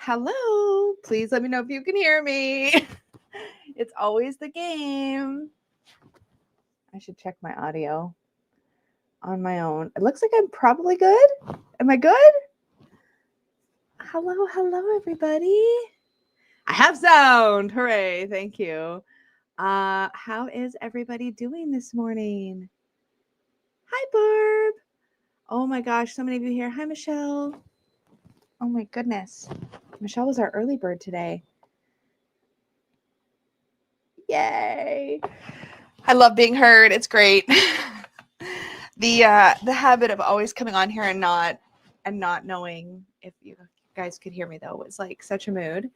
Hello. Please let me know if you can hear me. It's always the game. I should check my audio on my own. It looks like I'm probably good. Am I good? Hello, everybody. I have sound. Hooray. Thank you. How is everybody doing this morning? Hi, Barb. Oh my gosh, so many of you here. Hi, Michelle. Oh my goodness. Michelle was our early bird today. Yay. I love being heard. It's great. The habit of always coming on here and not knowing if you guys could hear me though was like such a mood.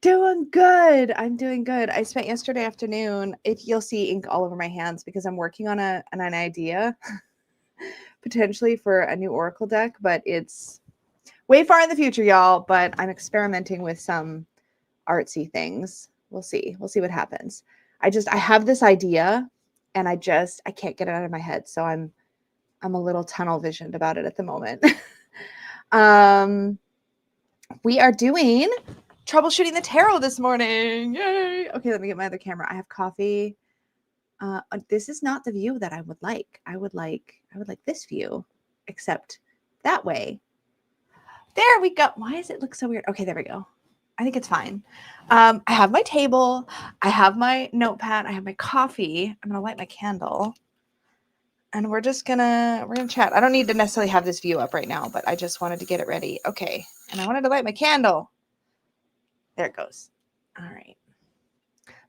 Doing good. I'm doing good. I spent yesterday afternoon, you'll see ink all over my hands because I'm working on an idea potentially for a new Oracle deck, but it's way far in the future, y'all, but I'm experimenting with some artsy things. We'll see what happens. I have this idea and I can't get it out of my head. So I'm a little tunnel visioned about it at the moment. We are doing troubleshooting the tarot this morning. Yay. Okay, let me get my other camera. I have coffee. This is not the view that I would like. I would like this view, except that way. There we go. Why does it look so weird? Okay, there we go. I think it's fine. I have my table. I have my notepad. I have my coffee. I'm going to light my candle. And we're going to chat. I don't need to necessarily have this view up right now, but I just wanted to get it ready. Okay. And I wanted to light my candle. There it goes. All right.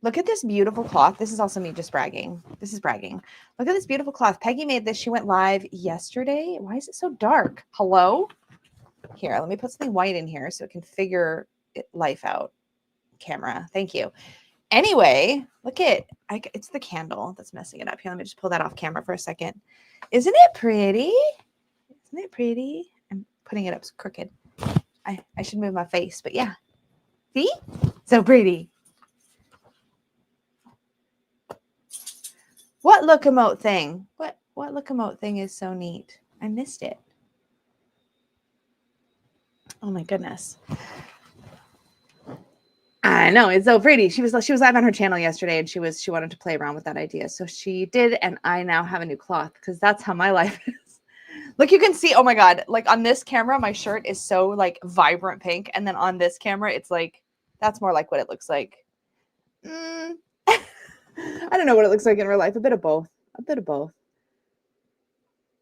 Look at this beautiful cloth. This is also me just bragging. This is bragging. Look at this beautiful cloth. Peggy made this. She went live yesterday. Why is it so dark? Hello? Here, let me put something white in here so it can figure life out. Camera. Thank you. Anyway, look at it's the candle that's messing it up. Here, let me just pull that off camera for a second. Isn't it pretty? Isn't it pretty? I'm putting it up crooked. I should move my face, but yeah. See? So pretty. What look emote thing? What look emote thing is so neat? I missed it. Oh my goodness. I know, it's so pretty. She was live on her channel yesterday and she wanted to play around with that idea. So she did, and I now have a new cloth because that's how my life is. Look, you can see, oh my God, like on this camera, my shirt is so like vibrant pink. And then on this camera, it's like, that's more like what it looks like. I don't know what it looks like in real life. A bit of both.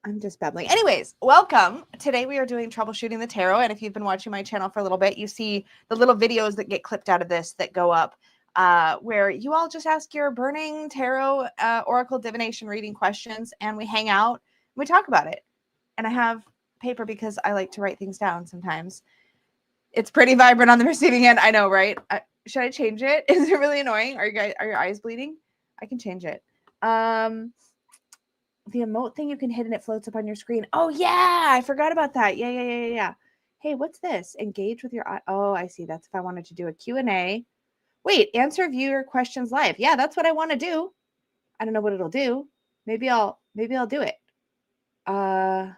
I'm just babbling. Anyways, welcome. Today we are doing troubleshooting the tarot. And if you've been watching my channel for a little bit, you see the little videos that get clipped out of this that go up where you all just ask your burning tarot, oracle divination reading questions, and we hang out and we talk about it. And I have paper because I like to write things down sometimes. It's pretty vibrant on the receiving end. I know, right? Should I change it? Is it really annoying? Are your eyes bleeding? I can change it. The emote thing you can hit and it floats up on your screen. Oh yeah, I forgot about that. Yeah. Hey, what's this? Engage with your eye. Oh, I see. That's if I wanted to do a Q&A. Wait, answer viewer questions live. Yeah, that's what I want to do. I don't know what it'll do. Maybe I'll do it. Wonder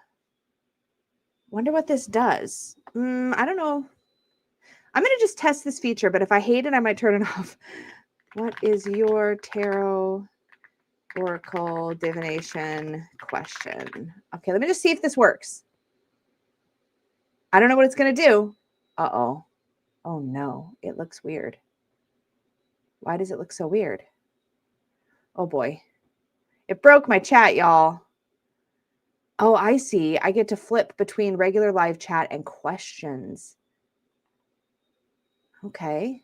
what this does. I don't know. I'm going to just test this feature, but if I hate it, I might turn it off. What is your tarot oracle divination question? Okay, let me just see if this works. I don't know what it's going to do. Uh-oh. Oh no, it looks weird. Why does it look so weird? Oh boy. It broke my chat, y'all. Oh, I see. I get to flip between regular live chat and questions. Okay.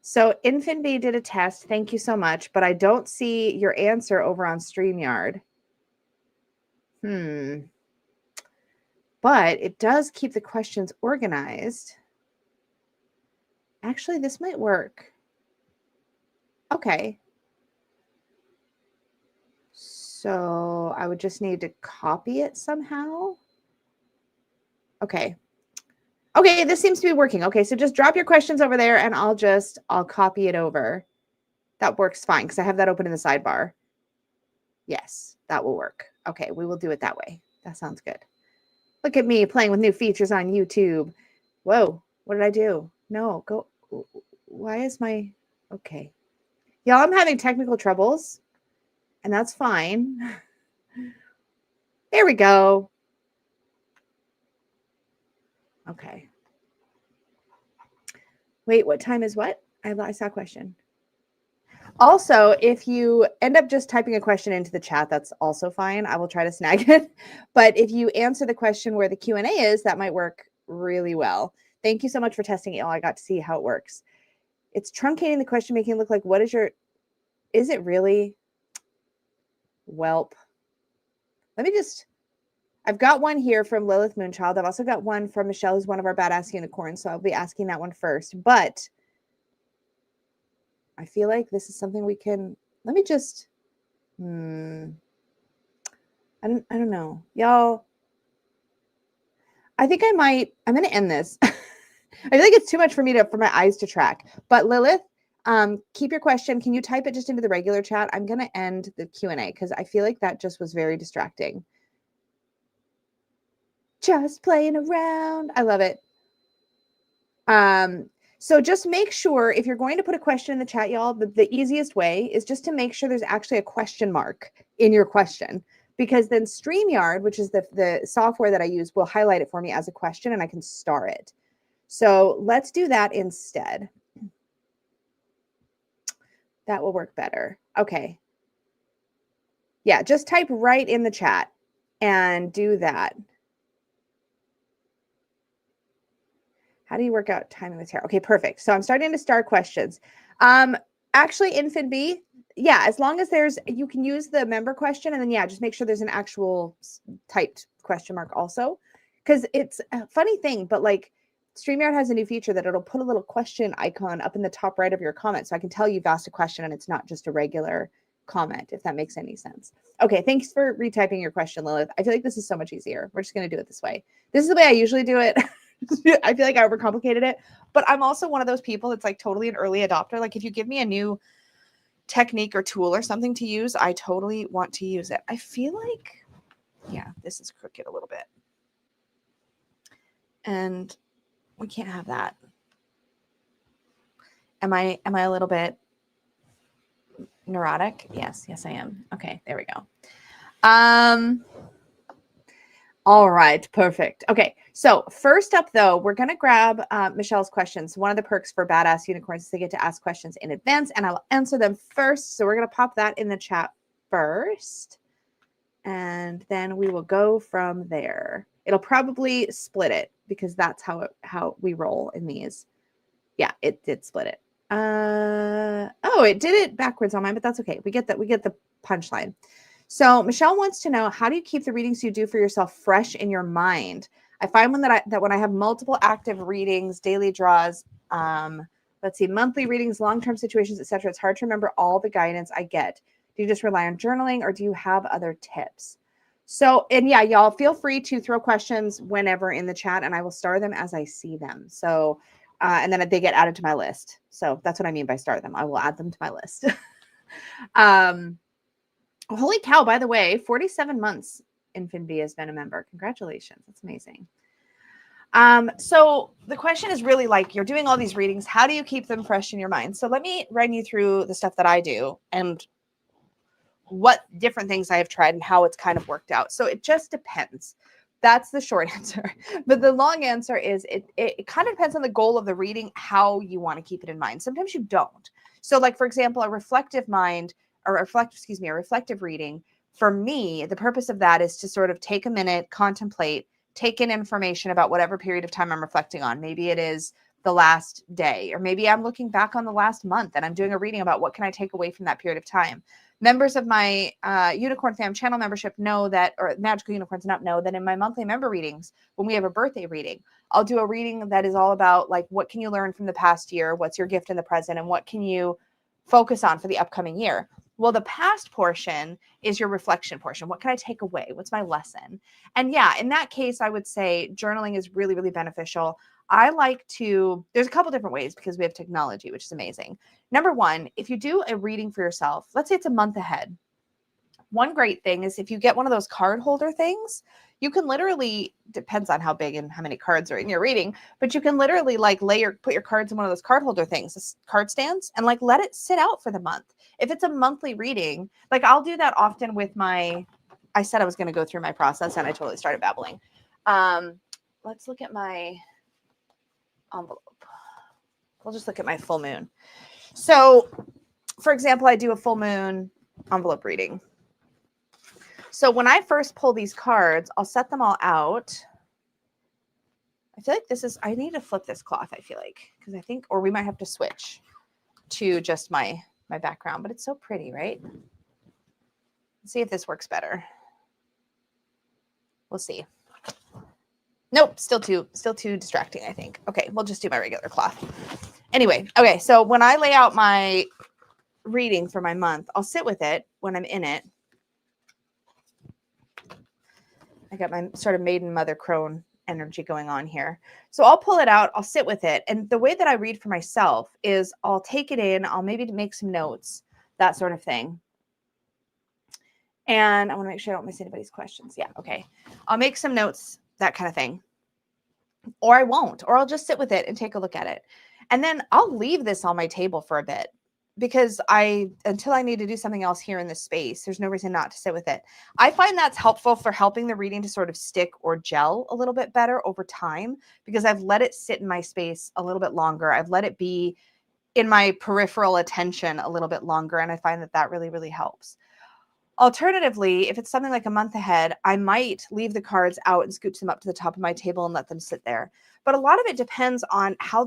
So InfinB did a test. Thank you so much. But I don't see your answer over on StreamYard. But it does keep the questions organized. Actually, this might work. Okay. So I would just need to copy it somehow. Okay. Okay, this seems to be working. Okay, so just drop your questions over there and I'll copy it over. That works fine because I have that open in the sidebar. Yes, that will work. Okay, we will do it that way. That sounds good. Look at me playing with new features on YouTube. Whoa, what did I do? No, go. Why is my, okay. Y'all, I'm having technical troubles, and that's fine. There we go. Okay. Wait, what time is what? I saw a question. Also, if you end up just typing a question into the chat, that's also fine. I will try to snag it. But if you answer the question where the Q&A is, that might work really well. Thank you so much for testing it all. I got to see how it works. It's truncating the question, making it look like, what is your, is it really? Welp. Let me just, I've got one here from Lilith Moonchild. I've also got one from Michelle, who's one of our badass unicorns. So I'll be asking that one first. But I feel like this is something we can, let me just, I don't know. Y'all, I think I'm going to end this. I feel like it's too much for my eyes to track. But Lilith, keep your question. Can you type it just into the regular chat? I'm going to end the Q&A because I feel like that just was very distracting. Just playing around. I love it. So just make sure if you're going to put a question in the chat, y'all, the easiest way is just to make sure there's actually a question mark in your question, because then StreamYard, which is the software that I use, will highlight it for me as a question and I can star it. So let's do that instead. That will work better. Okay. Yeah, just type right in the chat and do that. How do you work out timing the tarot? Okay, perfect. So I'm starting to start questions. Actually, in FinB, yeah, as long as you can use the member question, and then yeah, just make sure there's an actual typed question mark also, because it's a funny thing, but like StreamYard has a new feature that it'll put a little question icon up in the top right of your comment, so I can tell you've asked a question and it's not just a regular comment, if that makes any sense. Okay, thanks for retyping your question, Lilith. I feel like this is so much easier. We're just going to do it this way. This is the way I usually do it. I feel like I overcomplicated it, but I'm also one of those people that's like totally an early adopter. Like if you give me a new technique or tool or something to use, I totally want to use it. I feel like, yeah, this is crooked a little bit. And we can't have that. Am I a little bit neurotic? Yes, I am. Okay, there we go. All right, perfect. Okay, so first up, though, we're going to grab Michelle's questions. One of the perks for Badass Unicorns is they get to ask questions in advance, and I'll answer them first. So we're going to pop that in the chat first, and then we will go from there. It'll probably split it because that's how we roll in these. Yeah, it did split it. Oh, it did it backwards on mine, but that's okay. We get the punchline. So Michelle wants to know, how do you keep the readings you do for yourself fresh in your mind? I find that when I have multiple active readings, daily draws, let's see, monthly readings, long-term situations, etc., it's hard to remember all the guidance I get. Do you just rely on journaling, or do you have other tips? So, and yeah, y'all feel free to throw questions whenever in the chat, and I will star them as I see them. So, and then they get added to my list. So that's what I mean by star them. I will add them to my list. Holy cow, by the way, 47 months in FinB has been a member. Congratulations. That's amazing. So the question is really like, you're doing all these readings. How do you keep them fresh in your mind? So let me run you through the stuff that I do and what different things I have tried and how it's kind of worked out. So it just depends. That's the short answer. But the long answer is it kind of depends on the goal of the reading, how you want to keep it in mind. Sometimes you don't. So like, for example, a reflective reading, for me, the purpose of that is to sort of take a minute, contemplate, take in information about whatever period of time I'm reflecting on. Maybe it is the last day, or maybe I'm looking back on the last month and I'm doing a reading about what can I take away from that period of time. Members of my Unicorn Fam channel membership know that, or Magical Unicorns know that in my monthly member readings, when we have a birthday reading, I'll do a reading that is all about like, what can you learn from the past year? What's your gift in the present? And what can you focus on for the upcoming year? Well, the past portion is your reflection portion. What can I take away? What's my lesson? And yeah, in that case, I would say journaling is really, really beneficial. I like to, there's a couple different ways because we have technology, which is amazing. Number one, if you do a reading for yourself, let's say it's a month ahead, one great thing is if you get one of those card holder things, you can literally, depends on how big and how many cards are in your reading, but you can literally like put your cards in one of those card holder things, card stands, and like let it sit out for the month. If it's a monthly reading, like I'll do that often with I said I was going to go through my process and I totally started babbling. Let's look at my envelope. We'll just look at my full moon. So for example, I do a full moon envelope reading. So when I first pull these cards, I'll set them all out. I feel like I need to flip this cloth, I feel like, because I think, or we might have to switch to just my background, but it's so pretty, right? Let's see if this works better. We'll see. Nope, still too distracting, I think. Okay, we'll just do my regular cloth. Anyway, okay, so when I lay out my reading for my month, I'll sit with it when I'm in it. I got my sort of maiden mother crone energy going on here. So I'll pull it out, I'll sit with it. And the way that I read for myself is I'll take it in, I'll maybe make some notes, that sort of thing. And I want to make sure I don't miss anybody's questions. Yeah, okay. I'll make some notes, that kind of thing. Or I won't, or I'll just sit with it and take a look at it. And then I'll leave this on my table for a bit. Because until I need to do something else here in this space, there's no reason not to sit with it. I find that's helpful for helping the reading to sort of stick or gel a little bit better over time, because I've let it sit in my space a little bit longer. I've let it be in my peripheral attention a little bit longer. And I find that really, really helps. Alternatively, if it's something like a month ahead, I might leave the cards out and scooch them up to the top of my table and let them sit there. But a lot of it depends on how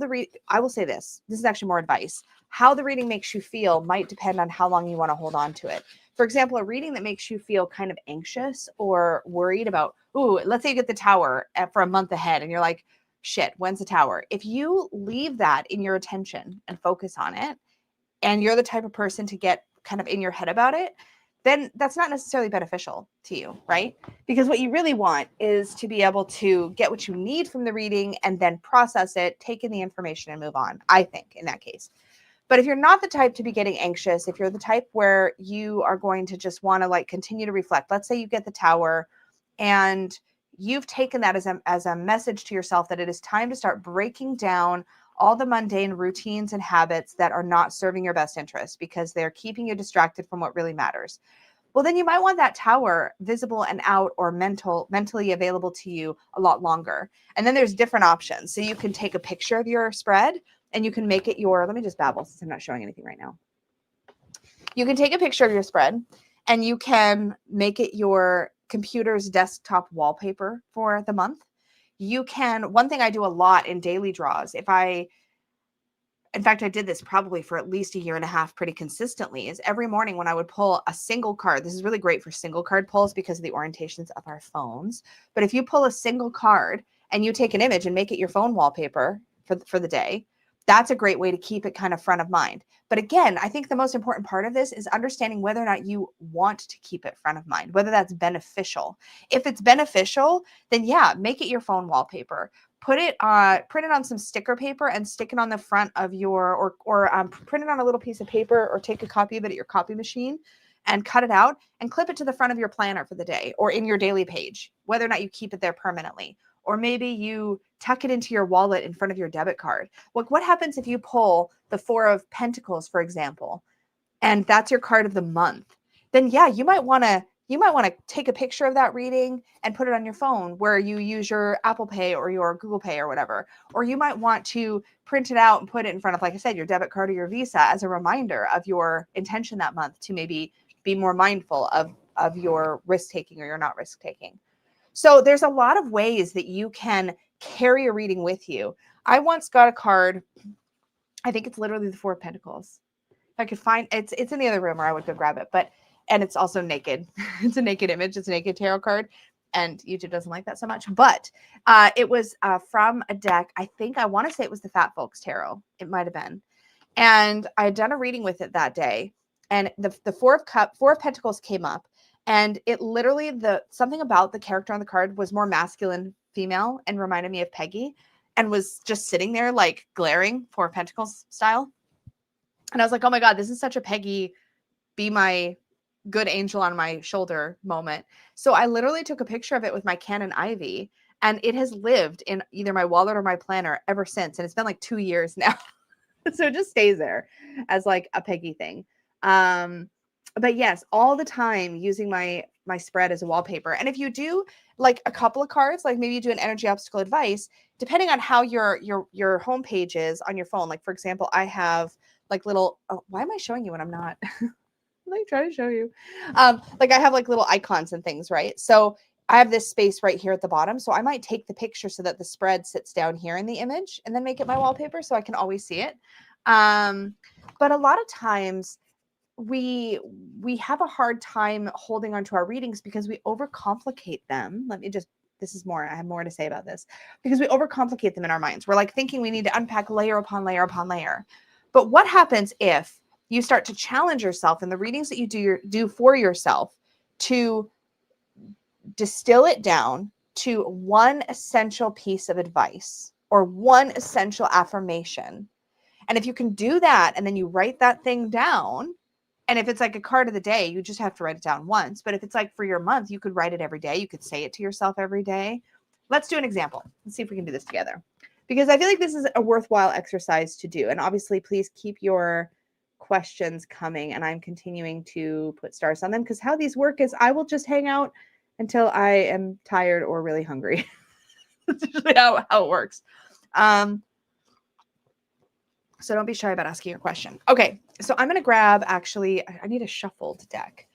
I will say this is actually more advice. How the reading makes you feel might depend on how long you want to hold on to it. For example, a reading that makes you feel kind of anxious or worried about, let's say you get the Tower for a month ahead and you're like, shit, when's the Tower? If you leave that in your attention and focus on it, and you're the type of person to get kind of in your head about it, then that's not necessarily beneficial to you, right? Because what you really want is to be able to get what you need from the reading and then process it, take in the information and move on, I think, in that case. But if you're not the type to be getting anxious, if you're the type where you are going to just want to like continue to reflect, let's say you get the Tower and you've taken that as a message to yourself that it is time to start breaking down all the mundane routines and habits that are not serving your best interest because they're keeping you distracted from what really matters. Well, then you might want that Tower visible and out or mentally available to you a lot longer. And then there's different options. So you can take a picture of your spread and you can make it let me just babble since I'm not showing anything right now. You can take a picture of your spread and you can make it your computer's desktop wallpaper for the month. One thing I do a lot in daily draws, in fact, I did this probably for at least a year and a half pretty consistently, is every morning when I would pull a single card. This is really great for single card pulls because of the orientations of our phones. But if you pull a single card and you take an image and make it your phone wallpaper for the day, that's a great way to keep it kind of front of mind. But again, I think the most important part of this is understanding whether or not you want to keep it front of mind, whether that's beneficial. If it's beneficial, then yeah, make it your phone wallpaper. Print it on some sticker paper and stick it on the front of your, or print it on a little piece of paper or take a copy of it at your copy machine and cut it out and clip it to the front of your planner for the day or in your daily page, whether or not you keep it there permanently. Or maybe you tuck it into your wallet in front of your debit card. What happens if you pull the 4 of Pentacles, for example, and that's your card of the month? Then yeah, you might want to take a picture of that reading and put it on your phone where you use your Apple Pay or your Google Pay or whatever. Or you might want to print it out and put it in front of, like I said, your debit card or your Visa as a reminder of your intention that month to maybe be more mindful of your risk-taking or your not risk-taking. So there's a lot of ways that you can carry a reading with you. I once got a card, I think it's literally the 4 of Pentacles. If I could find it's in the other room or I would go grab it, and it's also naked. It's a naked image. It's a naked tarot card. And YouTube doesn't like that so much. But it was from a deck. I want to say it was the Fat Folks Tarot. It might have been. And I had done a reading with it that day. And the 4 of Pentacles came up. And it literally, something about the character on the card was more masculine female and reminded me of Peggy and was just sitting there like glaring, 4 of Pentacles style. And I was like, oh my God, this is such a Peggy, be my good angel on my shoulder moment. So I literally took a picture of it with my Canon Ivy, and it has lived in either my wallet or my planner ever since. And it's been like 2 years now. So it just stays there as like a Peggy thing. But yes, all the time using my spread as a wallpaper. And if you do like a couple of cards, like maybe you do an energy obstacle advice, depending on how your home page is on your phone. Like for example, I have like little, oh, why am I showing you when I'm not? Like trying to show you. Like I have like little icons and things, right? So I have this space right here at the bottom. So I might take the picture so that the spread sits down here in the image and then make it my wallpaper so I can always see it. But a lot of times we have a hard time holding on to our readings because we overcomplicate them. This is more, I have more to say about this, because we overcomplicate them in our minds. We're like thinking we need to unpack layer upon layer upon layer. But what happens if you start to challenge yourself in the readings that you do for yourself to distill it down to one essential piece of advice or one essential affirmation? And if you can do that and then you write that thing down, and if it's like a card of the day, you just have to write it down once. But if it's like for your month, you could write it every day. You could say it to yourself every day. Let's do an example. Let's see if we can do this together, because I feel like this is a worthwhile exercise to do. And obviously, please keep your questions coming. And I'm continuing to put stars on them, because how these work is I will just hang out until I am tired or really hungry. That's usually how it works. So don't be shy about asking your question. Okay, so I'm going to grab, actually, I need a shuffled deck.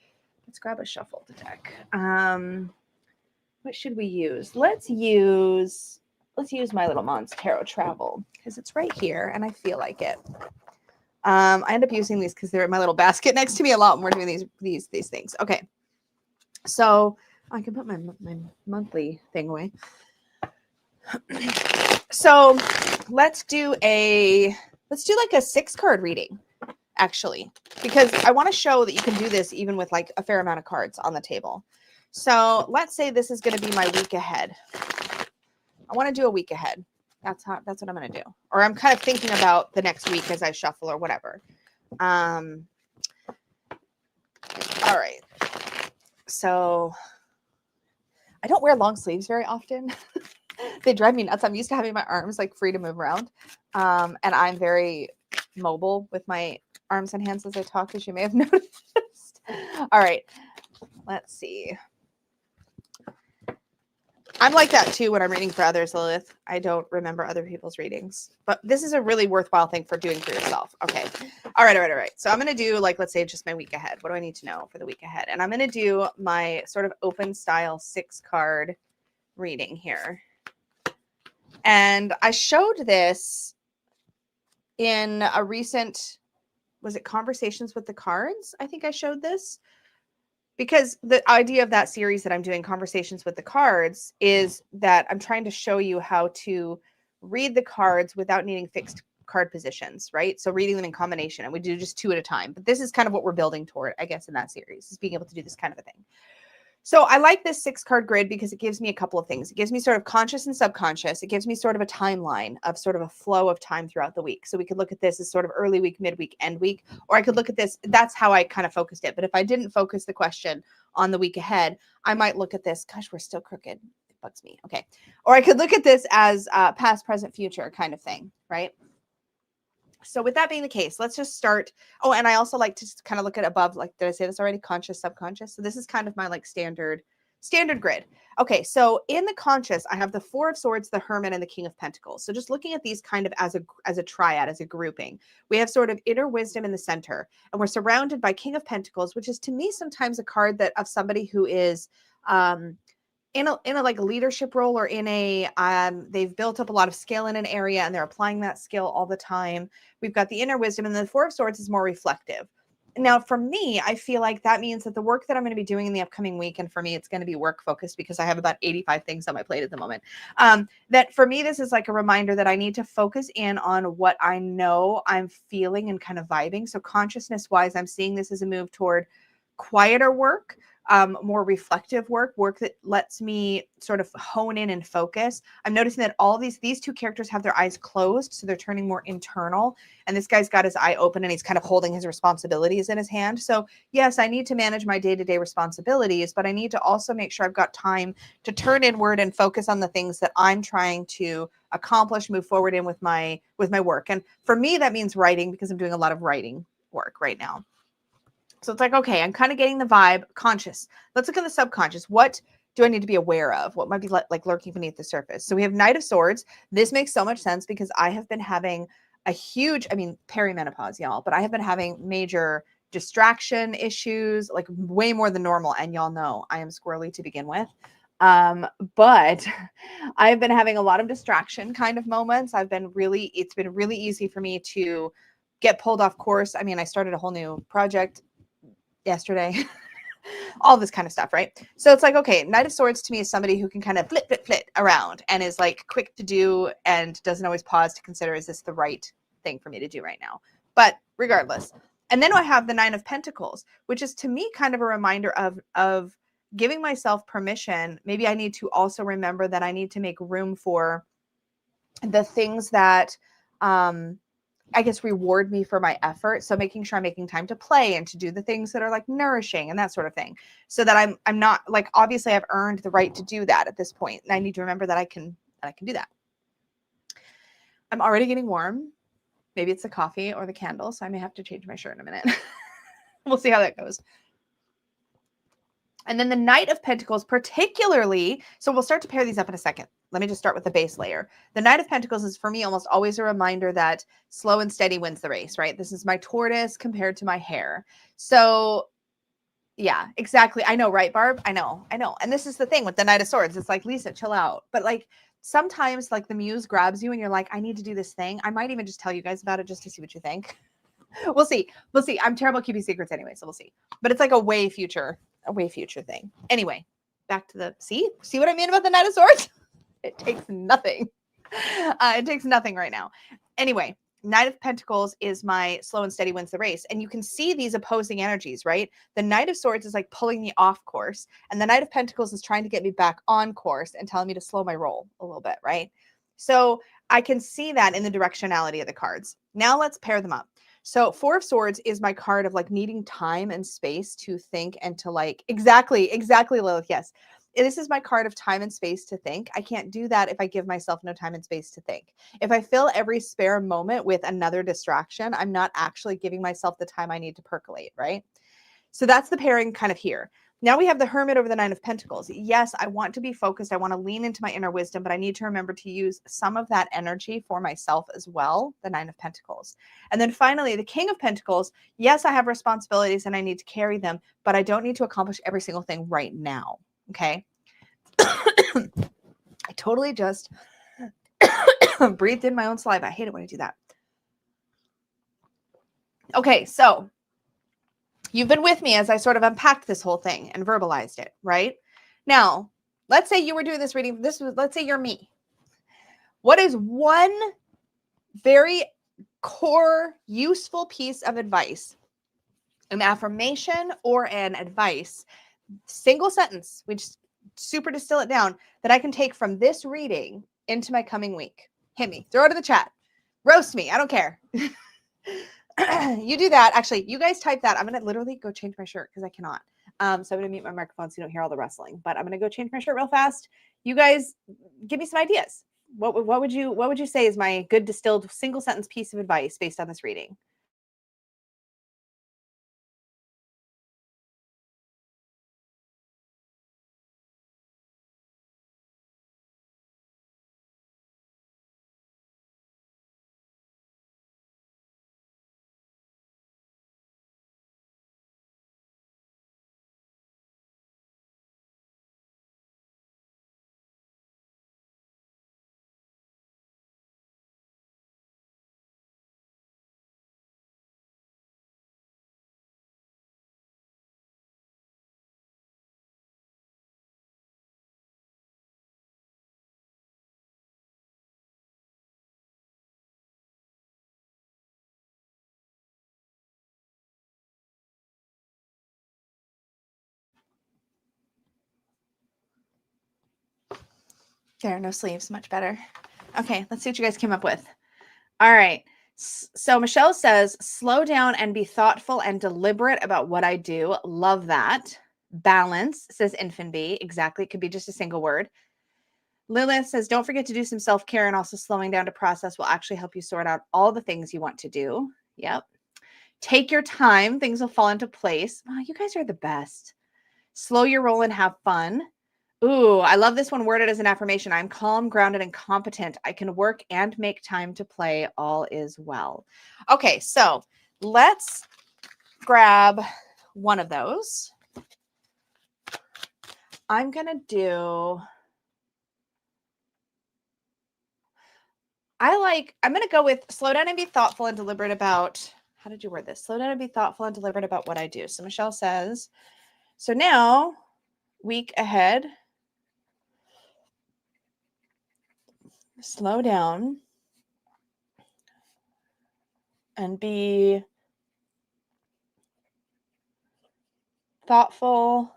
Let's grab a shuffled deck. What should we use? Let's use my Little Mons Tarot Travel, because it's right here and I feel like it. I end up using these because they're in my little basket next to me a lot when we're doing these things. Okay, so I can put my monthly thing away. So let's do like a 6-card reading, actually, because I want to show that you can do this even with like a fair amount of cards on the table. So let's say this is going to be my week ahead. I want to do a week ahead. That's what I'm going to do. Or I'm kind of thinking about the next week as I shuffle or whatever. All right. So I don't wear long sleeves very often. They drive me nuts. I'm used to having my arms like free to move around. And I'm very mobile with my arms and hands as I talk, as you may have noticed. All right. Let's see. I'm like that too when I'm reading for others, Lilith. I don't remember other people's readings, but this is a really worthwhile thing for doing for yourself. Okay. All right. So I'm going to do, like, let's say just my week ahead. What do I need to know for the week ahead? And I'm going to do my sort of open style 6-card reading here. And I showed this in a recent, was it Conversations with the Cards? I think I showed this. Because the idea of that series that I'm doing, Conversations with the Cards, is that I'm trying to show you how to read the cards without needing fixed card positions, right? So reading them in combination, and we do just 2 at a time. But this is kind of what we're building toward, I guess, in that series, is being able to do this kind of a thing. So I like this 6-card grid because it gives me a couple of things. It gives me sort of conscious and subconscious. It gives me sort of a timeline of sort of a flow of time throughout the week. So we could look at this as sort of early week, midweek, end week, or I could look at this. That's how I kind of focused it. But if I didn't focus the question on the week ahead, I might look at this. Gosh, we're still crooked. It bugs me. Okay. Or I could look at this as past, present, future kind of thing, right? So with that being the case, let's just start. Oh, and I also like to kind of look at above, like, did I say this already? Conscious, subconscious. So this is kind of my like standard grid. Okay, so in the conscious, I have the 4 of Swords, the Hermit, and the King of Pentacles. So just looking at these kind of as a triad, as a grouping, we have sort of inner wisdom in the center, and we're surrounded by King of Pentacles, which is to me sometimes a card that of somebody who is in a like leadership role, or in a they've built up a lot of skill in an area and they're applying that skill all the time. We've got the inner wisdom, and the 4 of Swords is more reflective. Now, for me, I feel like that means that the work that I'm going to be doing in the upcoming week, and for me, it's going to be work focused because I have about 85 things on my plate at the moment. That for me, this is like a reminder that I need to focus in on what I know I'm feeling and kind of vibing. So consciousness wise, I'm seeing this as a move toward quieter work more reflective work that lets me sort of hone in and focus. I'm noticing that all these two characters have their eyes closed, so they're turning more internal. And this guy's got his eye open and he's kind of holding his responsibilities in his hand. So yes, I need to manage my day-to-day responsibilities, but I need to also make sure I've got time to turn inward and focus on the things that I'm trying to accomplish, move forward in with my work. And for me, that means writing, because I'm doing a lot of writing work right now. So it's like, okay, I'm kind of getting the vibe. Conscious. Let's look at the subconscious. What do I need to be aware of? What might be like lurking beneath the surface? So we have Knight of Swords. This makes so much sense because I have been having a huge, I mean, perimenopause, y'all, but I have been having major distraction issues, like way more than normal. And y'all know I am squirrely to begin with. But I've been having a lot of distraction kind of moments. It's been really easy for me to get pulled off course. I mean, I started a whole new project yesterday, all this kind of stuff, right? So it's like, okay, Knight of Swords to me is somebody who can kind of flit around and is like quick to do and doesn't always pause to consider, is this the right thing for me to do right now? But regardless. And then I have the Nine of Pentacles, which is to me kind of a reminder of giving myself permission. Maybe I need to also remember that I need to make room for the things that I guess reward me for my effort. So making sure I'm making time to play and to do the things that are like nourishing and that sort of thing. So that I'm not like, obviously I've earned the right to do that at this point. And I need to remember that I can do that. I'm already getting warm. Maybe it's the coffee or the candle. So I may have to change my shirt in a minute. We'll see how that goes. And then the Knight of Pentacles, particularly, so we'll start to pair these up in a second. Let me just start with the base layer. The Knight of Pentacles is for me almost always a reminder that slow and steady wins the race, right? This is my tortoise compared to my hare. So yeah, exactly. I know, right, Barb? I know. And this is the thing with the Knight of Swords. It's like, Lisa, chill out. But like sometimes like the muse grabs you and you're like, I need to do this thing. I might even just tell you guys about it just to see what you think. We'll see. I'm terrible at keeping secrets anyway, so we'll see. But it's like a way future thing. Anyway, back to the see what I mean about the Knight of Swords? It takes nothing. It takes nothing right now. Anyway, Knight of Pentacles is my slow and steady wins the race. And you can see these opposing energies, right? The Knight of Swords is like pulling me off course. And the Knight of Pentacles is trying to get me back on course and telling me to slow my roll a little bit, right? So I can see that in the directionality of the cards. Now let's pair them up. So Four of Swords is my card of like needing time and space to think and to like, exactly, Lilith, yes. This is my card of time and space to think. I can't do that if I give myself no time and space to think. If I fill every spare moment with another distraction, I'm not actually giving myself the time I need to percolate, right? So that's the pairing kind of here. Now we have the Hermit over the Nine of Pentacles. Yes, I want to be focused. I want to lean into my inner wisdom, but I need to remember to use some of that energy for myself as well, the Nine of Pentacles. And then finally, the King of Pentacles. Yes, I have responsibilities and I need to carry them, but I don't need to accomplish every single thing right now. Okay. I totally just breathed in my own saliva. I hate it when I do that. Okay, so you've been with me as I sort of unpacked this whole thing and verbalized it, right? Now, let's say you were doing this reading. Let's say you're me. What is one very core, useful piece of advice, an affirmation or an advice, single sentence, we just super distill it down, that I can take from this reading into my coming week? Hit me, throw it in the chat, roast me. I don't care. You do that. Actually, you guys type that. I'm going to literally go change my shirt because I cannot. So I'm going to mute my microphone so you don't hear all the rustling, but I'm going to go change my shirt real fast. You guys give me some ideas. What would you say is my good distilled single sentence piece of advice based on this reading? There, no sleeves, much better. Okay, let's see what you guys came up with. All right. So Michelle says, slow down and be thoughtful and deliberate about what I do. Love that. Balance, says Infinity. Exactly. It could be just a single word. Lilith says, don't forget to do some self-care, and also slowing down to process will actually help you sort out all the things you want to do. Yep. Take your time. Things will fall into place. Wow, you guys are the best. Slow your roll and have fun. Ooh, I love this one worded as an affirmation. I'm calm, grounded, and competent. I can work and make time to play. All is well. Okay, so let's grab one of those. I'm going to do... I'm going to go with slow down and be thoughtful and deliberate about... How did you word this? Slow down and be thoughtful and deliberate about what I do. So Michelle says, so now, week ahead... Slow down and be thoughtful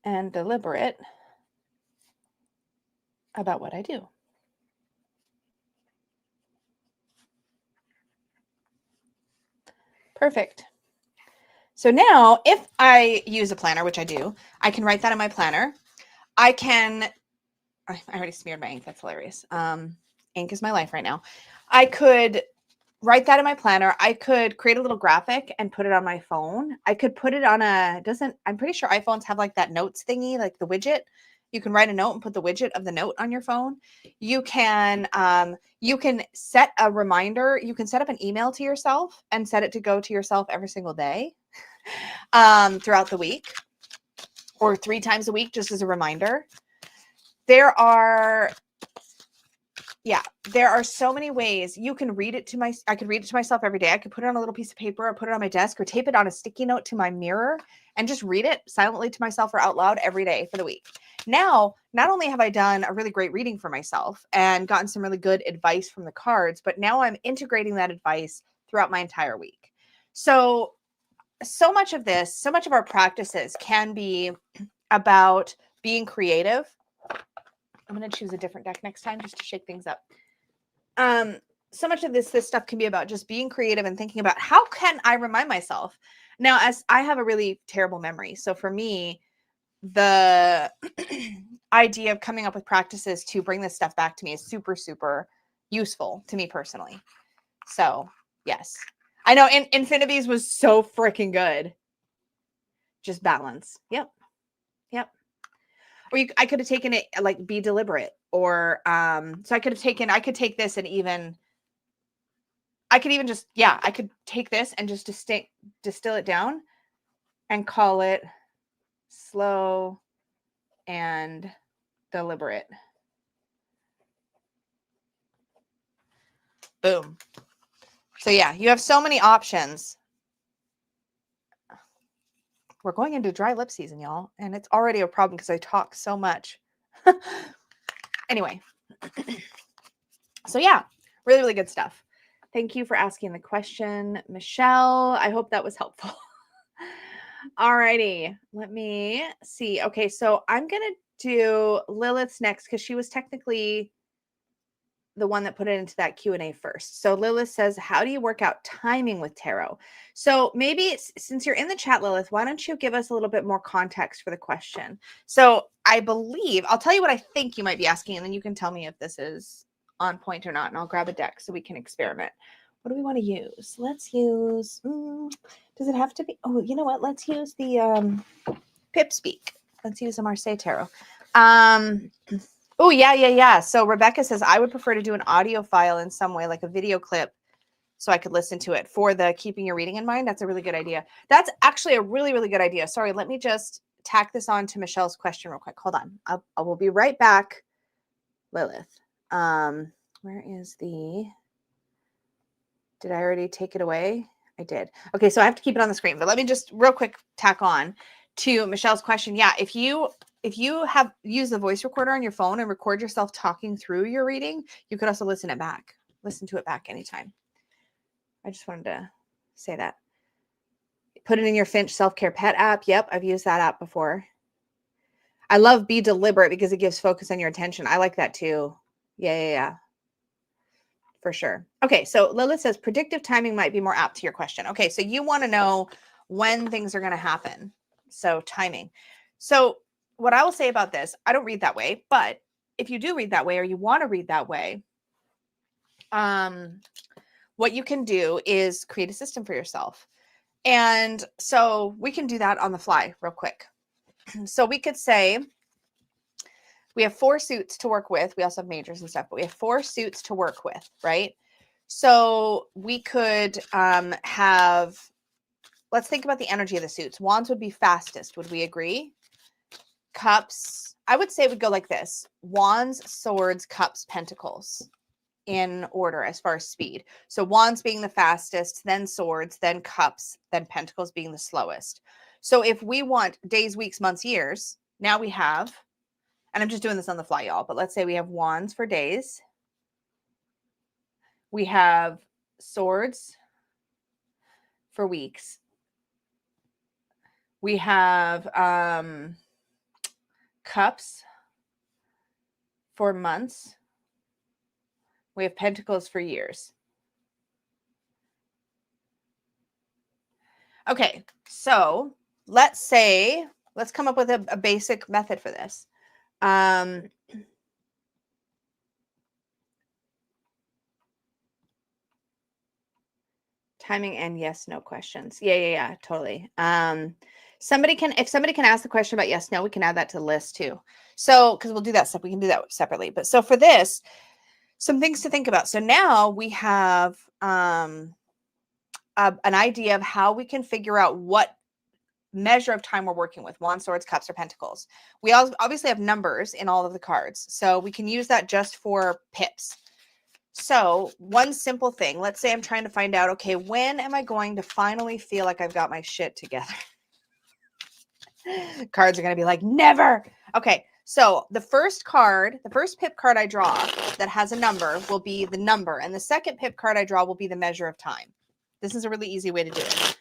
and deliberate about what I do. Perfect. So now if I use a planner, which I do, I can write that in my planner. I already smeared my ink. That's hilarious. Ink is my life right now. I could write that in my planner. I could create a little graphic and put it on my phone. I could put it on I'm pretty sure iPhones have like that notes thingy, like the widget. You can write a note and put the widget of the note on your phone. You can set a reminder. You can set up an email to yourself and set it to go to yourself every single day throughout the week, or 3 times a week, just as a reminder. There are so many ways you can read it to I could read it to myself every day. I could put it on a little piece of paper or put it on my desk or tape it on a sticky note to my mirror and just read it silently to myself or out loud every day for the week. Now, not only have I done a really great reading for myself and gotten some really good advice from the cards, but now I'm integrating that advice throughout my entire week. So much of our practices can be about being creative. I'm going to choose a different deck next time just to shake things up. So much of this stuff can be about just being creative and thinking about how can I remind myself. Now, as I have a really terrible memory. So for me, the idea of coming up with practices to bring this stuff back to me is super, super useful to me personally. So yes, I know Infinity's was so freaking good. Just balance. Yep. Or I could have taken it like be deliberate, or so I could take this and I could take this and just distill it down and call it slow and deliberate. Boom. So yeah, you have so many options. We're going into dry lip season, y'all, and it's already a problem because I talk so much. Anyway. So yeah, really, really good stuff. Thank you for asking the question, Michelle. I hope that was helpful. All righty, let me see. Okay, so I'm going to do Lilith's next because she was technically the one that put it into that Q&A first. So Lilith says, how do you work out timing with tarot? So maybe since you're in the chat, Lilith, why don't you give us a little bit more context for the question? So I believe, I'll tell you what I think you might be asking, and then you can tell me if this is on point or not, and I'll grab a deck so we can experiment. What do we want to use? Let's use, does it have to be, oh, you know what? Let's use the Pip Speak. Let's use a Marseille Tarot. Oh, yeah. So Rebecca says, I would prefer to do an audio file in some way, like a video clip, so I could listen to it for the keeping your reading in mind. That's a really good idea. That's actually a really, really good idea. Sorry, let me just tack this on to Michelle's question real quick. Hold on. I will be right back, Lilith. Where is did I already take it away? I did. Okay, so I have to keep it on the screen, but let me just real quick tack on to Michelle's question. Yeah, if you have used the voice recorder on your phone and record yourself talking through your reading, you could also listen to it back anytime. I just wanted to say that. Put it in your Finch self-care pet app. Yep, I've used that app before. I love be deliberate because it gives focus on your attention. I like that too. Yeah. For sure. Okay, so Lilith says predictive timing might be more apt to your question. Okay, so you want to know when things are going to happen. So timing. So what I will say about this, I don't read that way, but if you do read that way or you want to read that way, what you can do is create a system for yourself. And so we can do that on the fly real quick. So we could say we have 4 suits to work with. We also have majors and stuff, but we have 4 suits to work with, right? So we could have, let's think about the energy of the suits. Wands would be fastest. Would we agree? Cups, I would say it would go like this. Wands, swords, cups, pentacles in order as far as speed. So wands being the fastest, then swords, then cups, then pentacles being the slowest. So if we want days, weeks, months, years, now we have, and I'm just doing this on the fly, y'all, but let's say we have wands for days. We have swords for weeks. We have cups for months. We have pentacles for years. Okay, so let's come up with a basic method for this. Timing and yes, no questions. Yeah, totally. If somebody can ask the question about yes, no, we can add that to the list too. So, because we'll do that stuff, we can do that separately. But so for this, some things to think about. So now we have an idea of how we can figure out what measure of time we're working with: wands, swords, cups, or pentacles. We obviously have numbers in all of the cards, so we can use that just for pips. So one simple thing, let's say I'm trying to find out, okay, when am I going to finally feel like I've got my shit together? Cards are going to be like, never. Okay, so the first pip card I draw that has a number will be the number, and the second pip card I draw will be the measure of time. This is a really easy way to do it.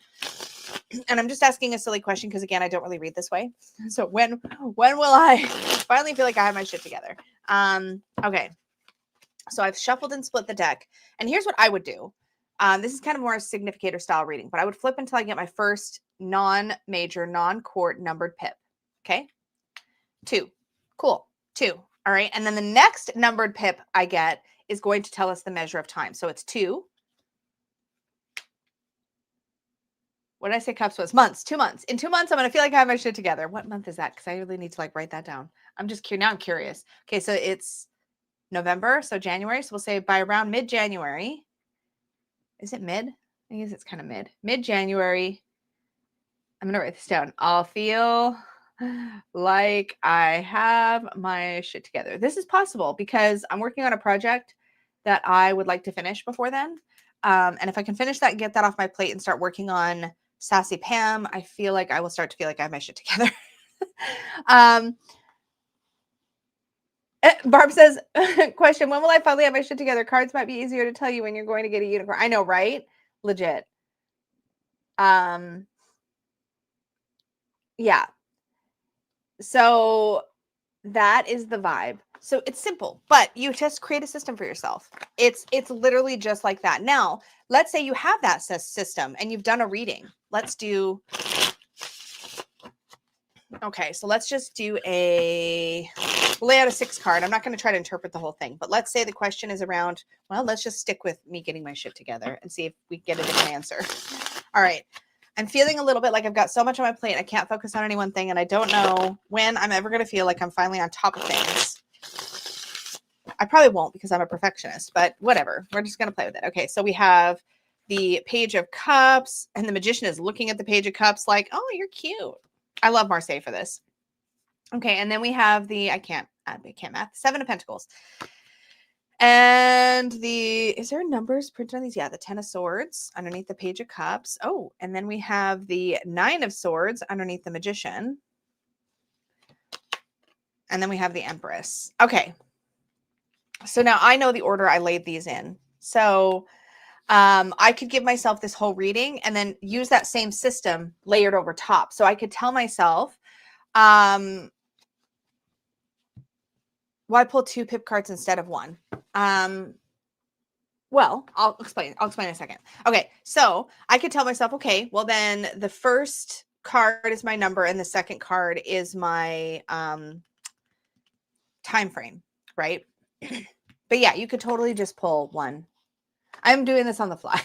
And I'm just asking a silly question because, again, I don't really read this way. So when will I finally feel like I have my shit together? Okay. So I've shuffled and split the deck. And here's what I would do. This is kind of more a significator style reading, but I would flip until I get my first non-major, non-court numbered pip. Okay. 2. Cool. 2. All right. And then the next numbered pip I get is going to tell us the measure of time. So it's 2. What did I say cups was? Months. 2 months. In 2 months, I'm going to feel like I have my shit together. What month is that? Because I really need to write that down. I'm just curious. Now I'm curious. Okay. So it's November, so January. So we'll say by around mid-January. Is it mid? I guess it's kind of mid-January. I'm going to write this down. I'll feel like I have my shit together. This is possible because I'm working on a project that I would like to finish before then. And if I can finish that and get that off my plate and start working on Sassy Pam, I feel like I will start to feel like I have my shit together. Barb says, question, when will I finally have my shit together? Cards might be easier to tell you when you're going to get a unicorn. I know, right? Legit. Yeah. So that is the vibe. So it's simple, but you just create a system for yourself. It's literally just like that. Now, let's say you have that system and you've done a reading. Let's do, okay, so let's just do lay out a 6 card. I'm not going to try to interpret the whole thing, but let's say the question is around, well, let's just stick with me getting my shit together and see if we get a different answer. All right. I'm feeling a little bit like I've got so much on my plate. I can't focus on any one thing, and I don't know when I'm ever going to feel like I'm finally on top of things. I probably won't because I'm a perfectionist, but whatever. We're just going to play with it. Okay, so we have the Page of Cups, and the Magician is looking at the Page of Cups like, oh, you're cute. I love Marseille for this. Okay, and then we have the, I can't math, 7 of Pentacles. And is there numbers printed on these? Yeah, the 10 of Swords underneath the Page of Cups. Oh, and then we have the 9 of Swords underneath the Magician. And then we have the Empress. Okay. So now I know the order I laid these in. So I could give myself this whole reading and then use that same system layered over top. So I could tell myself, why pull 2 pip cards instead of 1? Well, I'll explain in a second. Okay, so I could tell myself, okay, well then the first card is my number and the second card is my time frame, right? But yeah, you could totally just pull 1. I'm doing this on the fly.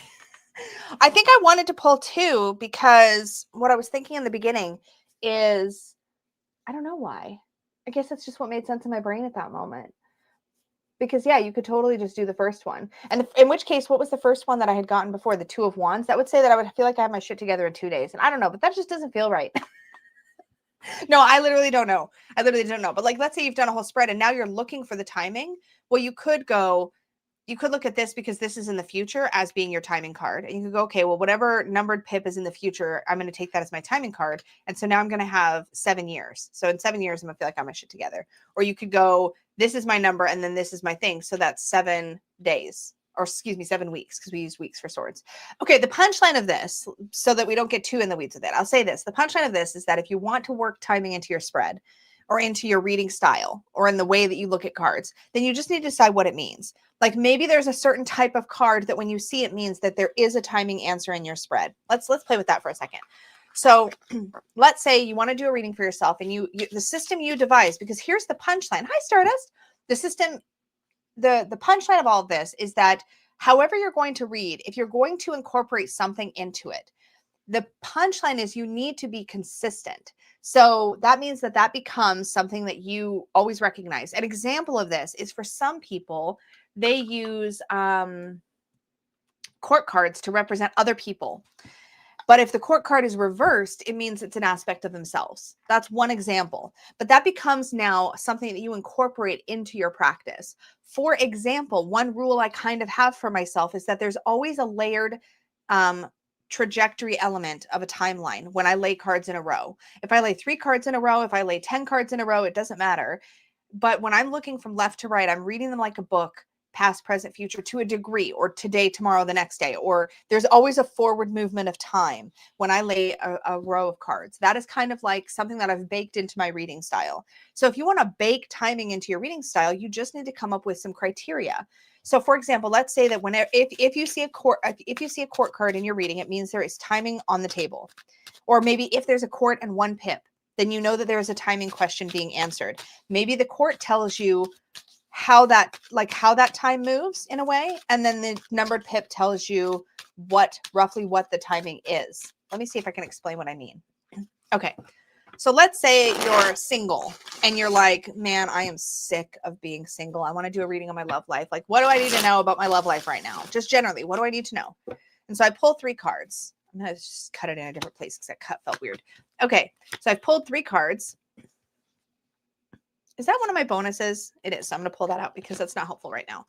I think I wanted to pull 2 because what I was thinking in the beginning is, I don't know why. I guess that's just what made sense in my brain at that moment. Because yeah, you could totally just do the first one. And in which case, what was the first one that I had gotten before? The 2 of Wands? That would say that I would feel like I have my shit together in 2 days. And I don't know, but that just doesn't feel right. No, I literally don't know. But like, let's say you've done a whole spread and now you're looking for the timing. Well, you could look at this because this is in the future as being your timing card. And you could go, okay, well, whatever numbered pip is in the future, I'm going to take that as my timing card. And so now I'm going to have 7 years. So in 7 years, I'm going to feel like I have my shit together. Or you could go, this is my number and then this is my thing. So that's 7 days, or excuse me, 7 weeks, because we use weeks for swords. Okay, the punchline of this, so that we don't get too in the weeds with it, I'll say this. The punchline of this is that if you want to work timing into your spread or into your reading style or in the way that you look at cards, then you just need to decide what it means. Like maybe there's a certain type of card that when you see it means that there is a timing answer in your spread. Let's play with that for a second. So let's say you want to do a reading for yourself and you the system you devise, because here's the punchline. Hi, Stardust. The system, the punchline of all of this is that however you're going to read, if you're going to incorporate something into it, the punchline is you need to be consistent. So that means that that becomes something that you always recognize. An example of this is for some people, they use court cards to represent other people. But if the court card is reversed, it means it's an aspect of themselves. That's one example. But that becomes now something that you incorporate into your practice. For example, one rule I kind of have for myself is that there's always a layered trajectory element of a timeline when I lay cards in a row. If I lay 3 cards in a row, if I lay 10 cards in a row, it doesn't matter. But when I'm looking from left to right, I'm reading them like a book, past, present, future to a degree, or today, tomorrow, the next day, or there's always a forward movement of time when I lay a row of cards. That is kind of like something that I've baked into my reading style. So if you want to bake timing into your reading style, you just need to come up with some criteria. So for example, let's say that whenever if you see a court card in your reading, it means there is timing on the table. Or maybe if there's a court and 1 pip, then you know that there is a timing question being answered. Maybe the court tells you how that time moves in a way, and then the numbered pip tells you roughly what the timing is. Let me see if I can explain what I mean. Okay. So let's say you're single and you're like, man, I am sick of being single. I want to do a reading on my love life. Like, what do I need to know about my love life right now? Just generally, what do I need to know? And so I pull 3 cards. I'm going to just cut it in a different place because that cut felt weird. Okay. So I've pulled 3 cards. Is that one of my bonuses? It is. So I'm going to pull that out because that's not helpful right now.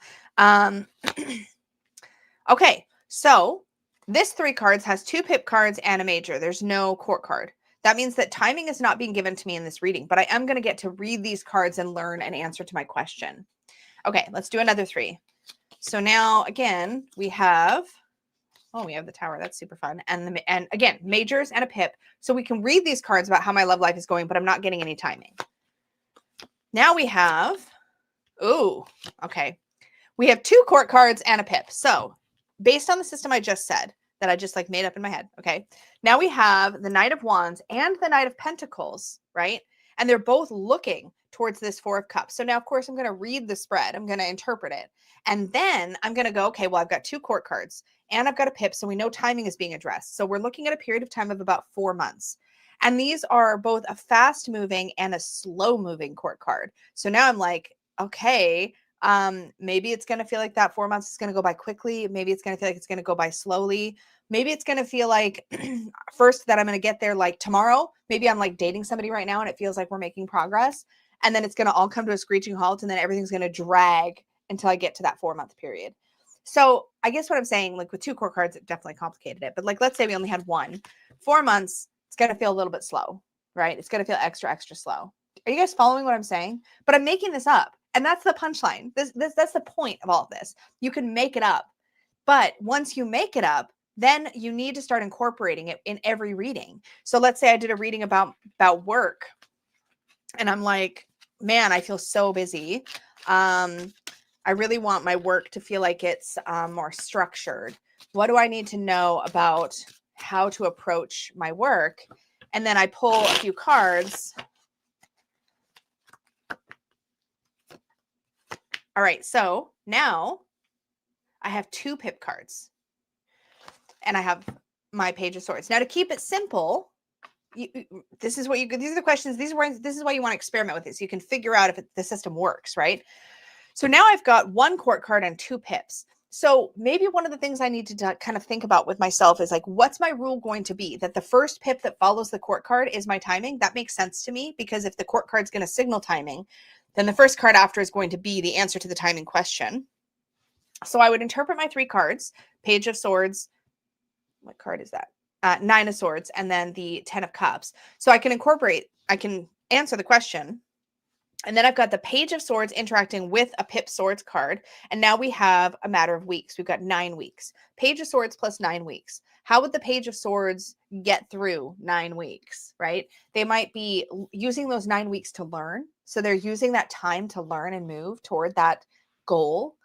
Okay. So this 3 cards has 2 pip cards and a major. There's no court card. That means that timing is not being given to me in this reading, but I am going to get to read these cards and learn an answer to my question. Okay, let's do another 3. So now, again, we have the tower. That's super fun. And again, majors and a pip. So we can read these cards about how my love life is going, but I'm not getting any timing. Now we have, okay. We have 2 court cards and a pip. So based on the system I just said, that I just like made up in my head. Okay. Now we have the Knight of Wands and the Knight of Pentacles, right? And they're both looking towards this 4 of Cups. So now, of course, I'm going to read the spread. I'm going to interpret it. And then I'm going to go, okay, well, I've got 2 court cards and I've got a pip. So we know timing is being addressed. So we're looking at a period of time of about 4 months. And these are both a fast moving and a slow moving court card. So now I'm like, okay, maybe it's going to feel like that 4 months is going to go by quickly. Maybe it's going to feel like it's going to go by slowly. Maybe it's going to feel like first that I'm going to get there like tomorrow. Maybe I'm like dating somebody right now and it feels like we're making progress. And then it's going to all come to a screeching halt and then everything's going to drag until I get to that 4-month period. So I guess what I'm saying, like with 2 core cards, it definitely complicated it. But like, let's say we only had 1. 4 months, it's going to feel a little bit slow, right? It's going to feel extra, extra slow. Are you guys following what I'm saying? But I'm making this up. And that's the punchline. That's the point of all of this. You can make it up. But once you make it up, then you need to start incorporating it in every reading. So let's say I did a reading about work and I'm like, man, I feel so busy. I really want my work to feel like it's more structured. What do I need to know about how to approach my work? And then I pull a few cards. All right, so now I have 2 pip cards. And I have my Page of Swords. Now, to keep it simple, this is what you. These are the questions. This is why you want to experiment with it, so you can figure out if the system works, right? So now I've got 1 court card and 2 pips. So maybe one of the things I need to kind of think about with myself is like, what's my rule going to be? That the first pip that follows the court card is my timing. That makes sense to me, because if the court card is going to signal timing, then the first card after is going to be the answer to the timing question. So I would interpret my 3 cards: Page of Swords. What card is that? 9 of Swords, and then the 10 of Cups. So I can answer the question. And then I've got the Page of Swords interacting with a Pip Swords card. And now we have a matter of weeks. We've got 9 weeks. Page of Swords plus 9 weeks. How would the Page of Swords get through 9 weeks, right? They might be using those 9 weeks to learn. So they're using that time to learn and move toward that goal.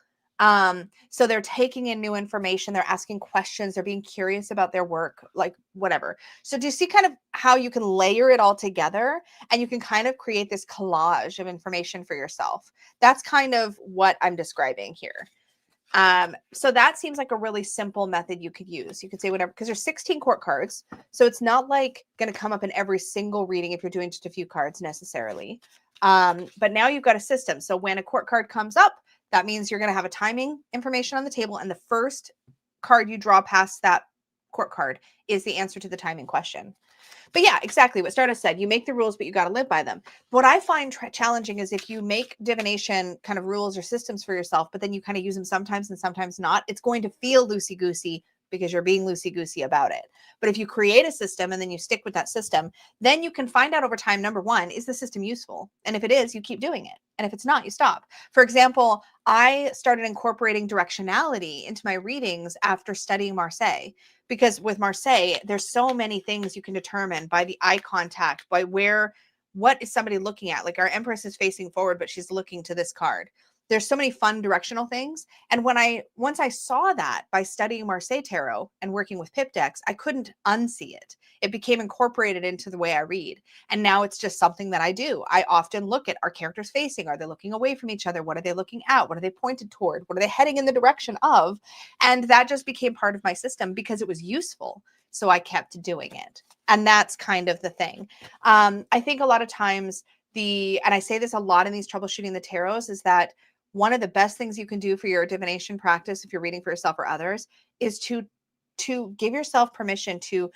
So they're taking in new information, they're asking questions, they're being curious about their work, like whatever. So do you see kind of how you can layer it all together and you can kind of create this collage of information for yourself? That's kind of what I'm describing here. So that seems like a really simple method you could use. You could say whatever, because there's 16 court cards. So it's not like going to come up in every single reading if you're doing just a few cards necessarily. But now you've got a system. So when a court card comes up, that means you're going to have a timing information on the table, and the first card you draw past that court card is the answer to the timing question. But yeah, exactly what Stardust said. You make the rules, but you got to live by them. What I find challenging is if you make divination kind of rules or systems for yourself, but then you kind of use them sometimes and sometimes not, it's going to feel loosey-goosey because you're being loosey-goosey about it. But if you create a system and then you stick with that system, then you can find out over time, number one, is the system useful? And if it is, you keep doing it. And if it's not, you stop. For example, I started incorporating directionality into my readings after studying Marseille, because with Marseille, there's so many things you can determine by the eye contact, by what is somebody looking at? Like our Empress is facing forward, but she's looking to this card. There's so many fun directional things. And once I saw that by studying Marseille Tarot and working with pip decks, I couldn't unsee it. It became incorporated into the way I read. And now it's just something that I do. I often look at, are characters facing? Are they looking away from each other? What are they looking at? What are they pointed toward? What are they heading in the direction of? And that just became part of my system because it was useful. So I kept doing it. And that's kind of the thing. I think a lot of times and I say this a lot in these troubleshooting the tarots, is that one of the best things you can do for your divination practice, if you're reading for yourself or others, is to give yourself permission to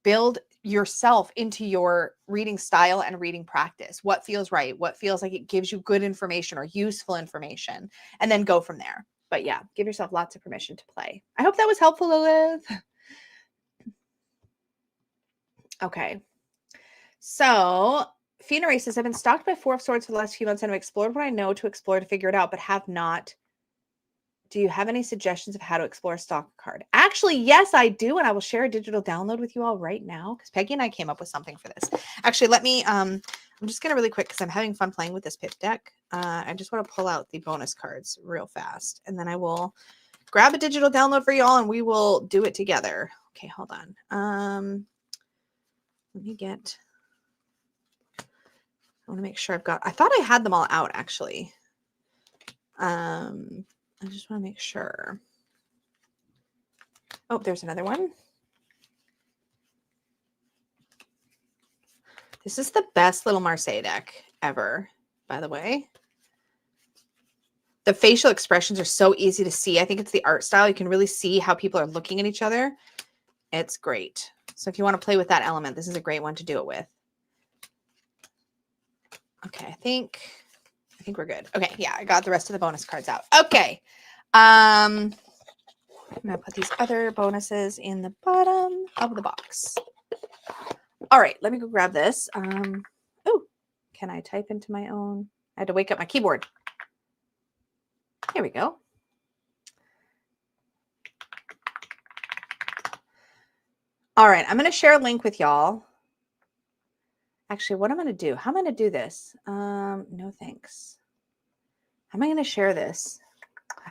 build yourself into your reading style and reading practice. What feels right? What feels like it gives you good information or useful information, and then go from there. But yeah, give yourself lots of permission to play. I hope that was helpful, Lilith. Okay. So Fina says, I've been stalked by 4 of Swords for the last few months and I've explored what I know to explore to figure it out, but have not. Do you have any suggestions of how to explore a stalk card? Actually, yes, I do. And I will share a digital download with you all right now, because Peggy and I came up with something for this. Actually, let me, I'm just going to really quick, because I'm having fun playing with this pip deck. I just want to pull out the bonus cards real fast. And then I will grab a digital download for y'all and we will do it together. Okay, hold on. Let me get, I want to make sure I thought I had them all out actually. I just want to make sure. Oh, there's another one. This is the best little Marseille deck ever, by the way. The facial expressions are so easy to see. I think it's the art style. You can really see how people are looking at each other. It's great. So if you want to play with that element, this is a great one to do it with. Okay, I think we're good. Okay, yeah, I got the rest of the bonus cards out. Okay. I'm going to put these other bonuses in the bottom of the box. All right, let me go grab this. Oh, can I type into my own? I had to wake up my keyboard. Here we go. All right, I'm going to share a link with y'all. Actually, what I'm going to do, how am I going to do this? No, thanks. How am I going to share this?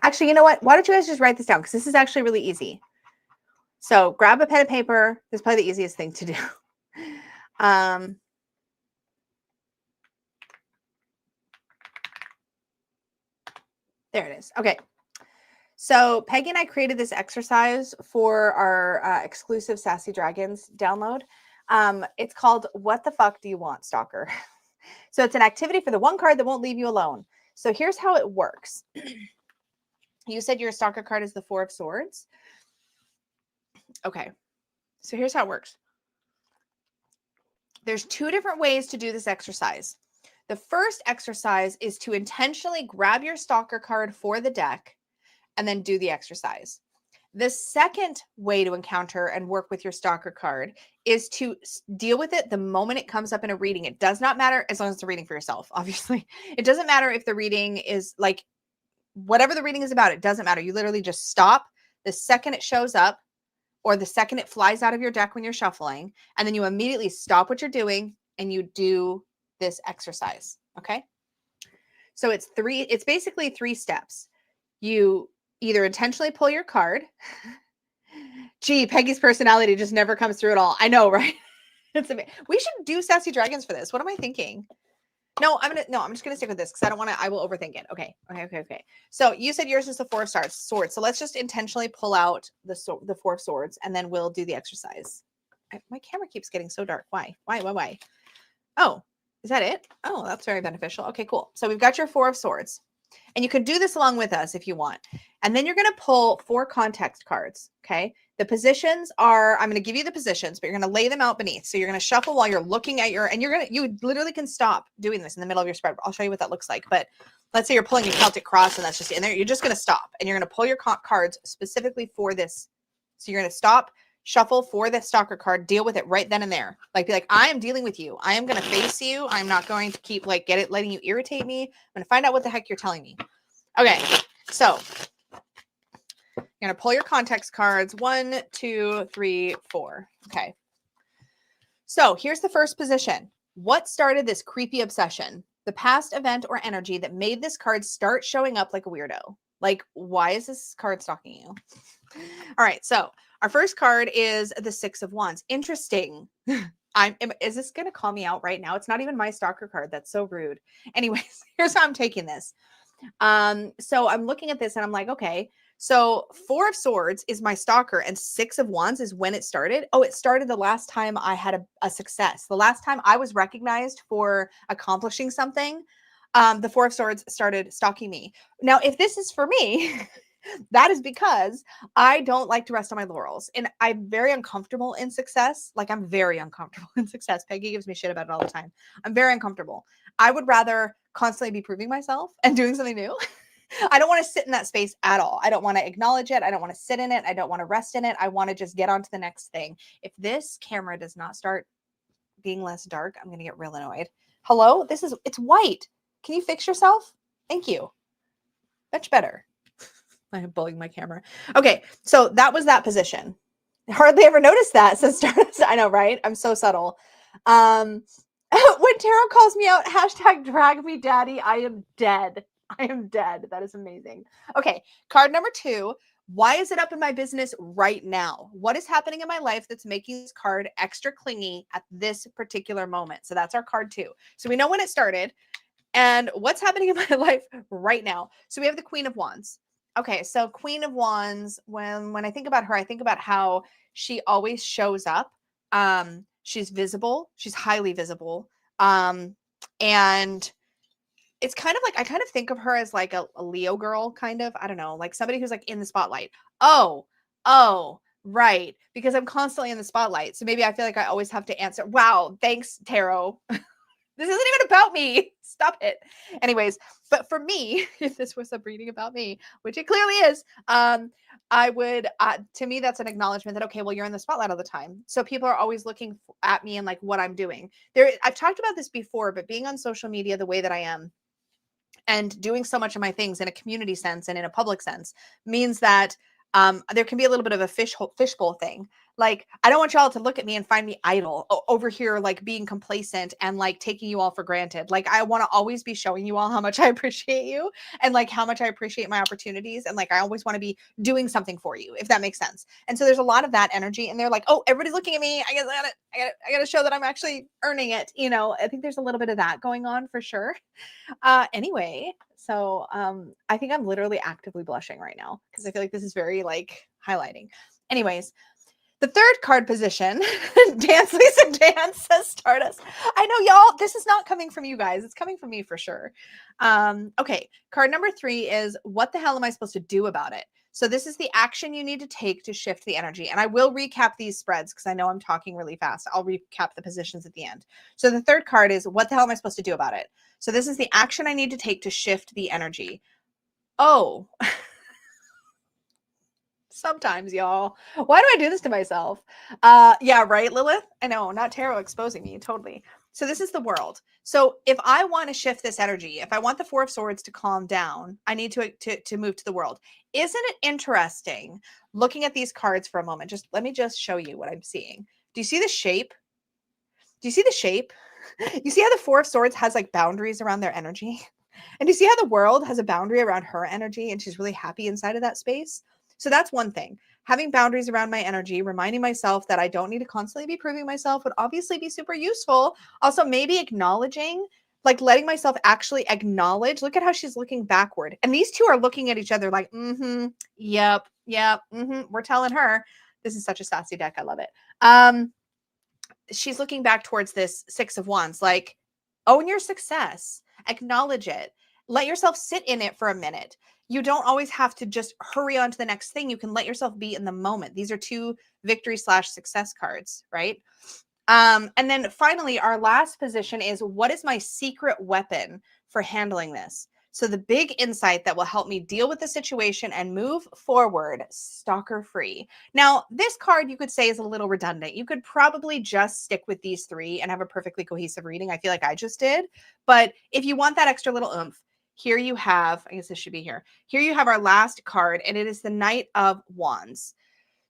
Actually, you know what? Why don't you guys just write this down? Because this is actually really easy. So grab a pen and paper. This is probably the easiest thing to do. There it is. Okay. So Peggy and I created this exercise for our exclusive Sassy Dragons download. It's called What the Fuck Do You Want, Stalker? So it's an activity for the one card that won't leave you alone. So here's how it works. You said your stalker card is the Four of Swords. Okay. So here's how it works. There's two different ways to do this exercise. The first exercise is to intentionally grab your stalker card for the deck and then do the exercise. The second way to encounter and work with your stalker card is to deal with it the moment it comes up in a reading. It does not matter, as long as it's a reading for yourself, obviously. It doesn't matter if the reading is like, whatever the reading is about, it doesn't matter. You literally just stop the second it shows up or the second it flies out of your deck when you're shuffling, and then you immediately stop what you're doing and you do this exercise, okay? So it's basically 3 steps. You either intentionally pull your card. Gee, Peggy's personality just never comes through at all. I know, right? We should do Sassy Dragons for this. What am I thinking? No, I'm just gonna stick with this because I don't want to. I will overthink it. Okay. So you said yours is the Four of Swords. So let's just intentionally pull out the Four of Swords, and then we'll do the exercise. My camera keeps getting so dark. Why? Oh, is that it? Oh, that's very beneficial. Okay, cool. So we've got your Four of Swords. And you can do this along with us if you want. And then you're going to pull 4 context cards, okay? The positions are, I'm going to give you the positions, but you're going to lay them out beneath. So you're going to shuffle while you're looking at you literally can stop doing this in the middle of your spread. I'll show you what that looks like. But let's say you're pulling a Celtic cross and that's just in there. You're just going to stop and you're going to pull your cards specifically for this. So you're going to stop, shuffle for the stalker card, deal with it right then and there. Like, be like, I am dealing with you. I am going to face you. I'm not going to keep letting you irritate me. I'm going to find out what the heck you're telling me. Okay. So you're going to pull your context cards. 1, 2, 3, 4. Okay. So here's the first position. What started this creepy obsession? The past event or energy that made this card start showing up like a weirdo. Like, why is this card stalking you? All right. So our first card is the 6 of Wands. Interesting. Is this going to call me out right now? It's not even my stalker card. That's so rude. Anyways, here's how I'm taking this. So I'm looking at this and I'm like, okay, so 4 of Swords is my stalker and 6 of Wands is when it started. Oh, it started the last time I had a success. The last time I was recognized for accomplishing something, the 4 of Swords started stalking me. Now, if this is for me, that is because I don't like to rest on my laurels and I'm very uncomfortable in success. Like, I'm very uncomfortable in success. Peggy gives me shit about it all the time. I'm very uncomfortable. I would rather constantly be proving myself and doing something new. I don't want to sit in that space at all. I don't want to acknowledge it. I don't want to sit in it. I don't want to rest in it. I want to just get on to the next thing. If this camera does not start being less dark, I'm going to get real annoyed. Hello? It's white. Can you fix yourself? Thank you. Much better. I'm bullying my camera. Okay, so that was that position. Hardly ever noticed that since start. I know, right? I'm so subtle. When Tarot calls me out, hashtag drag me daddy, I am dead. I am dead. That is amazing. Okay, card number 2. Why is it up in my business right now? What is happening in my life that's making this card extra clingy at this particular moment? So that's our card 2. So we know when it started and what's happening in my life right now. So we have the Queen of Wands. Okay, so Queen of Wands, when I think about her, I think about how she always shows up. She's visible. She's highly visible. And it's kind of like, I kind of think of her as like a Leo girl, kind of. I don't know, like somebody who's like in the spotlight. Oh, right. Because I'm constantly in the spotlight. So maybe I feel like I always have to answer. Wow, thanks, Tarot. This isn't even about me. Stop it. Anyways, but for me, if this was a reading about me, which it clearly is, I would, to me, that's an acknowledgement that, okay, well, you're in the spotlight all the time. So people are always looking at me and like what I'm doing. I've talked about this before, but being on social media the way that I am and doing so much of my things in a community sense and in a public sense means that There can be a little bit of a fishbowl thing. Like, I don't want y'all to look at me and find me idle over here, like being complacent and like taking you all for granted. Like, I want to always be showing you all how much I appreciate you and like how much I appreciate my opportunities. And like, I always want to be doing something for you, if that makes sense. And so there's a lot of that energy, and they're like, oh, everybody's looking at me. I gotta show that I'm actually earning it. You know, I think there's a little bit of that going on for sure. Anyway, so I think I'm literally actively blushing right now because I feel like this is very like highlighting. Anyways, the third card position, Dance Lisa Dance says Stardust. I know y'all, this is not coming from you guys. It's coming from me for sure. Okay, card number 3 is what the hell am I supposed to do about it? So this is the action you need to take to shift the energy. And I will recap these spreads because I know I'm talking really fast. I'll recap the positions at the end. So the third card is what the hell am I supposed to do about it? So this is the action I need to take to shift the energy. Oh, sometimes, y'all. Why do I do this to myself? Yeah, right, Lilith? I know, not tarot exposing me, totally. So this is the world. So if I want to shift this energy, if I want the 4 of Swords to calm down, I need to move to the world. Isn't it interesting looking at these cards for a moment? Just let me just show you what I'm seeing. Do you see the shape? Do you see the shape? You see how the 4 of Swords has like boundaries around their energy? And you see how the world has a boundary around her energy and she's really happy inside of that space? So that's one thing. Having boundaries around my energy, reminding myself that I don't need to constantly be proving myself would obviously be super useful. Also, maybe acknowledging, like letting myself actually acknowledge, look at how she's looking backward. And these two are looking at each other like, yep, we're telling her. This is such a sassy deck. I love it. She's looking back towards this 6 of Wands, like, own your success, acknowledge it, let yourself sit in it for a minute. You don't always have to just hurry on to the next thing. You can let yourself be in the moment. These are 2 victory/success cards, right? And then finally, our last position is what is my secret weapon for handling this? So the big insight that will help me deal with the situation and move forward, stalker free. Now, this card you could say is a little redundant. You could probably just stick with these 3 and have a perfectly cohesive reading. I feel like I just did. But if you want that extra little oomph, here you have, I guess this should be here. Here you have our last card, and it is the Knight of Wands.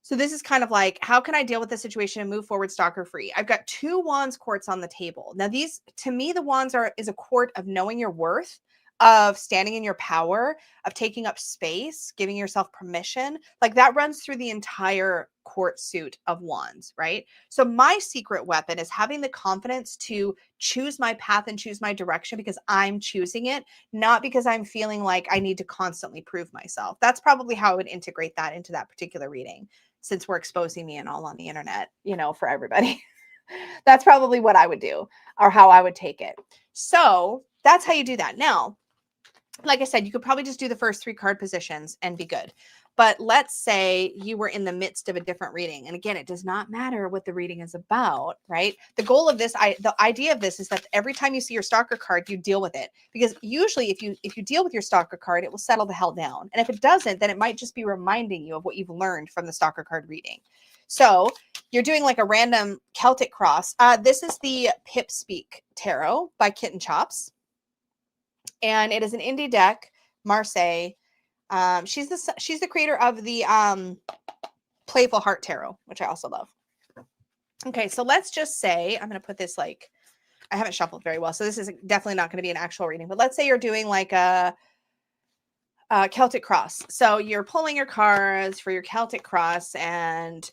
So this is kind of like, how can I deal with this situation and move forward stalker free? I've got 2 Wands quartz on the table. Now these, to me, the Wands is a court of knowing your worth, of standing in your power, of taking up space, giving yourself permission. Like that runs through the entire court suit of Wands, right? So my secret weapon is having the confidence to choose my path and choose my direction because I'm choosing it, not because I'm feeling like I need to constantly prove myself. That's probably how I would integrate that into that particular reading, since we're exposing me and all on the internet, you know, for everybody. That's probably what I would do or how I would take it. So that's how you do that. Now, like I said, you could probably just do the first 3 card positions and be good. But let's say you were in the midst of a different reading. And again, it does not matter what the reading is about, right? The goal of this, the idea of this is that every time you see your stalker card, you deal with it. Because usually if you deal with your stalker card, it will settle the hell down. And if it doesn't, then it might just be reminding you of what you've learned from the stalker card reading. So you're doing like a random Celtic cross. This is the Pip Speak Tarot by Kitten Chops. And it is an indie deck, Marseille. She's the creator of the Playful Heart Tarot, which I also love. Okay, so let's just say, I'm going to put this like, I haven't shuffled very well, so this is definitely not going to be an actual reading, but let's say you're doing like a Celtic cross. So you're pulling your cards for your Celtic cross and,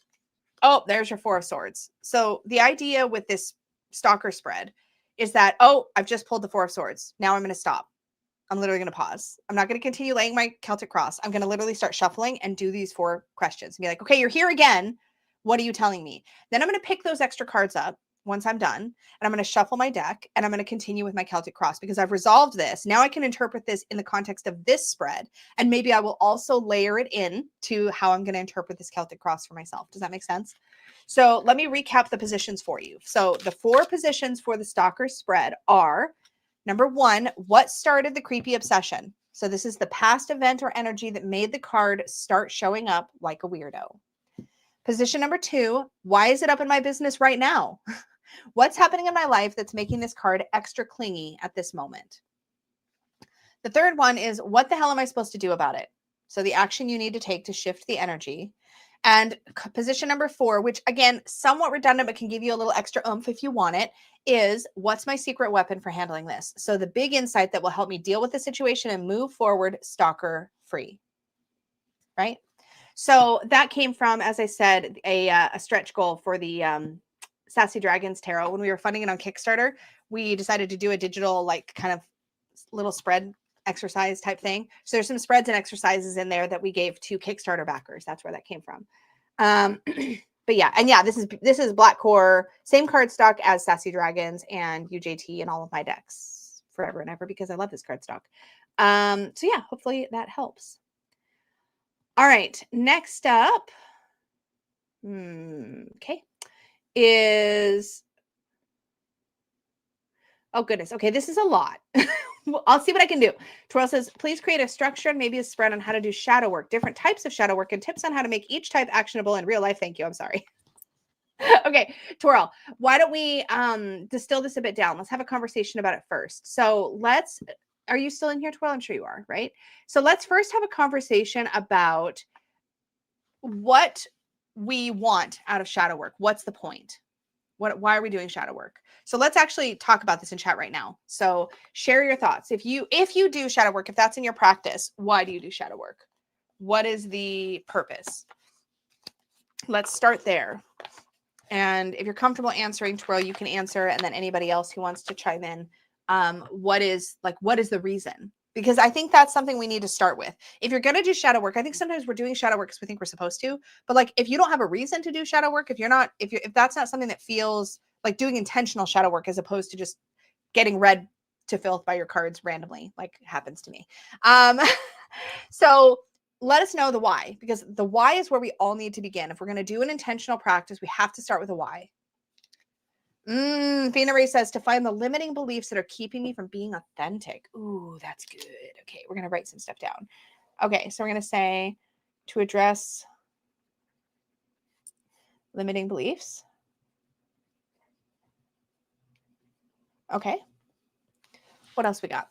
oh, there's your 4 of Swords. So the idea with this stalker spread is that, oh, I've just pulled the 4 of Swords. Now I'm going to stop. I'm literally going to pause. I'm not going to continue laying my Celtic cross. I'm going to literally start shuffling and do these 4 questions and be like, okay, you're here again. What are you telling me? Then I'm going to pick those extra cards up once I'm done, and I'm going to shuffle my deck, and I'm going to continue with my Celtic cross because I've resolved this. Now I can interpret this in the context of this spread, and maybe I will also layer it in to how I'm going to interpret this Celtic cross for myself. Does that make sense? So let me recap the positions for you. So the 4 positions for the stalker spread are: number 1, what started the creepy obsession? So this is the past event or energy that made the card start showing up like a weirdo. Position number 2, why is it up in my business right now? What's happening in my life that's making this card extra clingy at this moment? The third one is, what the hell am I supposed to do about it? So the action you need to take to shift the energy. And position number 4, which again, somewhat redundant, but can give you a little extra oomph if you want it, is what's my secret weapon for handling this? So the big insight that will help me deal with the situation and move forward stalker free, right? So that came from, as I said, a stretch goal for the Sassy Dragons Tarot. When we were funding it on Kickstarter, we decided to do a digital, like, kind of little spread exercise type thing. So there's some spreads and exercises in there that we gave to Kickstarter backers. That's where that came from. But yeah, and yeah, this is Black Core, same card stock as Sassy Dragons and UJT in all of my decks forever and ever because I love this card stock. So yeah, hopefully that helps. All right, next up, okay, is, oh goodness, okay, this is a lot. I'll see what I can do. Twirl says, please create a structure and maybe a spread on how to do shadow work, different types of shadow work, and tips on how to make each type actionable in real life. Thank you. I'm sorry. Okay, Twirl, why don't we distill this a bit down? Let's have a conversation about it first. So are you still in here, Twirl? I'm sure you are, right? So let's first have a conversation about what we want out of shadow work. What's the point? Why are we doing shadow work? So let's actually talk about this in chat right now. So share your thoughts. If you do shadow work, if that's in your practice, why do you do shadow work? What is the purpose? Let's start there. And if you're comfortable answering, Twirl, you can answer. And then anybody else who wants to chime in, what is the reason? Because I think that's something we need to start with. If you're going to do shadow work, I think sometimes we're doing shadow work because we think we're supposed to. But like, if you don't have a reason to do shadow work, if that's not something that feels like doing intentional shadow work as opposed to just getting read to filth by your cards randomly, like happens to me. So let us know the why, because the why is where we all need to begin. If we're going to do an intentional practice, we have to start with a why. Fina Ray says, to find the limiting beliefs that are keeping me from being authentic. Ooh, that's good. Okay, we're going to write some stuff down. Okay, so we're going to say to address limiting beliefs. Okay. What else we got?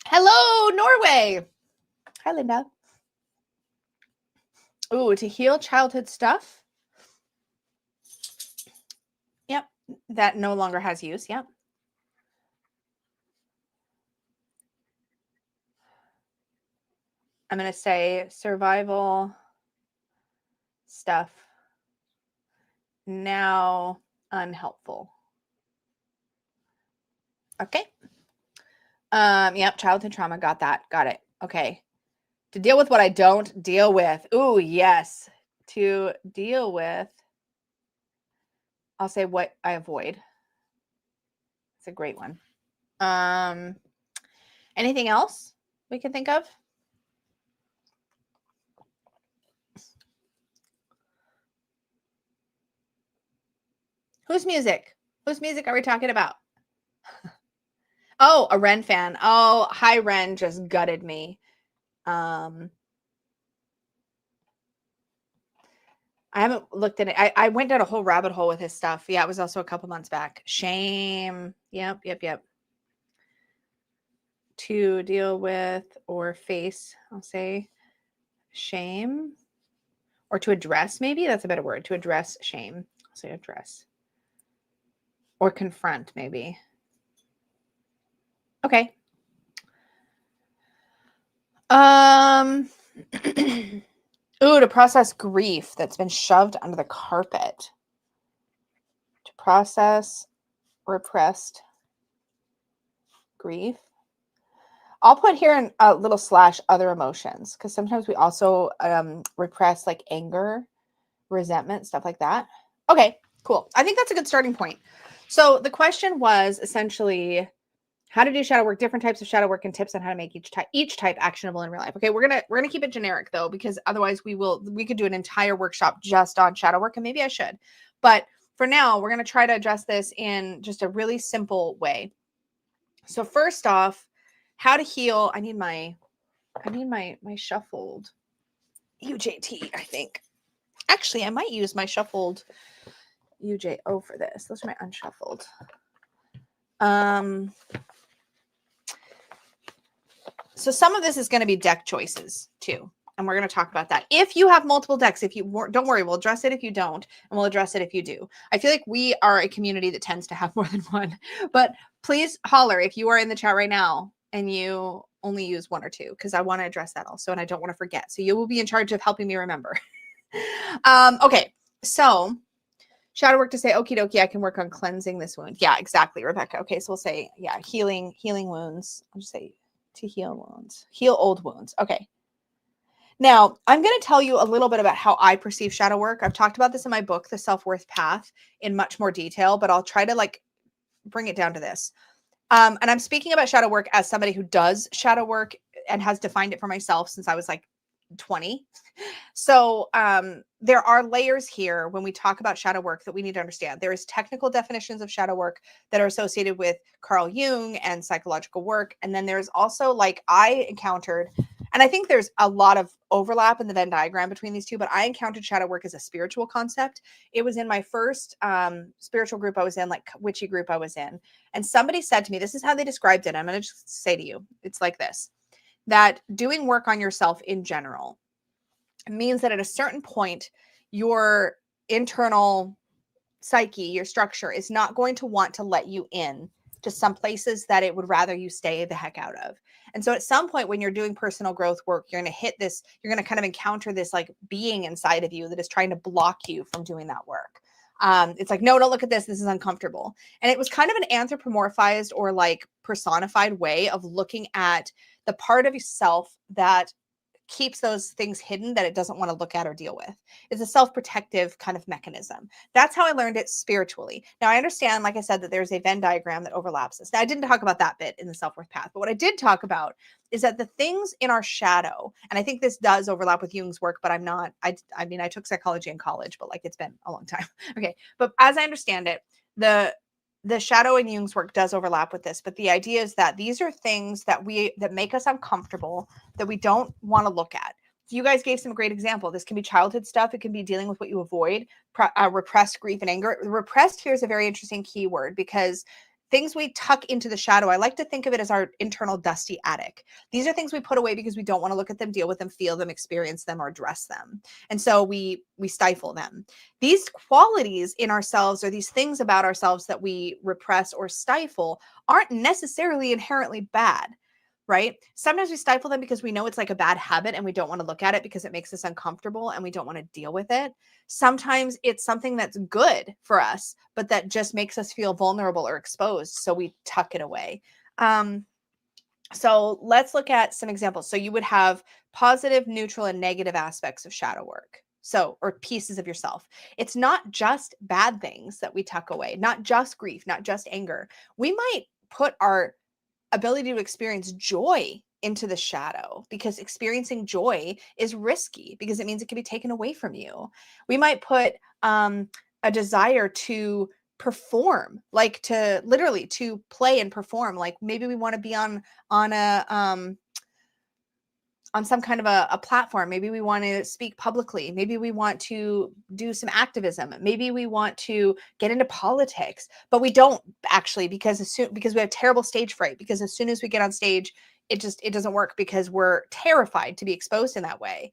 Hello, Norway. Hi, Linda. Ooh, to heal childhood stuff. Yep, that no longer has use. Yep. I'm going to say survival stuff now unhelpful. Okay. Yep, childhood trauma. Got that. Got it. Okay. To deal with what I don't deal with. Ooh, yes. To deal with, I'll say what I avoid. It's a great one. Anything else we can think of? Whose music? Whose music are we talking about? Oh, a Ren fan. Oh, hi, Ren just gutted me. I haven't looked at it. I went down a whole rabbit hole with his stuff. Yeah, it was also a couple months back. Shame. Yep. To deal with or face, I'll say shame. Or to address, maybe. That's a better word. To address shame. I'll say address. Or confront, maybe. Okay. Ooh, to process grief that's been shoved under the carpet. To process repressed grief. I'll put here in a little slash other emotions, because sometimes we also repress like anger, resentment, stuff like that. Okay, cool. I think that's a good starting point. So the question was essentially how to do shadow work, different types of shadow work, and tips on how to make each type actionable in real life. Okay, we're gonna keep it generic though, because otherwise we could do an entire workshop just on shadow work, and maybe I should. But for now, we're gonna try to address this in just a really simple way. So first off, how to heal. I need my shuffled UJT, I think. Actually, I might use my shuffled UJO for this. Those are my unshuffled. So some of this is going to be deck choices too. And we're going to talk about that. If you have multiple decks, if you don't worry, we'll address it if you don't, and we'll address it if you do. I feel like we are a community that tends to have more than one, but please holler if you are in the chat right now and you only use one or two, because I want to address that also. And I don't want to forget. So you will be in charge of helping me remember. Okay. So shadow work to say, okie dokie, I can work on cleansing this wound. Yeah, exactly, Rebecca. Okay. So we'll say, yeah, healing wounds. I'll just say to heal wounds, heal old wounds. Okay. Now, I'm going to tell you a little bit about how I perceive shadow work. I've talked about this in my book, The Self-Worth Path, in much more detail, but I'll try to like bring it down to this. And I'm speaking about shadow work as somebody who does shadow work and has defined it for myself since I was like 20. So there are layers here when we talk about shadow work that we need to understand. There is technical definitions of shadow work that are associated with Carl Jung and psychological work. And then there's also, like, I encountered, and I think there's a lot of overlap in the Venn diagram between these two, but I encountered shadow work as a spiritual concept. It was in my first spiritual group I was in, like witchy group I was in. And somebody said to me, this is how they described it. I'm going to just say to you, it's like this, that doing work on yourself in general means that at a certain point, your internal psyche, your structure is not going to want to let you in to some places that it would rather you stay the heck out of. And so at some point when you're doing personal growth work, you're going to hit this, you're going to kind of encounter this like being inside of you that is trying to block you from doing that work. It's like, no, don't look at this. This is uncomfortable. And it was kind of an anthropomorphized or like personified way of looking at the part of yourself that keeps those things hidden that it doesn't want to look at or deal with. It's a self-protective kind of mechanism. That's how I learned it spiritually. Now, I understand, like I said, that there's a Venn diagram that overlaps this. Now, I didn't talk about that bit in the self-worth path, but what I did talk about is that the things in our shadow, and I think this does overlap with Jung's work, but I mean, I took psychology in college, but like it's been a long time. Okay. But as I understand it, the shadow in Jung's work does overlap with this, but the idea is that these are things that make us uncomfortable, that we don't want to look at. You guys gave some great example. This can be childhood stuff. It can be dealing with what you avoid, repressed grief and anger. Repressed here is a very interesting keyword because things we tuck into the shadow, I like to think of it as our internal dusty attic. These are things we put away because we don't want to look at them, deal with them, feel them, experience them, or address them. And so we stifle them. These qualities in ourselves, or these things about ourselves that we repress or stifle, aren't necessarily inherently bad, right? Sometimes we stifle them because we know it's like a bad habit and we don't want to look at it because it makes us uncomfortable and we don't want to deal with it. Sometimes it's something that's good for us, but that just makes us feel vulnerable or exposed. So we tuck it away. So let's look at some examples. So you would have positive, neutral, and negative aspects of shadow work. So, or pieces of yourself. It's not just bad things that we tuck away, not just grief, not just anger. We might put our ability to experience joy into the shadow because experiencing joy is risky because it means it can be taken away from you. We might put a desire to perform, like to literally to play and perform. Like maybe we want to be on some kind of a platform. Maybe we want to speak publicly. Maybe we want to do some activism. Maybe we want to get into politics, but we don't actually because we have terrible stage fright, because as soon as we get on stage, it doesn't work because we're terrified to be exposed in that way.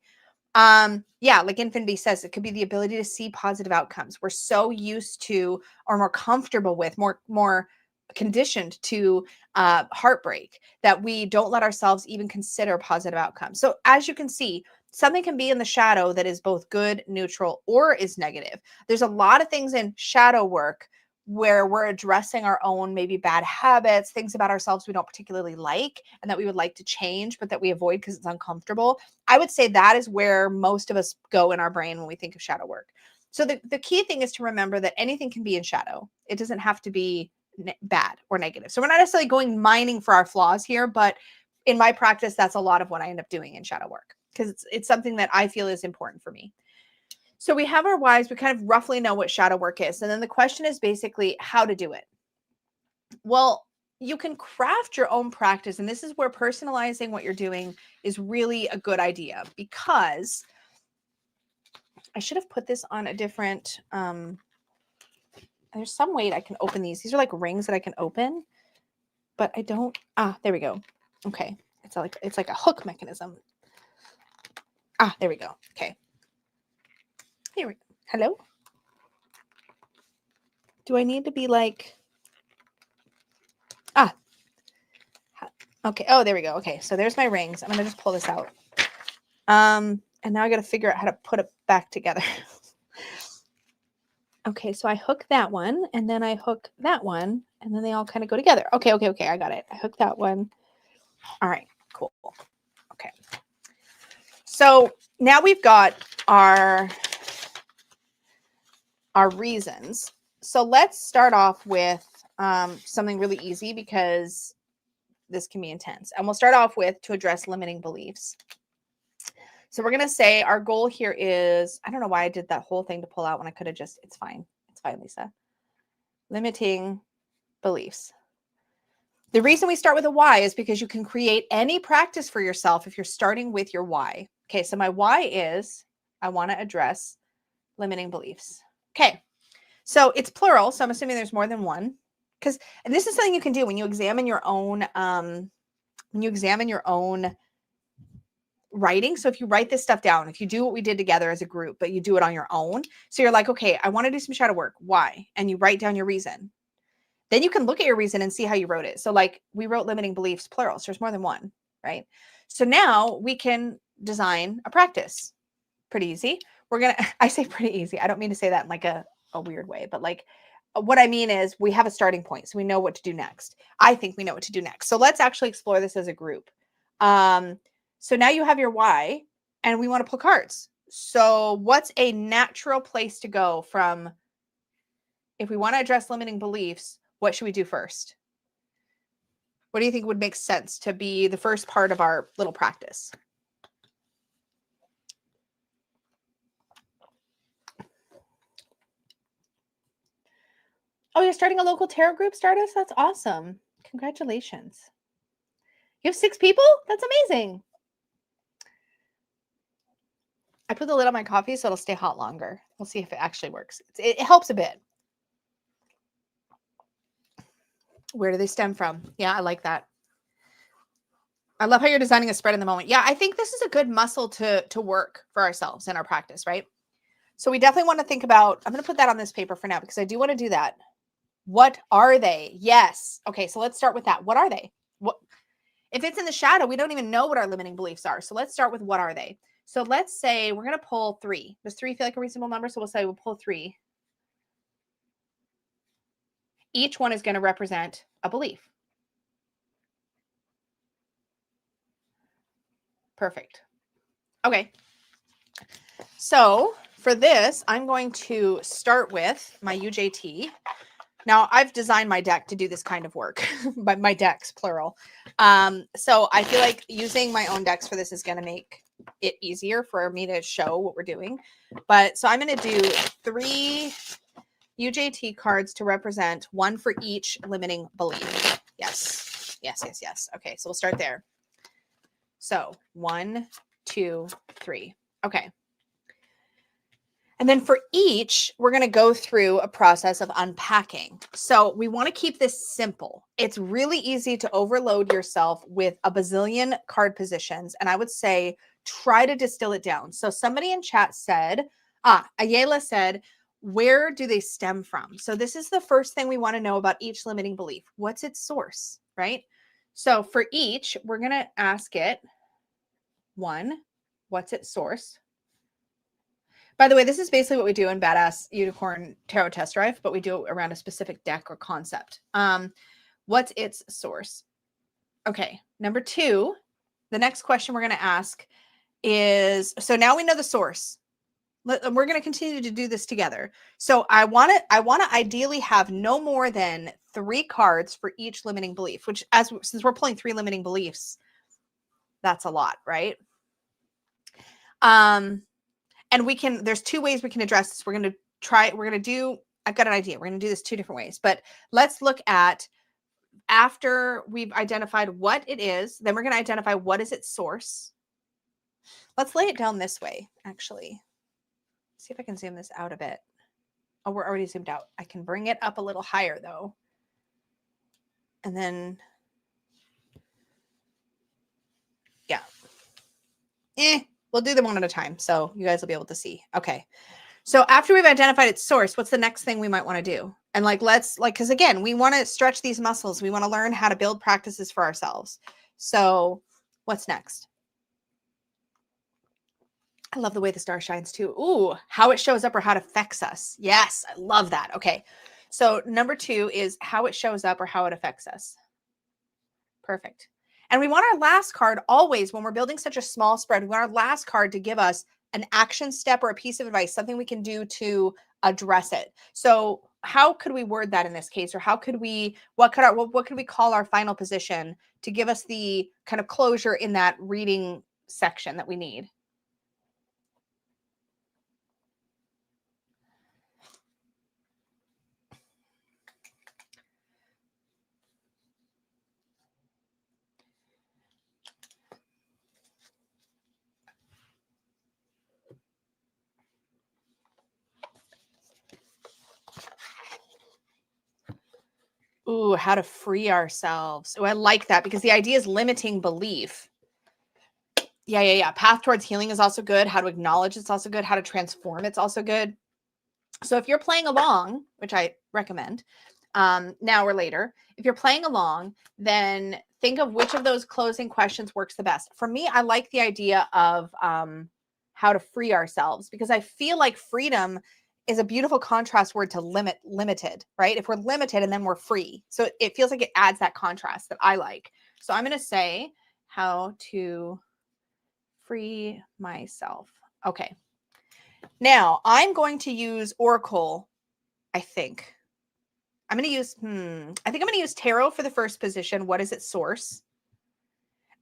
Yeah, like Infinity says, it could be the ability to see positive outcomes. We're so used to, or more comfortable with, more conditioned to heartbreak that we don't let ourselves even consider positive outcomes. So as you can see, something can be in the shadow that is both good, neutral, or is negative. There's a lot of things in shadow work where we're addressing our own maybe bad habits, things about ourselves we don't particularly like and that we would like to change, but that we avoid because it's uncomfortable. I would say that is where most of us go in our brain when we think of shadow work. So the key thing is to remember that anything can be in shadow. It doesn't have to be bad or negative. So we're not necessarily going mining for our flaws here, but in my practice, that's a lot of what I end up doing in shadow work because it's something that I feel is important for me. So we have our whys, we kind of roughly know what shadow work is. And then the question is basically how to do it. Well, you can craft your own practice. And this is where personalizing what you're doing is really a good idea, because I should have put this on a different, there's some way I can open these. These are like rings that I can open, but I don't, there we go. Okay. it's like a hook mechanism. Ah, there we go. Okay. Here we go. Hello? Do I need to be like, okay. Oh, there we go. Okay. So there's my rings. I'm going to just pull this out. And now I got to figure out how to put it back together. Okay. So I hook that one and then I hook that one and then they all kind of go together. Okay. Okay. Okay. I got it. I hooked that one. All right. Cool. Okay. So now we've got our reasons. So let's start off with something really easy because this can be intense. And we'll start off with to address limiting beliefs. So we're going to say our goal here is, I don't know why I did that whole thing to pull out when I could have just, it's fine. It's fine, Lisa. Limiting beliefs. The reason we start with a why is because you can create any practice for yourself if you're starting with your why. Okay, so my why is I want to address limiting beliefs. Okay, so it's plural, so I'm assuming there's more than one. And this is something you can do when you examine your own writing. So if you write this stuff down, if you do what we did together as a group, but you do it on your own. So you're like, okay, I want to do some shadow work. Why? And you write down your reason. Then you can look at your reason and see how you wrote it. So like we wrote limiting beliefs plural. So there's more than one, right? So now we can design a practice. Pretty easy. I say pretty easy. I don't mean to say that in like a weird way, but like what I mean is we have a starting point. So we know what to do next. I think we know what to do next. So let's actually explore this as a group. So now you have your why and we want to pull cards. So what's a natural place to go from, if we want to address limiting beliefs, what should we do first? What do you think would make sense to be the first part of our little practice? Oh, you're starting a local tarot group, Stardust? That's awesome. Congratulations. You have 6 people? That's amazing. I put the lid on my coffee so it'll stay hot longer. We'll see if it actually works. It helps a bit. Where do they stem from? Yeah, I like that. I love how you're designing a spread in the moment. Yeah, I think this is a good muscle to work for ourselves in our practice, right? So we definitely want to think about, I'm going to put that on this paper for now because I do want to do that. What are they? Yes. Okay, so let's start with that. What are they? What if it's in the shadow, we don't even know what our limiting beliefs are. So let's start with what are they? So let's say we're going to pull 3. Does 3 feel like a reasonable number? So we'll say we'll pull 3. Each one is going to represent a belief. Perfect. Okay. So for this, I'm going to start with my UJT. Now I've designed my deck to do this kind of work, but my decks, plural. So I feel like using my own decks for this is going to make it easier for me to show what we're doing. But so I'm going to do 3 UJT cards to represent 1 for each limiting belief. Yes. Yes, yes, yes. Okay, so we'll start there. So 1, 2, 3. Okay. And then for each, we're going to go through a process of unpacking. So we want to keep this simple. It's really easy to overload yourself with a bazillion card positions. And I would say, try to distill it down. So somebody in chat said, Ayala said, where do they stem from? So this is the first thing we want to know about each limiting belief. What's its source, right? So for each, we're going to ask it, 1, what's its source? By the way, this is basically what we do in Badass Unicorn Tarot Test Drive, but we do it around a specific deck or concept. What's its source? Okay, number 2, the next question we're going to ask is, so now we know the source. We're going to continue to do this together. So I want to ideally have no more than 3 cards for each limiting belief, which since we're pulling 3 limiting beliefs, that's a lot, right? And there's 2 ways we can address this. I've got an idea. We're going to do this 2 different ways, but let's look at, after we've identified what it is, then we're going to identify what is its source. Let's lay it down this way, actually. See if I can zoom this out a bit. Oh, we're already zoomed out. I can bring it up a little higher though. And then We'll do them one at a time so you guys will be able to see. Okay. So after we've identified its source, what's the next thing we might want to do? And because again, we want to stretch these muscles. We want to learn how to build practices for ourselves. So what's next? I love the way the star shines too. Ooh, how it shows up or how it affects us. Yes, I love that. Okay. So number 2 is how it shows up or how it affects us. Perfect. And we want our last card always, when we're building such a small spread, we want our last card to give us an action step or a piece of advice, something we can do to address it. So how could we word that in this case? Or how could we, what could we call our final position to give us the kind of closure in that reading section that we need? Ooh, how to free ourselves. Oh, I like that because the idea is limiting belief. Yeah. Path towards healing is also good. How to acknowledge it's also good. How to transform it's also good. So if you're playing along, which I recommend, now or later, if you're playing along, then think of which of those closing questions works the best. For me, I like the idea of how to free ourselves because I feel like freedom is a beautiful contrast word to limited, right? If we're limited and then we're free. So it feels like it adds that contrast that I like. So I'm going to say how to free myself. Okay. Now I'm going to use Oracle. I think I'm going to use, I think I'm going to use tarot for the first position. What is its source?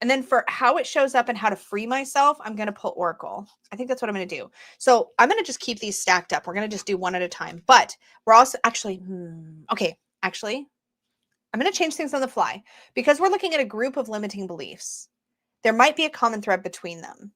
And then for how it shows up and how to free myself, I'm going to pull Oracle. I think that's what I'm going to do. So I'm going to just keep these stacked up. We're going to just do one at a time, but we're also actually, I'm going to change things on the fly because we're looking at a group of limiting beliefs. There might be a common thread between them.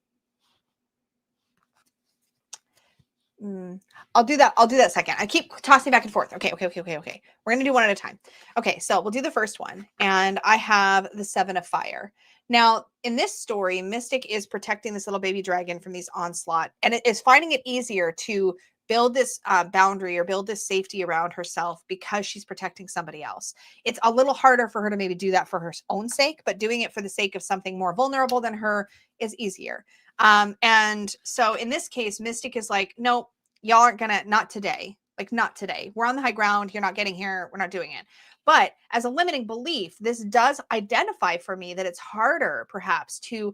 I'll do that second. I keep tossing back and forth. Okay. We're going to do one at a time. Okay. So we'll do the first one. And I have the 7 of Fire. Now, in this story, Mystic is protecting this little baby dragon from these onslaught. And it is finding it easier to build this boundary or build this safety around herself because she's protecting somebody else. It's a little harder for her to maybe do that for her own sake, but doing it for the sake of something more vulnerable than her is easier. And so in this case, Mystic is like, nope, y'all aren't gonna, not today. Like, not today. We're on the high ground. You're not getting here. We're not doing it. But as a limiting belief, this does identify for me that it's harder perhaps to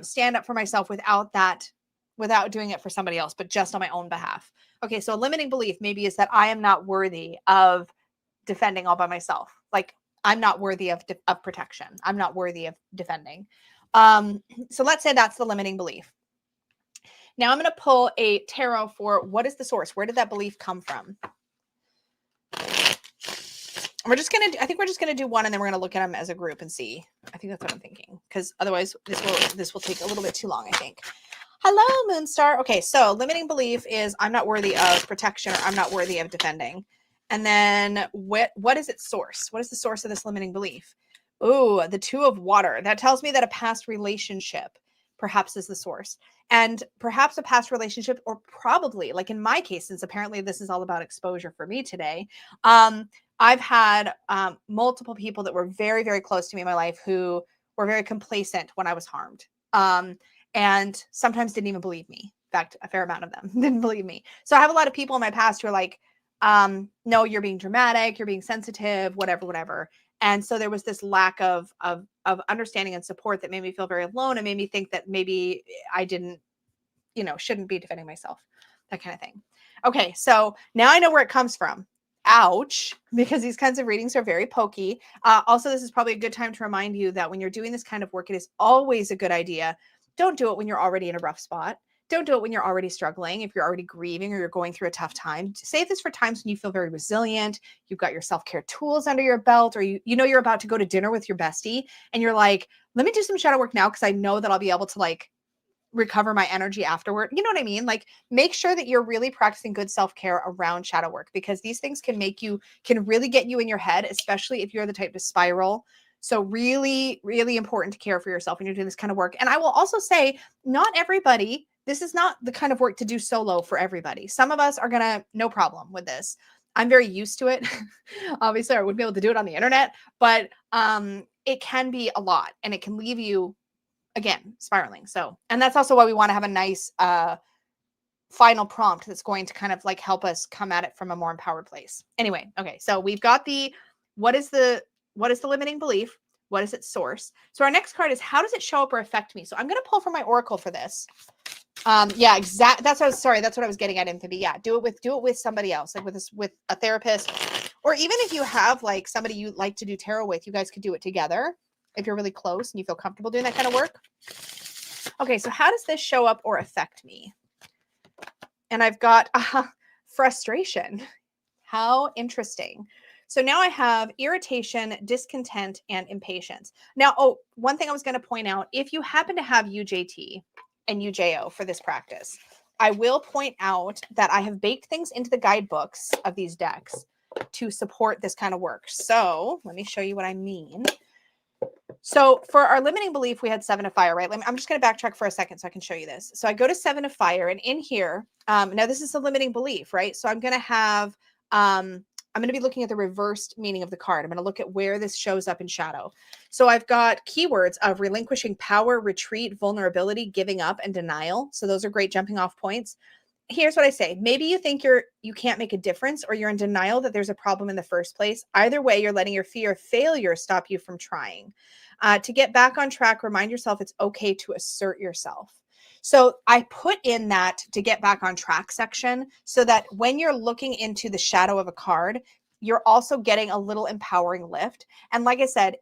stand up for myself without doing it for somebody else, but just on my own behalf. Okay. So a limiting belief maybe is that I am not worthy of defending all by myself. Like, I'm not worthy of protection. I'm not worthy of defending. So let's say that's the limiting belief. Now I'm going to pull a tarot for what is the source? Where did that belief come from? I think we're just going to do one and then we're going to look at them as a group and see. I think that's what I'm thinking because otherwise this will take a little bit too long, I think. Hello, Moonstar. Okay, so limiting belief is I'm not worthy of protection or I'm not worthy of defending. And then what is its source? What is the source of this limiting belief? Ooh, the 2 of Water. That tells me that a past relationship perhaps is the source. And perhaps a past relationship, or probably, like in my case, since apparently this is all about exposure for me today, I've had multiple people that were very, very close to me in my life who were very complacent when I was harmed. And sometimes didn't even believe me. In fact, a fair amount of them didn't believe me. So I have a lot of people in my past who are like, no, you're being dramatic, you're being sensitive, whatever. And so there was this lack of understanding and support that made me feel very alone and made me think that maybe I didn't, shouldn't be defending myself, that kind of thing. Okay, so now I know where it comes from. Ouch, because these kinds of readings are very pokey. Also, this is probably a good time to remind you that when you're doing this kind of work, it is always a good idea. Don't do it when you're already in a rough spot. Don't do it when you're already struggling, if you're already grieving or you're going through a tough time. Save this for times when you feel very resilient, you've got your self-care tools under your belt, or you're about to go to dinner with your bestie and you're like, let me do some shadow work now because I know that I'll be able to like recover my energy afterward. You know what I mean? Like, make sure that you're really practicing good self-care around shadow work because these things can really get you in your head, especially if you're the type to spiral So really, really important to care for yourself when you're doing this kind of work. And I will also say, not everybody, this is not the kind of work to do solo for everybody. Some of us are going to, no problem with this. I'm very used to it. Obviously, I wouldn't be able to do it on the internet, but it can be a lot and it can leave you, again, spiraling. So, and that's also why we want to have a nice final prompt that's going to kind of like help us come at it from a more empowered place. Anyway, okay, so we've got the what is the limiting belief? What is its source? So our next card is how does it show up or affect me? So I'm going to pull from my oracle for this. Yeah, exactly. That's what I was getting at, Infinity. Yeah, do it with somebody else, like with a therapist, or even if you have like somebody you like to do tarot with, you guys could do it together if you're really close and you feel comfortable doing that kind of work. Okay, so how does this show up or affect me? And I've got frustration. How interesting. So now I have irritation, discontent, and impatience. Now, one thing I was going to point out, if you happen to have UJT and UJO for this practice, I will point out that I have baked things into the guidebooks of these decks to support this kind of work. So let me show you what I mean. So for our limiting belief, we had 7 of fire, right? I'm just going to backtrack for a second so I can show you this. So I go to 7 of fire, and in here, now this is a limiting belief, right? So I'm going to have, I'm going to be looking at the reversed meaning of the card. I'm going to look at where this shows up in shadow. So I've got keywords of relinquishing power, retreat, vulnerability, giving up, and denial. So those are great jumping off points. Here's what I say. Maybe you think you can't make a difference, or you're in denial that there's a problem in the first place. Either way, you're letting your fear of failure stop you from trying. To get back on track, remind yourself it's okay to assert yourself. So I put in that to get back on track section so that when you're looking into the shadow of a card, you're also getting a little empowering lift. And like I said,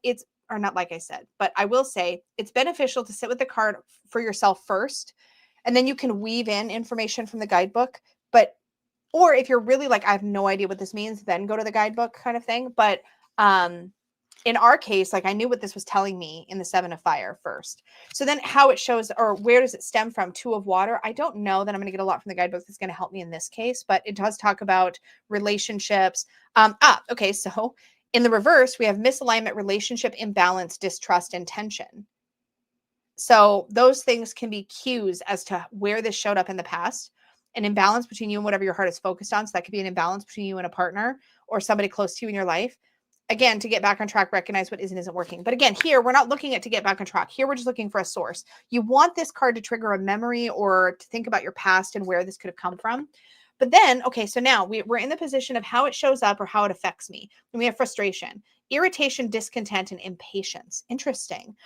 or not like I said, but I will say it's beneficial to sit with the card for yourself first. And then you can weave in information from the guidebook. Or if you're really like, I have no idea what this means, then go to the guidebook kind of thing. But in our case, like I knew what this was telling me in the 7 of fire first. So then how it shows, or where does it stem from? 2 of water. I don't know that I'm going to get a lot from the guidebook that's going to help me in this case, but it does talk about relationships. Okay. So in the reverse, we have misalignment, relationship imbalance, distrust, and tension. So those things can be cues as to where this showed up in the past. An imbalance between you and whatever your heart is focused on. So that could be an imbalance between you and a partner or somebody close to you in your life. Again, to get back on track, recognize what isn't working. But again, here, we're not looking at to get back on track. Here, we're just looking for a source. You want this card to trigger a memory or to think about your past and where this could have come from. But then, okay, so now we're in the position of how it shows up or how it affects me. And we have frustration, irritation, discontent, and impatience. Interesting.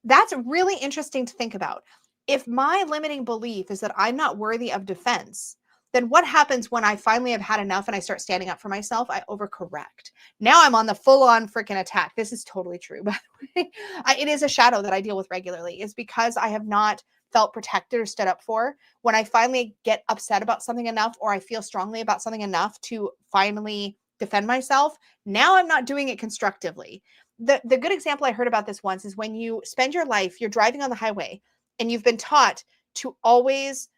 That's really interesting to think about. If my limiting belief is that I'm not worthy of defense, then what happens when I finally have had enough and I start standing up for myself? I overcorrect. Now I'm on the full-on freaking attack. This is totally true, by the way. It is a shadow that I deal with regularly. It's because I have not felt protected or stood up for. When I finally get upset about something enough, or I feel strongly about something enough to finally defend myself, now I'm not doing it constructively. The good example I heard about this once is when you spend your life, you're driving on the highway and you've been taught to always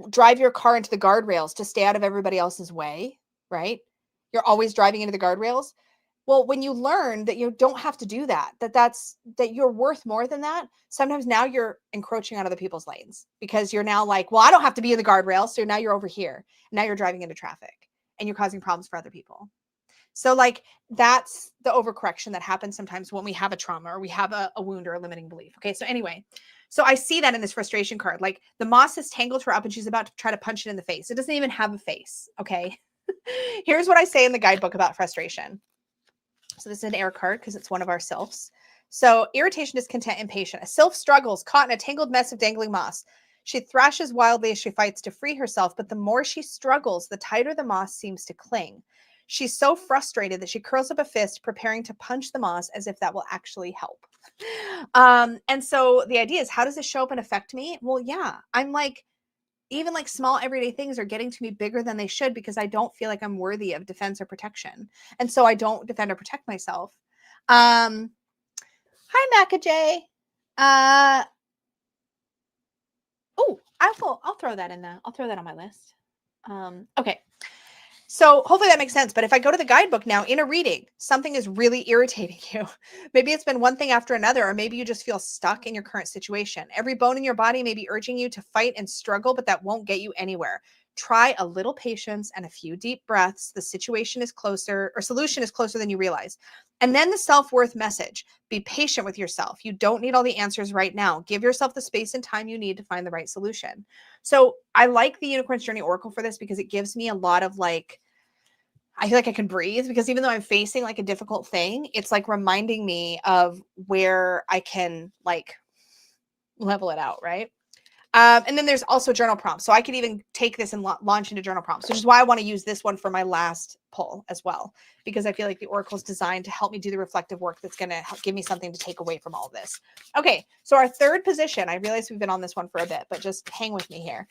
drive your car into the guardrails to stay out of everybody else's way, right? You're always driving into the guardrails. Well, when you learn that you don't have to do that, that you're worth more than that, sometimes now you're encroaching on other people's lanes because you're now like, well, I don't have to be in the guardrails. So now you're over here. Now you're driving into traffic and you're causing problems for other people. So like that's the overcorrection that happens sometimes when we have a trauma or we have a wound or a limiting belief. Okay. So anyway, so I see that in this frustration card, like the moss has tangled her up and she's about to try to punch it in the face. It doesn't even have a face. Okay. Here's what I say in the guidebook about frustration. So this is an air card because it's one of our sylphs. So irritation, discontent, impatient. A sylph struggles, caught in a tangled mess of dangling moss. She thrashes wildly as she fights to free herself, but the more she struggles, the tighter the moss seems to cling. She's so frustrated that she curls up a fist, preparing to punch the moss as if that will actually help. And so the idea is, how does this show up and affect me? Well, yeah, I'm like, even like small everyday things are getting to me bigger than they should because I don't feel like I'm worthy of defense or protection. And so I don't defend or protect myself. Hi, Maca J. I'll throw that in there. I'll throw that on my list. Okay. So hopefully that makes sense. But if I go to the guidebook now in a reading, something is really irritating you. Maybe it's been one thing after another, or maybe you just feel stuck in your current situation. Every bone in your body may be urging you to fight and struggle, but that won't get you anywhere. Try a little patience and a few deep breaths. The situation is closer, or solution is closer than you realize. And then the self-worth message. Be patient with yourself. You don't need all the answers right now. Give yourself the space and time you need to find the right solution. So I like the Unicorn's Journey Oracle for this because it gives me a lot of like, I feel like I can breathe, because even though I'm facing like a difficult thing, it's like reminding me of where I can like level it out, right? And then there's also journal prompts. So I could even take this and launch into journal prompts, which is why I want to use this one for my last pull as well, because I feel like the Oracle is designed to help me do the reflective work that's going to give me something to take away from all of this. Okay, so our third position, I realize we've been on this one for a bit, but just hang with me here.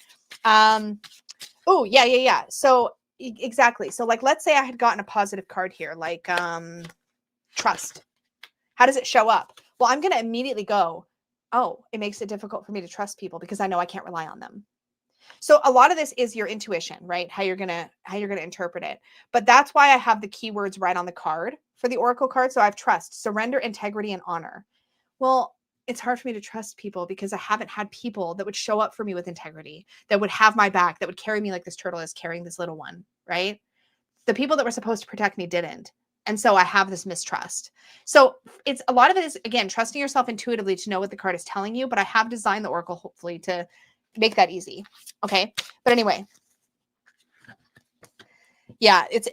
Oh, yeah. So exactly. So like, let's say I had gotten a positive card here, like trust. How does it show up? Well, I'm going to immediately go, oh, it makes it difficult for me to trust people because I know I can't rely on them. So a lot of this is your intuition, right? How you're going to interpret it. But that's why I have the keywords right on the card for the Oracle card. So I have trust, surrender, integrity, and honor. Well, it's hard for me to trust people because I haven't had people that would show up for me with integrity, that would have my back, that would carry me like this turtle is carrying this little one, right? The people that were supposed to protect me didn't. And so I have this mistrust. So it's a lot of it is, again, trusting yourself intuitively to know what the card is telling you. But I have designed the Oracle hopefully to make that easy. Okay. But anyway. Yeah, it's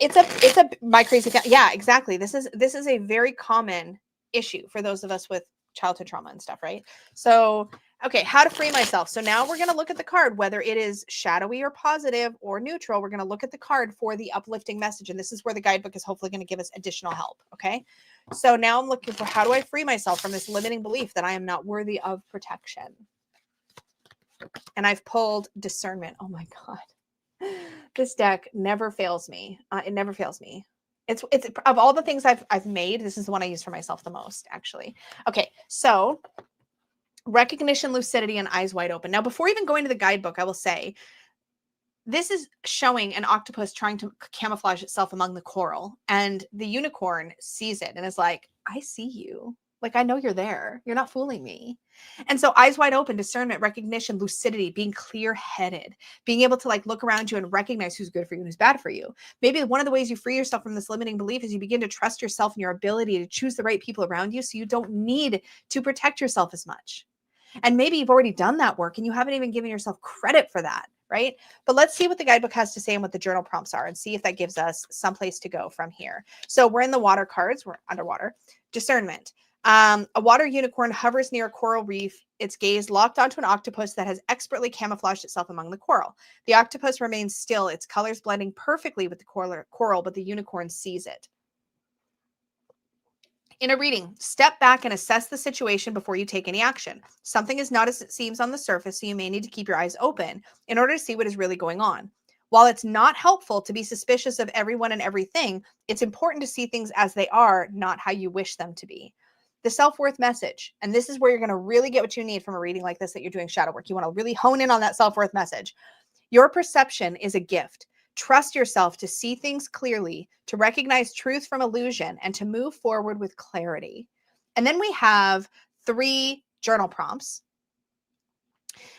a my crazy family. Yeah, exactly. This is a very common issue for those of us with childhood trauma and stuff, right? So, okay, how to free myself. So now we're going to look at the card, whether it is shadowy or positive or neutral. We're going to look at the card for the uplifting message. And this is where the guidebook is hopefully going to give us additional help. Okay. So now I'm looking for, how do I free myself from this limiting belief that I am not worthy of protection? And I've pulled discernment. Oh my God. This deck never fails me. It never fails me. It's of all the things I've made, this is the one I use for myself the most, actually. Okay, so recognition, lucidity, and eyes wide open. Now, before even going to the guidebook, I will say this is showing an octopus trying to camouflage itself among the coral, and the unicorn sees it and is like, I see you. Like, I know you're there. You're not fooling me. And so eyes wide open, discernment, recognition, lucidity, being clear-headed, being able to like look around you and recognize who's good for you and who's bad for you. Maybe one of the ways you free yourself from this limiting belief is you begin to trust yourself and your ability to choose the right people around you, so you don't need to protect yourself as much. And maybe you've already done that work and you haven't even given yourself credit for that, right? But let's see what the guidebook has to say and what the journal prompts are, and see if that gives us some place to go from here. So we're in the water cards. We're underwater. Discernment. A water unicorn hovers near a coral reef, its gaze locked onto an octopus that has expertly camouflaged itself among the coral. The octopus remains still, its colors blending perfectly with the coral, but the unicorn sees it. In a reading, step back and assess the situation before you take any action. Something is not as it seems on the surface, so you may need to keep your eyes open in order to see what is really going on. While it's not helpful to be suspicious of everyone and everything, it's important to see things as they are, not how you wish them to be. The self-worth message, and this is where you're going to really get what you need from a reading like this that you're doing shadow work. You want to really hone in on that self-worth message. Your perception is a gift. Trust yourself to see things clearly, to recognize truth from illusion, and to move forward with clarity. And then we have 3 journal prompts.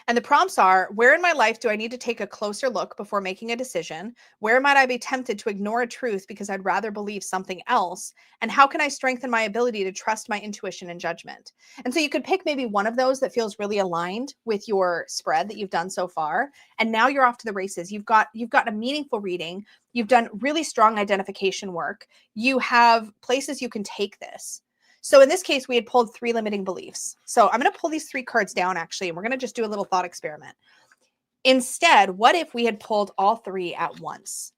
And the prompts are, where in my life do I need to take a closer look before making a decision? Where might I be tempted to ignore a truth because I'd rather believe something else? And how can I strengthen my ability to trust my intuition and judgment? And so you could pick maybe one of those that feels really aligned with your spread that you've done so far. And now you're off to the races. You've got a meaningful reading. You've done really strong identification work. You have places you can take this. So in this case, we had pulled 3 limiting beliefs. So I'm going to pull these 3 cards down, actually, and we're going to just do a little thought experiment. Instead, what if we had pulled all 3 at once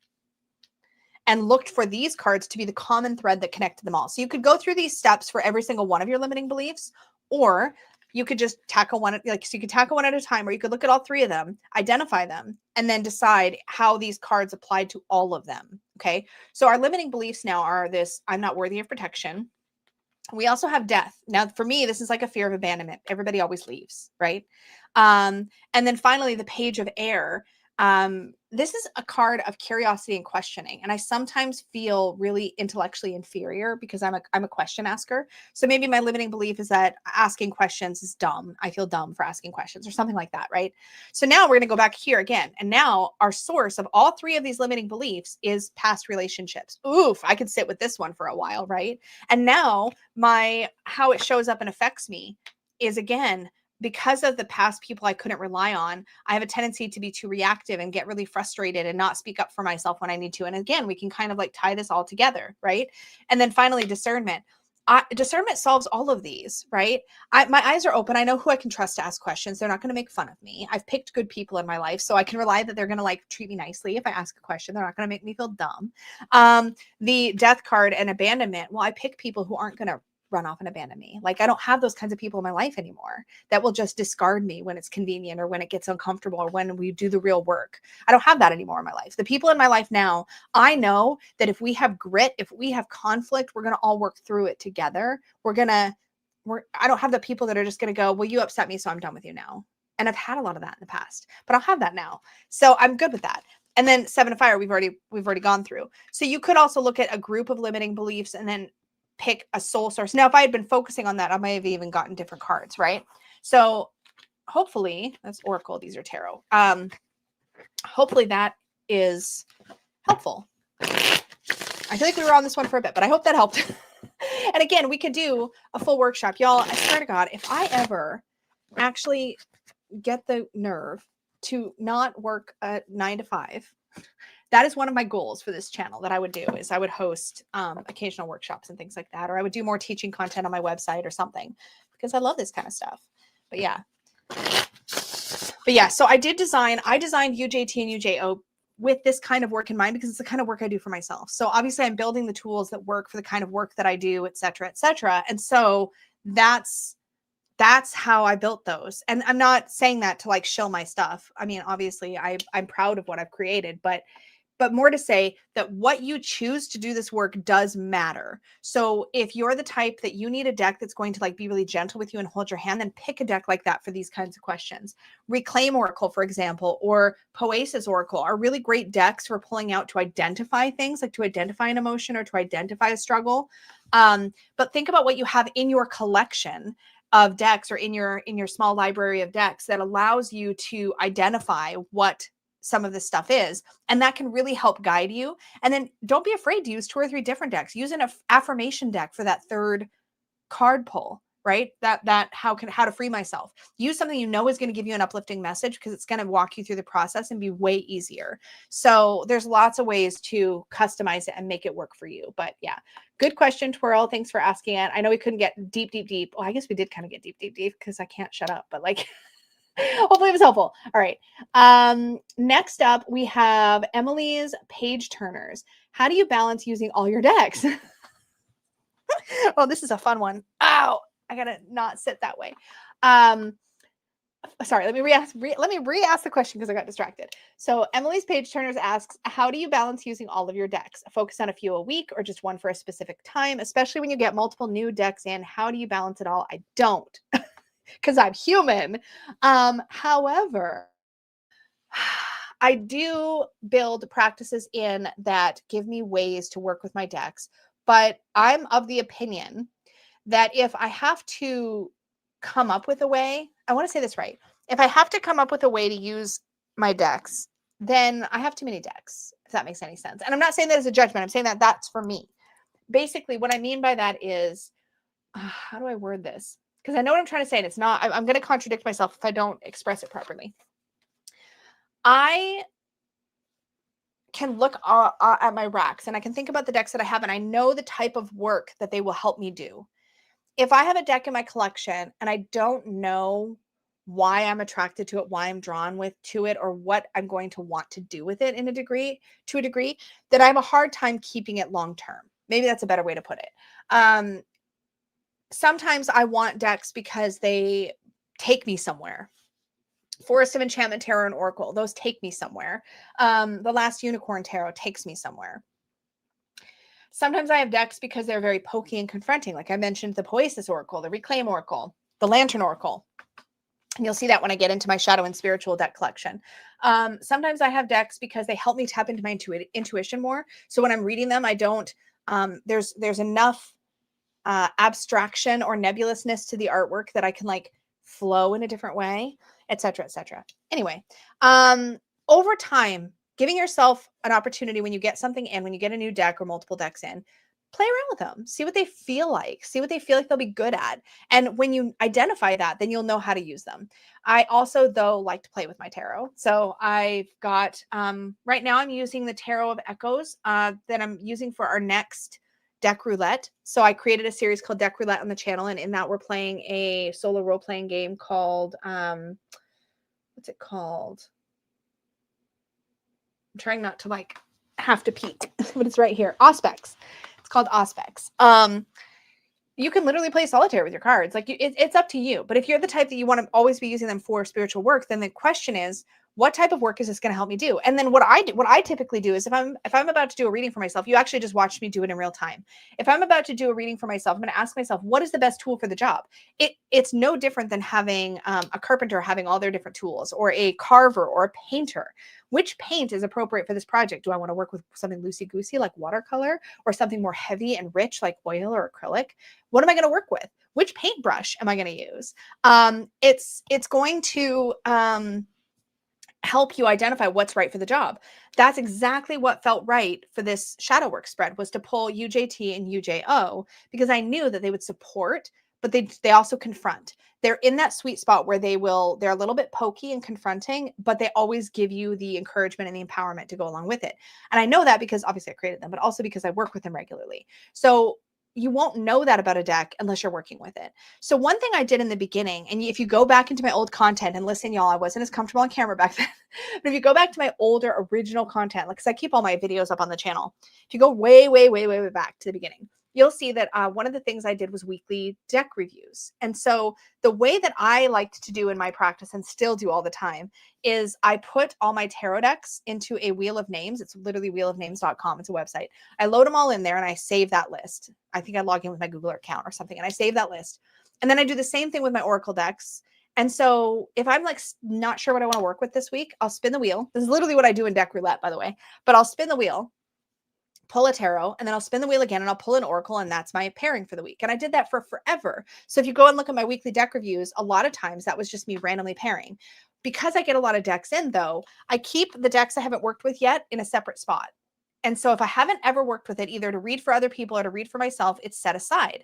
and looked for these cards to be the common thread that connected them all? So you could go through these steps for every single one of your limiting beliefs, or you could just tackle one, so you could tackle one at a time, or you could look at all 3 of them, identify them, and then decide how these cards applied to all of them. Okay. So our limiting beliefs now are this: I'm not worthy of protection. We also have death. Now, for me, this is like a fear of abandonment. Everybody always leaves, right? And then finally, the page of air. This is a card of curiosity and questioning. And I sometimes feel really intellectually inferior because I'm a question asker. So maybe my limiting belief is that asking questions is dumb. I feel dumb for asking questions or something like that, right? So now we're going to go back here again. And now our source of all three of these limiting beliefs is past relationships. Oof, I could sit with this one for a while, right? And now how it shows up and affects me is, again, because of the past people I couldn't rely on, I have a tendency to be too reactive and get really frustrated and not speak up for myself when I need to. And again, we can kind of like tie this all together, right? And then finally, discernment. Discernment solves all of these, right? My eyes are open. I know who I can trust to ask questions. They're not going to make fun of me. I've picked good people in my life, so I can rely that they're going to like treat me nicely. If I ask a question, they're not going to make me feel dumb. The death card and abandonment. Well, I pick people who aren't going to run off and abandon me. Like, I don't have those kinds of people in my life anymore that will just discard me when it's convenient or when it gets uncomfortable or when we do the real work. I don't have that anymore in my life. The people in my life now, I know that if we have grit, if we have conflict, we're going to all work through it together. I don't have the people that are just going to go, well, you upset me, so I'm done with you now. And I've had a lot of that in the past, but I'll have that now. So I'm good with that. And then 7 of Fire, we've already gone through. So you could also look at a group of limiting beliefs and then pick a soul source. Now, if I had been focusing on that, I might have even gotten different cards, right? So hopefully, that's Oracle, these are Tarot. Hopefully that is helpful. I feel like we were on this one for a bit, but I hope that helped. And again, we could do a full workshop. Y'all, I swear to God, if I ever actually get the nerve to not work a 9 to 5, that is one of my goals for this channel that I would do, is I would host occasional workshops and things like that, or I would do more teaching content on my website or something, because I love this kind of stuff. But yeah, so I designed UJT and UJO with this kind of work in mind, because it's the kind of work I do for myself. So obviously I'm building the tools that work for the kind of work that I do, et cetera, et cetera. And so that's how I built those. And I'm not saying that to like shill my stuff. I mean, obviously I'm proud of what I've created, but more to say that what you choose to do this work does matter. So if you're the type that you need a deck that's going to like be really gentle with you and hold your hand, then pick a deck like that for these kinds of questions. Reclaim Oracle, for example, or Papez Oracle are really great decks for pulling out to identify things, like to identify an emotion or to identify a struggle. But think about what you have in your collection of decks, or in your small library of decks, that allows you to identify what some of this stuff is, and that can really help guide you. And then don't be afraid to use 2 or 3 different decks. Use an affirmation deck for that third card pull, right? That how to free myself. Use something you know is going to give you an uplifting message, because it's going to walk you through the process and be way easier. So there's lots of ways to customize it and make it work for you. But yeah, good question, Twirl. Thanks for asking it. I know we couldn't get deep. Well, I guess we did kind of get deep because I can't shut up, but like hopefully it was helpful. All right. Next up, we have Emily's page turners. How do you balance using all your decks? Oh, this is a fun one. Ow, I gotta not sit that way. Sorry, let me re-ask the question because I got distracted. So Emily's page turners asks, how do you balance using all of your decks? Focus on a few a week or just one for a specific time, especially when you get multiple new decks in? How do you balance it all? I don't. Because I'm human. However, I do build practices in that give me ways to work with my decks, but I'm of the opinion that if I have to come up with a way, I want to say this right. If I have to come up with a way to use my decks, then I have too many decks, if that makes any sense. And I'm not saying that as a judgment. I'm saying that that's for me. Basically, what I mean by that is, how do I word this? Because I know what I'm trying to say, and it's not, I'm going to contradict myself if I don't express it properly. I can look at my racks and I can think about the decks that I have, and I know the type of work that they will help me do. If I have a deck in my collection and I don't know why I'm attracted to it, why I'm drawn to it, or what I'm going to want to do with it to a degree, then I have a hard time keeping it long term. Maybe that's a better way to put it. Sometimes I want decks because they take me somewhere. Forest of Enchantment Tarot and Oracle, those take me somewhere. The Last Unicorn Tarot takes me somewhere. Sometimes I have decks because they're very pokey and confronting. Like I mentioned, the Papez Oracle, the Reclaim Oracle, the Lantern Oracle. And you'll see that when I get into my shadow and spiritual deck collection. Sometimes I have decks because they help me tap into my intuition more. So when I'm reading them, I don't, there's enough abstraction or nebulousness to the artwork that I can like flow in a different way, etc., etc. Anyway, over time, giving yourself an opportunity when you get something in, when you get a new deck or multiple decks in, play around with them, see what they feel like, see what they feel like they'll be good at. And when you identify that, then you'll know how to use them. I also, though, like to play with my tarot. So I've got, right now I'm using the Tarot of Echoes that I'm using for our next deck roulette. So I created a series called Deck Roulette on the channel, and in that we're playing a solo role-playing game called, what's it called? I'm trying not to like have to peek, but it's right here. Auspex. It's called Auspex. You can literally play solitaire with your cards. Like it's up to you. But if you're the type that you want to always be using them for spiritual work, then the question is, what type of work is this going to help me do? And then what I typically do is if I'm about to do a reading for myself, you actually just watched me do it in real time. If I'm about to do a reading for myself, I'm going to ask myself, what is the best tool for the job? It's no different than having a carpenter having all their different tools, or a carver or a painter. Which paint is appropriate for this project? Do I want to work with something loosey-goosey like watercolor, or something more heavy and rich like oil or acrylic? What am I going to work with? Which paintbrush am I going to use? It's going to help you identify what's right for the job. That's exactly what felt right for this shadow work spread, was to pull UJT and UJO, because I knew that they would support, but they also confront. They're in that sweet spot where they're a little bit pokey and confronting, but they always give you the encouragement and the empowerment to go along with it. And I know that because obviously I created them, but also because I work with them regularly. So you won't know that about a deck unless you're working with it. So one thing I did in the beginning, and if you go back into my old content, and listen, y'all, I wasn't as comfortable on camera back then, but if you go back to my older original content, like, because I keep all my videos up on the channel, if you go way, way, way, way, way back to the beginning, you'll see that one of the things I did was weekly deck reviews. And so the way that I liked to do in my practice, and still do all the time, is I put all my tarot decks into a wheel of names. It's literally wheelofnames.com. It's a website. I load them all in there and I save that list. I think I log in with my Google account or something, and I save that list. And then I do the same thing with my Oracle decks. And so if I'm like not sure what I want to work with this week, I'll spin the wheel. This is literally what I do in deck roulette, by the way, but I'll spin the wheel, pull a tarot, and then I'll spin the wheel again and I'll pull an oracle, and that's my pairing for the week. And I did that for forever. So if you go and look at my weekly deck reviews, a lot of times that was just me randomly pairing. Because I get a lot of decks in, though, I keep the decks I haven't worked with yet in a separate spot. And so if I haven't ever worked with it, either to read for other people or to read for myself, it's set aside.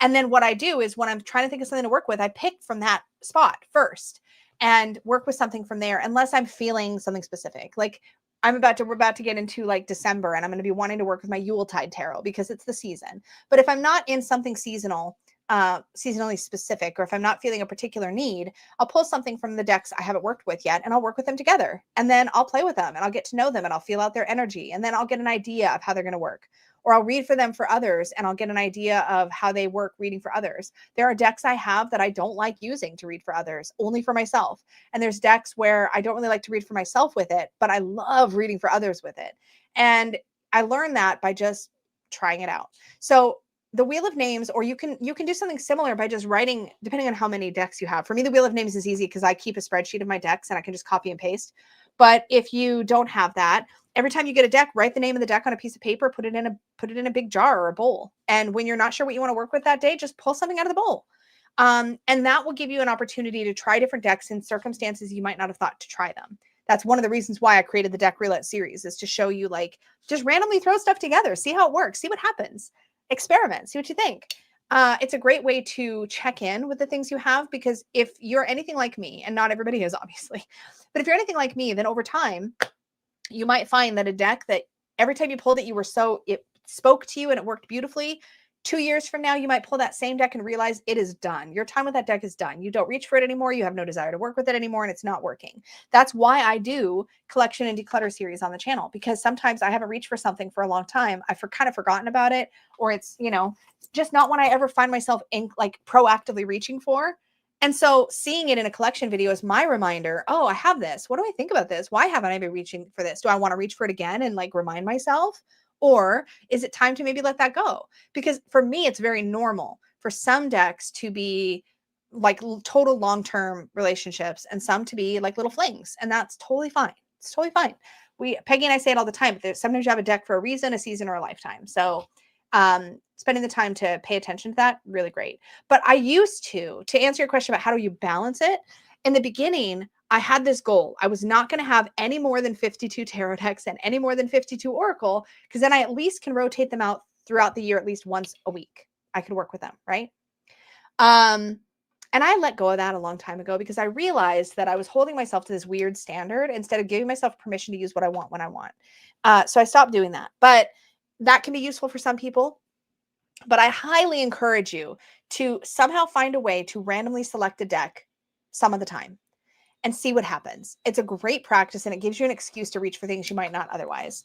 And then what I do is when I'm trying to think of something to work with, I pick from that spot first and work with something from there, unless I'm feeling something specific. Like we're about to get into like December, and I'm going to be wanting to work with my Yuletide tarot because it's the season. But if I'm not in something seasonal, seasonally specific, or if I'm not feeling a particular need, I'll pull something from the decks I haven't worked with yet, and I'll work with them together. And then I'll play with them, and I'll get to know them, and I'll feel out their energy, and then I'll get an idea of how they're going to work. Or I'll read for them for others, and I'll get an idea of how they work reading for others. There are decks I have that I don't like using to read for others, only for myself. And there's decks where I don't really like to read for myself with it, but I love reading for others with it. And I learned that by just trying it out. So the Wheel of Names, or you can do something similar by just writing, depending on how many decks you have. For me, the Wheel of Names is easy because I keep a spreadsheet of my decks and I can just copy and paste. But if you don't have that, every time you get a deck, write the name of the deck on a piece of paper, put it in a big jar or a bowl. And when you're not sure what you want to work with that day, just pull something out of the bowl. And that will give you an opportunity to try different decks in circumstances you might not have thought to try them. That's one of the reasons why I created the Deck Roulette series, is to show you, like, just randomly throw stuff together, see how it works, see what happens, experiment, see what you think. It's a great way to check in with the things you have, because if you're anything like me, and not everybody is obviously, but if you're anything like me, then over time, you might find that a deck that every time you pulled it, it spoke to you and it worked beautifully. 2 years from now, you might pull that same deck and realize it is done. Your time with that deck is done. You don't reach for it anymore. You have no desire to work with it anymore, and it's not working. That's why I do collection and declutter series on the channel, because sometimes I haven't reached for something for a long time. I've kind of forgotten about it, or it's, just not one I ever find myself in, like, proactively reaching for. And so seeing it in a collection video is my reminder. Oh, I have this. What do I think about this? Why haven't I been reaching for this? Do I want to reach for it again and like remind myself? Or is it time to maybe let that go? Because for me, it's very normal for some decks to be like total long-term relationships and some to be like little flings. And that's totally fine. It's totally fine. Peggy and I say it all the time, but sometimes you have a deck for a reason, a season, or a lifetime. So spending the time to pay attention to that, really great. But I used to answer your question about how do you balance it, in the beginning, I had this goal. I was not going to have any more than 52 tarot decks and any more than 52 oracle, because then I at least can rotate them out throughout the year at least once a week. I could work with them, right? And I let go of that a long time ago because I realized that I was holding myself to this weird standard instead of giving myself permission to use what I want when I want. So I stopped doing that. But that can be useful for some people. But I highly encourage you to somehow find a way to randomly select a deck some of the time and see what happens. It's a great practice and it gives you an excuse to reach for things you might not otherwise.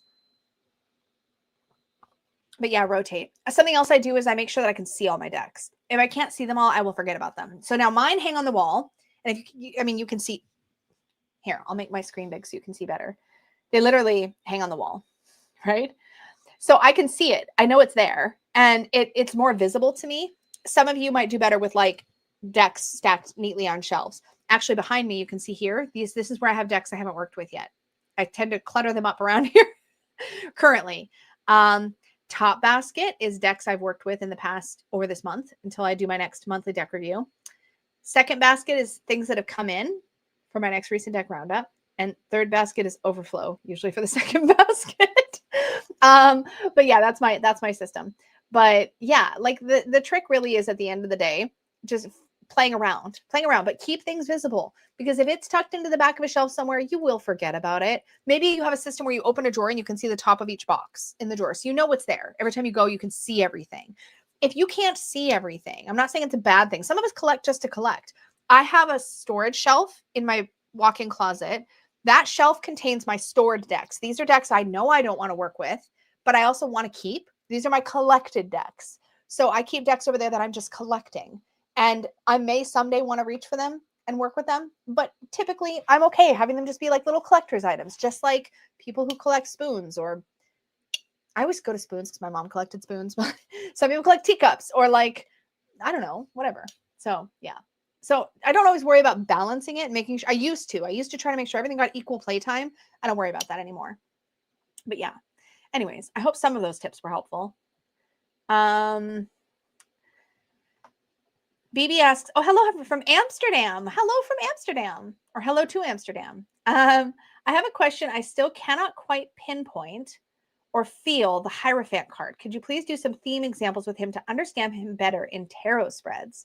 But yeah, rotate. Something else I do is I make sure that I can see all my decks. If I can't see them all, I will forget about them. So now mine hang on the wall. And if you can see here, I'll make my screen big so you can see better. They literally hang on the wall, right? So I can see it. I know it's there and it's more visible to me. Some of you might do better with like decks stacked neatly on shelves. Actually, behind me, you can see here, this is where I have decks I haven't worked with yet. I tend to clutter them up around here currently. Top basket is decks I've worked with in the past or this month until I do my next monthly deck review. Second basket is things that have come in for my next recent deck roundup. And third basket is overflow, usually for the second basket. But yeah, that's my system. But yeah, like the trick really is at the end of the day, just playing around, but keep things visible, because if it's tucked into the back of a shelf somewhere, you will forget about it. Maybe you have a system where you open a drawer and you can see the top of each box in the drawer. So you know what's there. Every time you go, you can see everything. If you can't see everything, I'm not saying it's a bad thing. Some of us collect just to collect. I have a storage shelf in my walk-in closet. That shelf contains my stored decks. These are decks I know I don't want to work with, but I also want to keep. These are my collected decks. So I keep decks over there that I'm just collecting. And I may someday want to reach for them and work with them, but typically I'm okay having them just be like little collector's items, just like people who collect spoons, or I always go to spoons because my mom collected spoons, but some people collect teacups or like, I don't know, whatever. So yeah. So I don't always worry about balancing it and making sure. I used to try to make sure everything got equal playtime. I don't worry about that anymore. But yeah. Anyways, I hope some of those tips were helpful. BB asks, oh, hello from Amsterdam. Hello from Amsterdam, or hello to Amsterdam. I have a question I still cannot quite pinpoint or feel the Hierophant card. Could you please do some theme examples with him to understand him better in tarot spreads?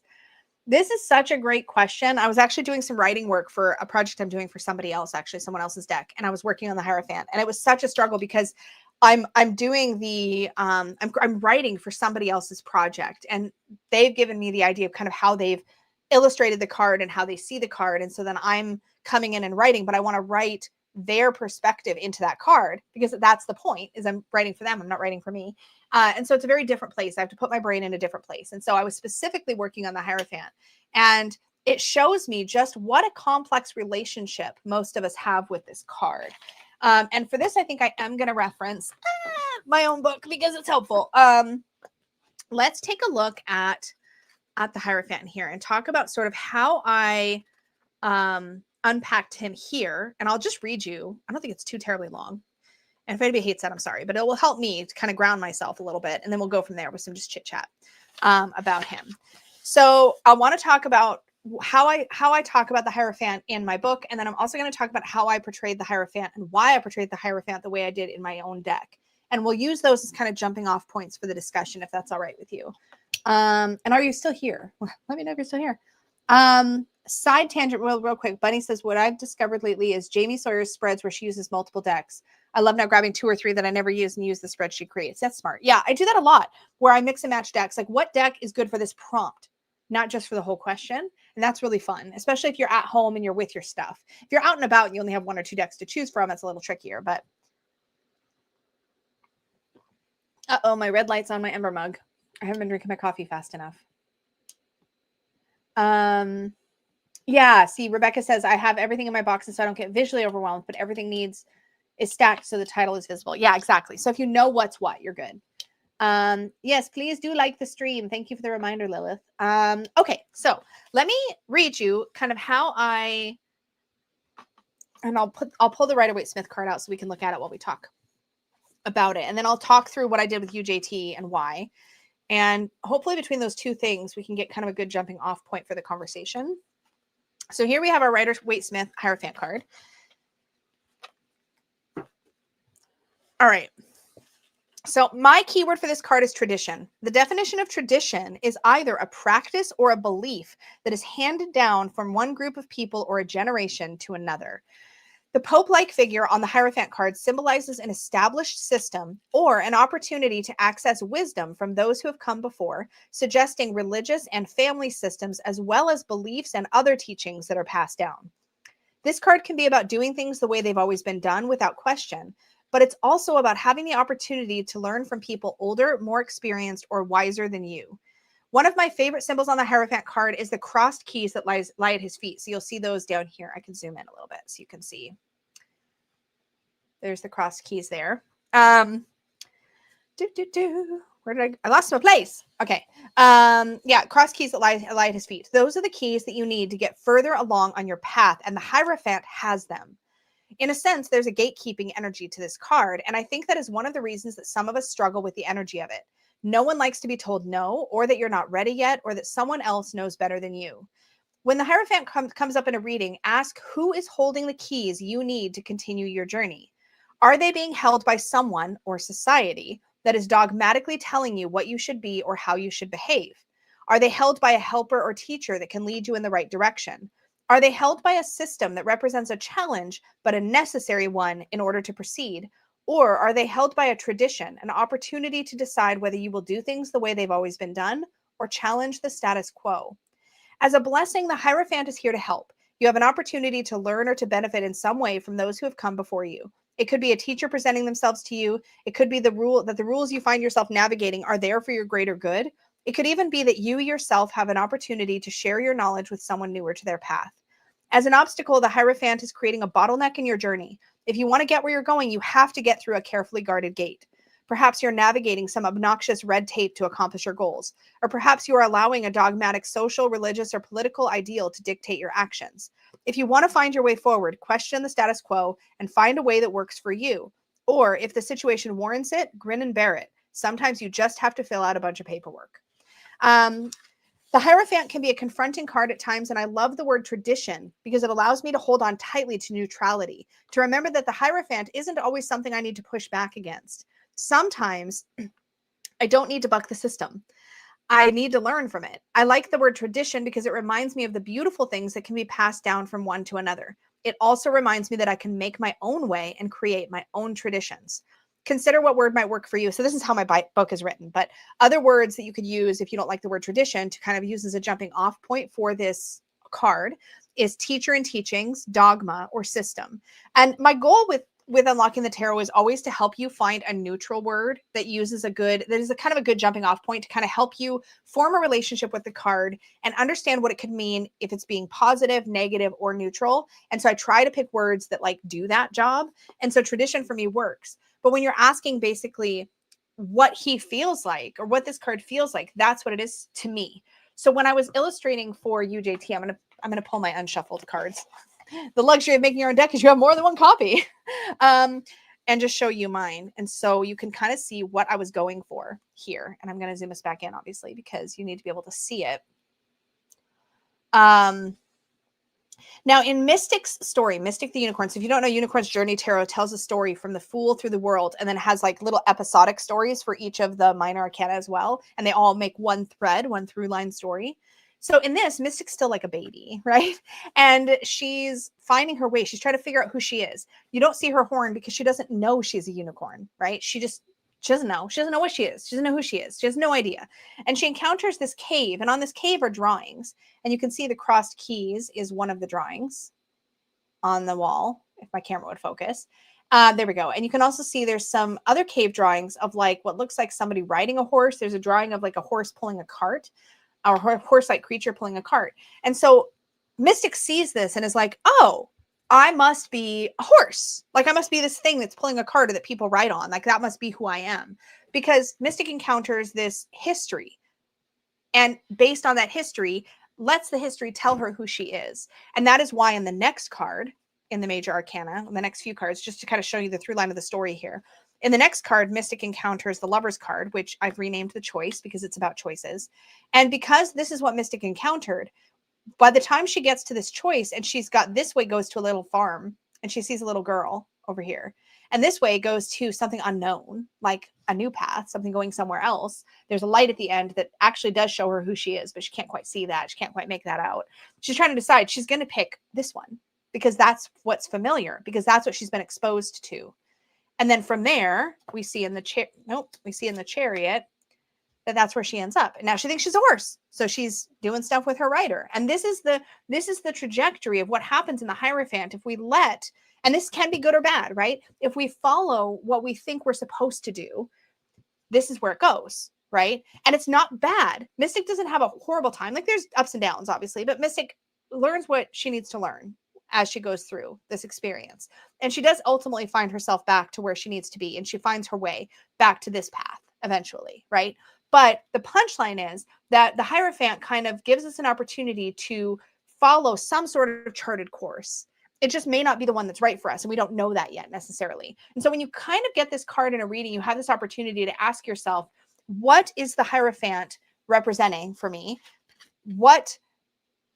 This is such a great question. I was actually doing some writing work for a project I'm doing for somebody else, actually someone else's deck. And I was working on the Hierophant, and it was such a struggle because I'm doing the, I'm writing for somebody else's project, and they've given me the idea of kind of how they've illustrated the card and how they see the card. And so then I'm coming in and writing, but I want to write their perspective into that card, because that's the point, is I'm writing for them. I'm not writing for me. And so it's a very different place. I have to put my brain in a different place. And so I was specifically working on the Hierophant, and it shows me just what a complex relationship most of us have with this card. And for this, I think I am going to reference my own book because it's helpful. Let's take a look at the Hierophant here and talk about sort of how I unpacked him here. And I'll just read you. I don't think it's too terribly long. And if anybody hates that, I'm sorry, but it will help me to kind of ground myself a little bit. And then we'll go from there with some just chit chat about him. So I want to talk about how I talk about the Hierophant in my book. And then I'm also going to talk about how I portrayed the Hierophant and why I portrayed the Hierophant the way I did in my own deck. And we'll use those as kind of jumping off points for the discussion, if that's all right with you. And are you still here? Let me know if you're still here. Side tangent real quick. Bunny says, what I've discovered lately is Jamie Sawyer's spreads where she uses multiple decks. I love now grabbing 2 or 3 that I never use and use the spread she creates. That's smart. Yeah, I do that a lot, where I mix and match decks. Like, what deck is good for this prompt, not just for the whole question. And that's really fun, especially if you're at home and you're with your stuff. If you're out and about and you only have 1 or 2 decks to choose from, that's a little trickier. But uh-oh, my red light's on my Ember mug. I haven't been drinking my coffee fast enough. Yeah, see, Rebecca says, I have everything in my boxes so I don't get visually overwhelmed, but everything is stacked so the title is visible. Yeah, exactly. So if you know what's what, you're good. Yes, please do like the stream. Thank you for the reminder, Lilith. Okay, so let me read you kind of how I'll pull the Rider-Waite-Smith card out so we can look at it while we talk about it. And then I'll talk through what I did with UJT and why. And hopefully between those two things, we can get kind of a good jumping off point for the conversation. So here we have our Rider-Waite-Smith Hierophant card. All right. So my keyword for this card is tradition. The definition of tradition is either a practice or a belief that is handed down from one group of people or a generation to another. The Pope-like figure on the Hierophant card symbolizes an established system or an opportunity to access wisdom from those who have come before, suggesting religious and family systems as well as beliefs and other teachings that are passed down. This card can be about doing things the way they've always been done without question, but it's also about having the opportunity to learn from people older, more experienced, or wiser than you. One of my favorite symbols on the Hierophant card is the crossed keys that lie at his feet. So you'll see those down here. I can zoom in a little bit so you can see. There's the crossed keys there. Where did I lost my place. Okay. Yeah, cross keys that lie at his feet. Those are the keys that you need to get further along on your path, and the Hierophant has them. In a sense, there's a gatekeeping energy to this card, and I think that is one of the reasons that some of us struggle with the energy of it. No one likes to be told no, or that you're not ready yet, or that someone else knows better than you. When the Hierophant comes up in a reading, ask who is holding the keys you need to continue your journey. Are they being held by someone or society that is dogmatically telling you what you should be or how you should behave? Are they held by a helper or teacher that can lead you in the right direction? Are they held by a system that represents a challenge, but a necessary one in order to proceed? Or are they held by a tradition, an opportunity to decide whether you will do things the way they've always been done or challenge the status quo? As a blessing, the Hierophant is here to help. You have an opportunity to learn or to benefit in some way from those who have come before you. It could be a teacher presenting themselves to you. It could be the rules you find yourself navigating are there for your greater good. It could even be that you yourself have an opportunity to share your knowledge with someone newer to their path. As an obstacle, the Hierophant is creating a bottleneck in your journey. If you want to get where you're going, you have to get through a carefully guarded gate. Perhaps you're navigating some obnoxious red tape to accomplish your goals. Or perhaps you are allowing a dogmatic social, religious, or political ideal to dictate your actions. If you want to find your way forward, question the status quo and find a way that works for you. Or if the situation warrants it, grin and bear it. Sometimes you just have to fill out a bunch of paperwork. The Hierophant can be a confronting card at times, and I love the word tradition because it allows me to hold on tightly to neutrality, to remember that the Hierophant isn't always something I need to push back against. Sometimes I don't need to buck the system. I need to learn from it. I like the word tradition because it reminds me of the beautiful things that can be passed down from one to another. It also reminds me that I can make my own way and create my own traditions. Consider what word might work for you. So this is how my book is written, but other words that you could use if you don't like the word tradition to kind of use as a jumping off point for this card is teacher and teachings, dogma, or system. And my goal with Unlocking the Tarot is always to help you find a neutral word that uses that is a kind of a good jumping off point to kind of help you form a relationship with the card and understand what it could mean if it's being positive, negative, or neutral. And so I try to pick words that like do that job. And so tradition for me works. But when you're asking basically what he feels like or what this card feels like, that's what it is to me. So when I was illustrating for UJT, I'm gonna pull my unshuffled cards. The luxury of making your own deck is you have more than one copy. And just show you mine. And so you can kind of see what I was going for here. And I'm going to zoom us back in, obviously, because you need to be able to see it. Now, in Mystic's story, Mystic the Unicorn, so if you don't know, Unicorn's Journey Tarot tells a story from the Fool through the world, and then has like little episodic stories for each of the minor arcana as well. And they all make one thread, one through line story. So in this, Mystic's still like a baby, right? And she's finding her way. She's trying to figure out who she is. You don't see her horn because she doesn't know she's a unicorn, right? She doesn't know. She doesn't know what she is. She doesn't know who she is. She has no idea. And she encounters this cave, and on this cave are drawings. And you can see the crossed keys is one of the drawings on the wall, if my camera would focus. There we go. And you can also see there's some other cave drawings of like what looks like somebody riding a horse. There's a drawing of like a horse pulling a cart, or horse-like creature pulling a cart. And so Mystic sees this and is like, oh, I must be a horse. Like I must be this thing that's pulling a card that people write on. Like that must be who I am. Because Mystic encounters this history. And based on that history, lets the history tell her who she is. And that is why in the next card, in the Major Arcana, in the next few cards, just to kind of show you the through line of the story here. In the next card, Mystic encounters the Lover's card, which I've renamed the Choice because it's about choices. And because this is what Mystic encountered, by the time she gets to this choice and she's got this way goes to a little farm and she sees a little girl over here. And this way goes to something unknown, like a new path, something going somewhere else. There's a light at the end that actually does show her who she is, but she can't quite see that. She can't quite make that out. She's trying to decide she's going to pick this one because that's what's familiar, because that's what she's been exposed to. And then from there, we see in the chariot that's where she ends up. And now she thinks she's a horse. So she's doing stuff with her rider. And this is the trajectory of what happens in the Hierophant if we let, and this can be good or bad, right? If we follow what we think we're supposed to do, this is where it goes, right? And it's not bad. Mystic doesn't have a horrible time. Like there's ups and downs, obviously, but Mystic learns what she needs to learn as she goes through this experience. And she does ultimately find herself back to where she needs to be. And she finds her way back to this path eventually, right? But the punchline is that the Hierophant kind of gives us an opportunity to follow some sort of charted course. It just may not be the one that's right for us. And we don't know that yet necessarily. And so when you kind of get this card in a reading, you have this opportunity to ask yourself, what is the Hierophant representing for me? What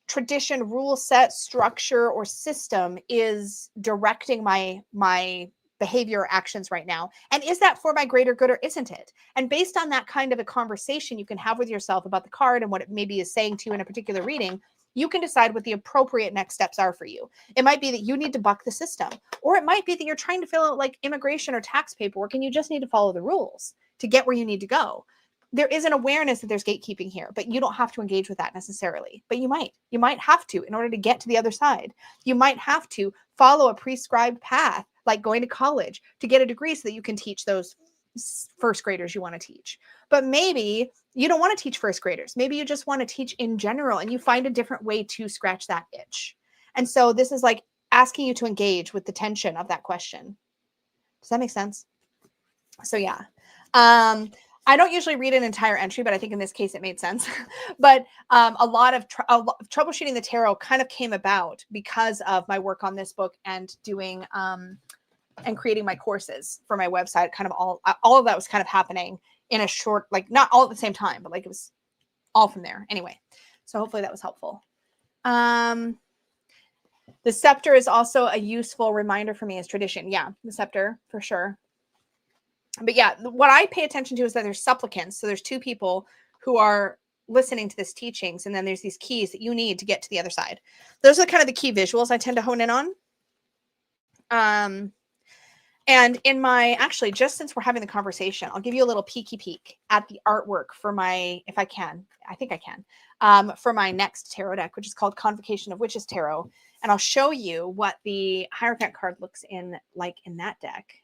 tradition, rule set, structure, or system is directing my behavior or actions right now? And is that for my greater good or isn't it? And based on that kind of a conversation you can have with yourself about the card and what it maybe is saying to you in a particular reading, you can decide what the appropriate next steps are for you. It might be that you need to buck the system, or it might be that you're trying to fill out like immigration or tax paperwork and you just need to follow the rules to get where you need to go. There is an awareness that there's gatekeeping here, but you don't have to engage with that necessarily. But you might have to in order to get to the other side. You might have to follow a prescribed path, like going to college to get a degree so that you can teach those first graders you want to teach. But maybe you don't want to teach first graders. Maybe you just want to teach in general and you find a different way to scratch that itch. And so this is like asking you to engage with the tension of that question. Does that make sense? So yeah. I don't usually read an entire entry, but I think in this case it made sense. But a lot of troubleshooting the tarot kind of came about because of my work on this book and doing and creating my courses for my website. Kind of all of that was kind of happening in a short, like not all at the same time, but like it was all from there. Anyway, so hopefully that was helpful. The scepter is also a useful reminder for me as tradition. Yeah, the scepter for sure. But yeah, what I pay attention to is that there's supplicants. So there's two people who are listening to this teachings, and then there's these keys that you need to get to the other side. Those are kind of the key visuals I tend to hone in on. And in my, actually, just since we're having the conversation, I'll give you a little peeky peek at the artwork for my, if I can, I think I can, for my next tarot deck, which is called Convocation of Witches Tarot. And I'll show you what the Hierophant card looks like in that deck.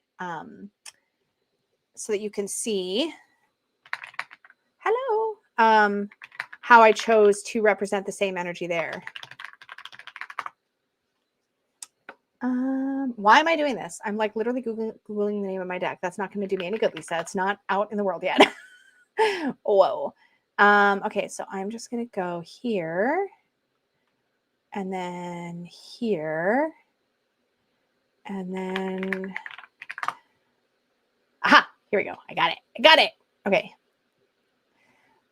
So that you can see, hello, how I chose to represent the same energy there. Why am I doing this? I'm like literally Googling the name of my deck. That's not going to do me any good, Lisa. It's not out in the world yet. Whoa. Okay, so I'm just going to go here and then here and then, aha, here we go. I got it. Okay.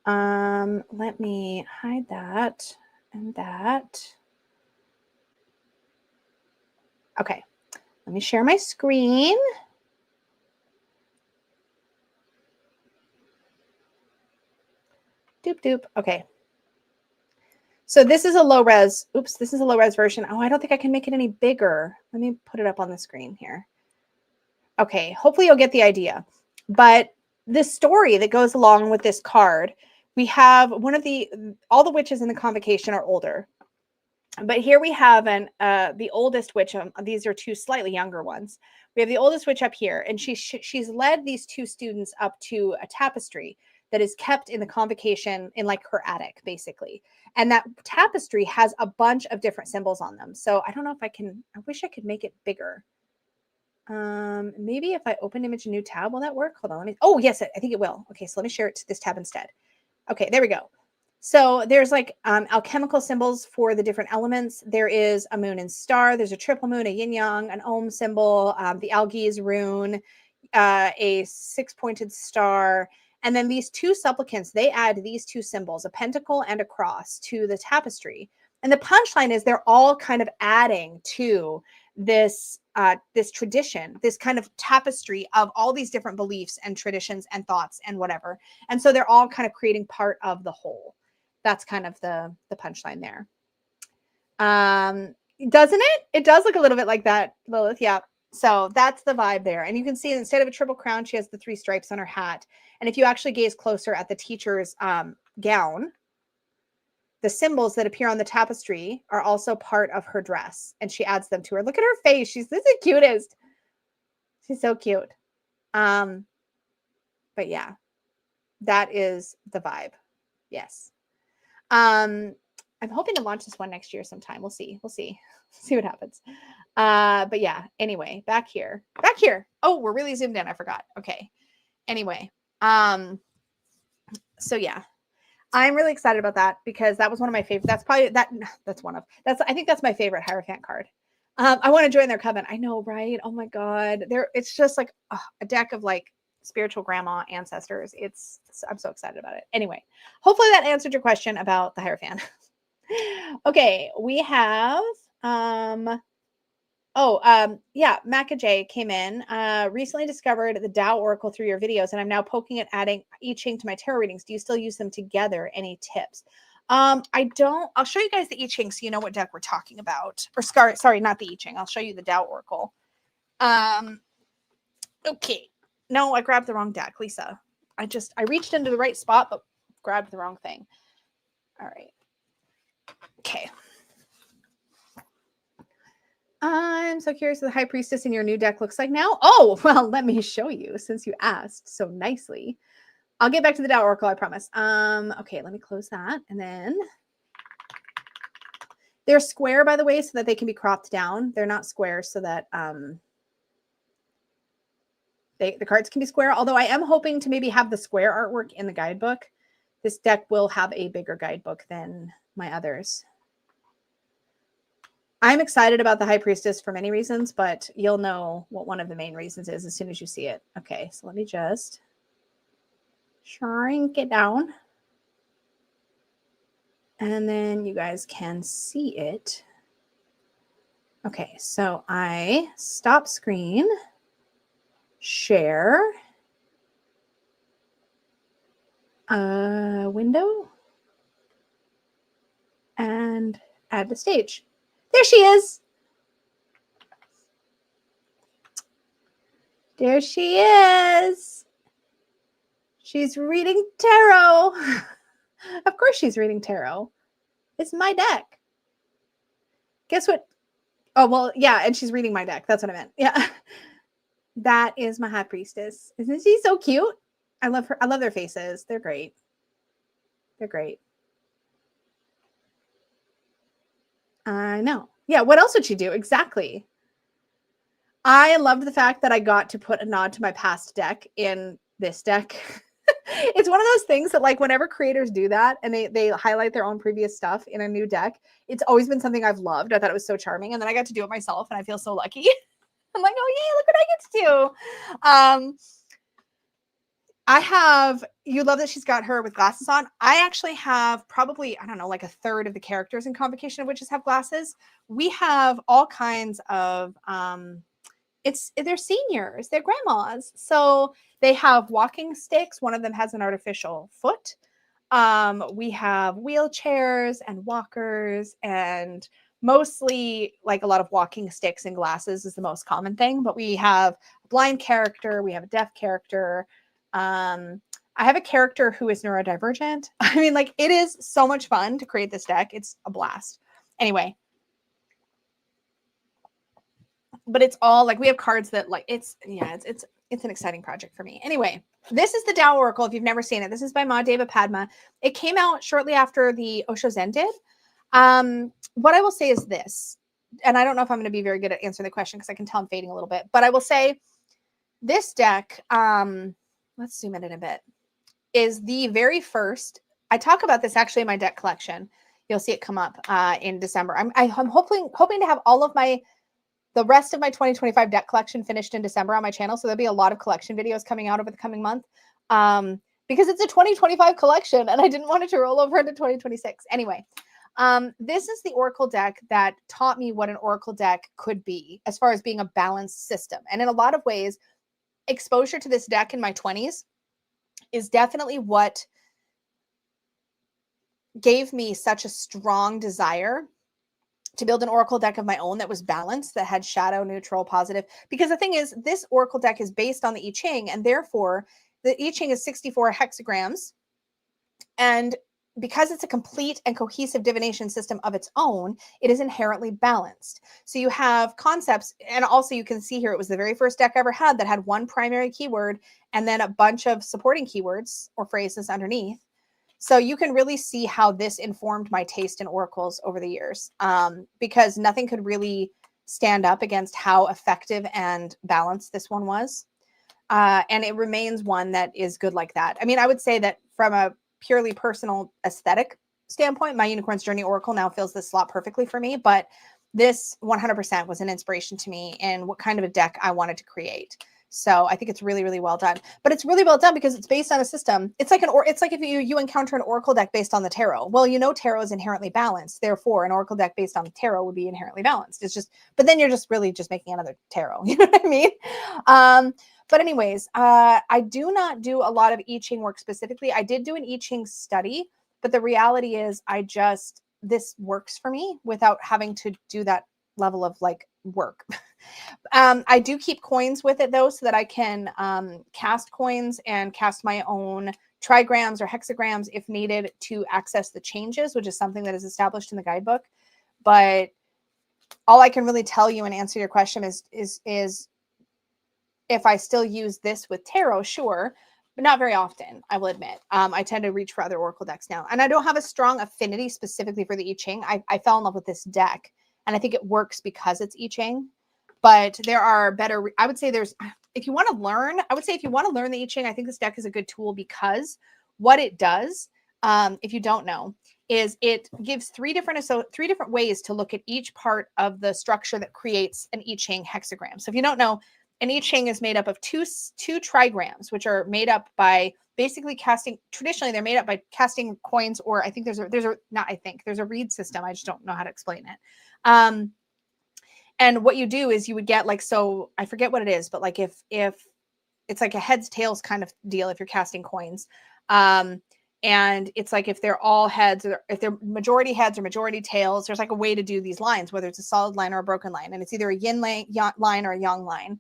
Let me hide that and that. Okay. Let me share my screen. Doop doop. Okay. So this is a low res. Oops, this is a low res version. Oh, I don't think I can make it any bigger. Let me put it up on the screen here. Okay, hopefully you'll get the idea. But the story that goes along with this card, we have all the witches in the convocation are older. But here we have the oldest witch. These are two slightly younger ones. We have the oldest witch up here, and she's led these two students up to a tapestry that is kept in the convocation in like her attic, basically. And that tapestry has a bunch of different symbols on them. So I don't know if I wish I could make it bigger. Maybe if I open image a new tab, will that work? Hold on, oh yes, I think it will. Okay, so let me share it to this tab instead. Okay, there we go. So there's like alchemical symbols for the different elements. There is a moon and star. There's a triple moon, a yin yang, an Om symbol, the Algiz rune, a 6-pointed star. And then these two supplicants, they add these two symbols, a pentacle and a cross, to the tapestry. And the punchline is they're all kind of adding to this this tradition, this kind of tapestry of all these different beliefs and traditions and thoughts and whatever. And so they're all kind of creating part of the whole. That's kind of the punchline there. Doesn't it? It does look a little bit like that, Lilith. Yeah. So that's the vibe there. And you can see instead of a triple crown, she has the 3 stripes on her hat. And if you actually gaze closer at the teacher's gown, the symbols that appear on the tapestry are also part of her dress, and she adds them to her. Look at her face. She's this is the cutest. She's so cute. But yeah, that is the vibe. Yes. I'm hoping to launch this one next year sometime. We'll see. We'll see. See what happens. But yeah, anyway, back here. Oh, we're really zoomed in. I forgot. Okay. Anyway. So yeah. I'm really excited about that because that was one of my favorite. That's probably I think that's my favorite Hierophant card. I want to join their coven. I know, right? Oh my God. It's just like a deck of like spiritual grandma ancestors. I'm so excited about it. Anyway, hopefully that answered your question about the Hierophant. Okay. We have, yeah, Maca J came in, recently discovered the Tao Oracle through your videos, and I'm now poking at adding I Ching to my tarot readings. Do you still use them together? Any tips? I don't. I'll show you guys the I Ching so you know what deck we're talking about. Or sorry, not the I Ching. I'll show you the Tao Oracle. Okay. No, I grabbed the wrong deck, Lisa. I reached into the right spot, but grabbed the wrong thing. All right. Okay. I'm so curious what the High Priestess in your new deck looks like now. Oh, well, let me show you since you asked so nicely. I'll get back to the Tao Oracle, I promise. Okay, let me close that. And then they're square, by the way, so that they can be cropped down. They're not square so that the cards can be square. Although I am hoping to maybe have the square artwork in the guidebook. This deck will have a bigger guidebook than my others. I'm excited about the High Priestess for many reasons, but you'll know what one of the main reasons is as soon as you see it. Okay, so let me just shrink it down. And then you guys can see it. Okay, so I stop screen, share, a window, and add to stage. There she is. There she is. She's reading tarot. Of course she's reading tarot. It's my deck. Guess what? Oh, well, yeah, and she's reading my deck. That's what I meant. Yeah. That is my High Priestess. Isn't she so cute? I love her. I love their faces. They're great. They're great. I know. Yeah, what else would she do? Exactly. I loved the fact that I got to put a nod to my past deck in this deck. It's one of those things that like whenever creators do that and they highlight their own previous stuff in a new deck, it's always been something I've loved. I thought it was so charming. And then I got to do it myself and I feel so lucky. I'm like, oh yay, look what I get to do. You love that she's got her with glasses on. I actually have probably, I don't know, like a third of the characters in Convocation of Witches have glasses. We have all kinds of, they're seniors, they're grandmas. So they have walking sticks. One of them has an artificial foot. We have wheelchairs and walkers, and mostly like a lot of walking sticks and glasses is the most common thing. But we have a blind character. We have a deaf character. I have a character who is neurodivergent. I mean, like, it is so much fun to create this deck. It's a blast. Anyway. but it's all like, we have cards that like, it's an exciting project for me. Anyway, this is the Tao Oracle. If you've never seen it, this is by Ma Deva Padma. It came out shortly after the Osho Zen did. What I will say is this, and I don't know if I'm going to be very good at answering the question because I can tell I'm fading a little bit, but I will say this deck, let's zoom in a bit, is the very first. I talk about this actually in my deck collection. You'll see it come up in December. I'm hoping to have all of the rest of my 2025 deck collection finished in December on my channel. So there'll be a lot of collection videos coming out over the coming month because it's a 2025 collection and I didn't want it to roll over into 2026. Anyway, this is the Oracle deck that taught me what an Oracle deck could be as far as being a balanced system. And in a lot of ways, exposure to this deck in my 20s is definitely what gave me such a strong desire to build an Oracle deck of my own that was balanced, that had shadow, neutral, positive. Because the thing is, this Oracle deck is based on the I Ching, and therefore the I Ching is 64 hexagrams. And because it's a complete and cohesive divination system of its own, it is inherently balanced. So you have concepts, and also you can see here, it was the very first deck I ever had that had one primary keyword and then a bunch of supporting keywords or phrases underneath. So you can really see how this informed my taste in oracles over the years, because nothing could really stand up against how effective and balanced this one was. And it remains one that is good like that. I mean, I would say that from a purely personal aesthetic standpoint, my Unicorn's Journey Oracle now fills this slot perfectly for me, but this 100% was an inspiration to me in what kind of a deck I wanted to create. So I think it's really, really well done. But it's really well done because it's based on a system. It's like if you encounter an Oracle deck based on the tarot. Well, you know tarot is inherently balanced. Therefore, an Oracle deck based on the tarot would be inherently balanced. It's just, but then you're just really just making another tarot. You know what I mean? But anyways, I do not do a lot of I Ching work specifically. I did do an I Ching study, but the reality is this works for me without having to do that level of like work. I do keep coins with it though, so that I can cast coins and cast my own trigrams or hexagrams if needed to access the changes, which is something that is established in the guidebook. But all I can really tell you and answer your question is if I still use this with tarot, sure, but not very often, I will admit. I tend to reach for other Oracle decks now. And I don't have a strong affinity specifically for the I Ching. I fell in love with this deck, and I think it works because it's I Ching. But there are better, I would say if you want to learn the I Ching, I think this deck is a good tool because what it does, if you don't know, is it gives three different ways to look at each part of the structure that creates an I Ching hexagram. So if you don't know, an I Ching is made up of two trigrams, which are made up by basically casting. Traditionally, they're made up by casting coins, or I think there's a reed system. I just don't know how to explain it. And what you do is you would get so I forget what it is, but like if it's like a heads tails kind of deal if you're casting coins. And it's like if they're all heads, or if they're majority heads or majority tails, there's like a way to do these lines, whether it's a solid line or a broken line. And it's either a yin line or a yang line.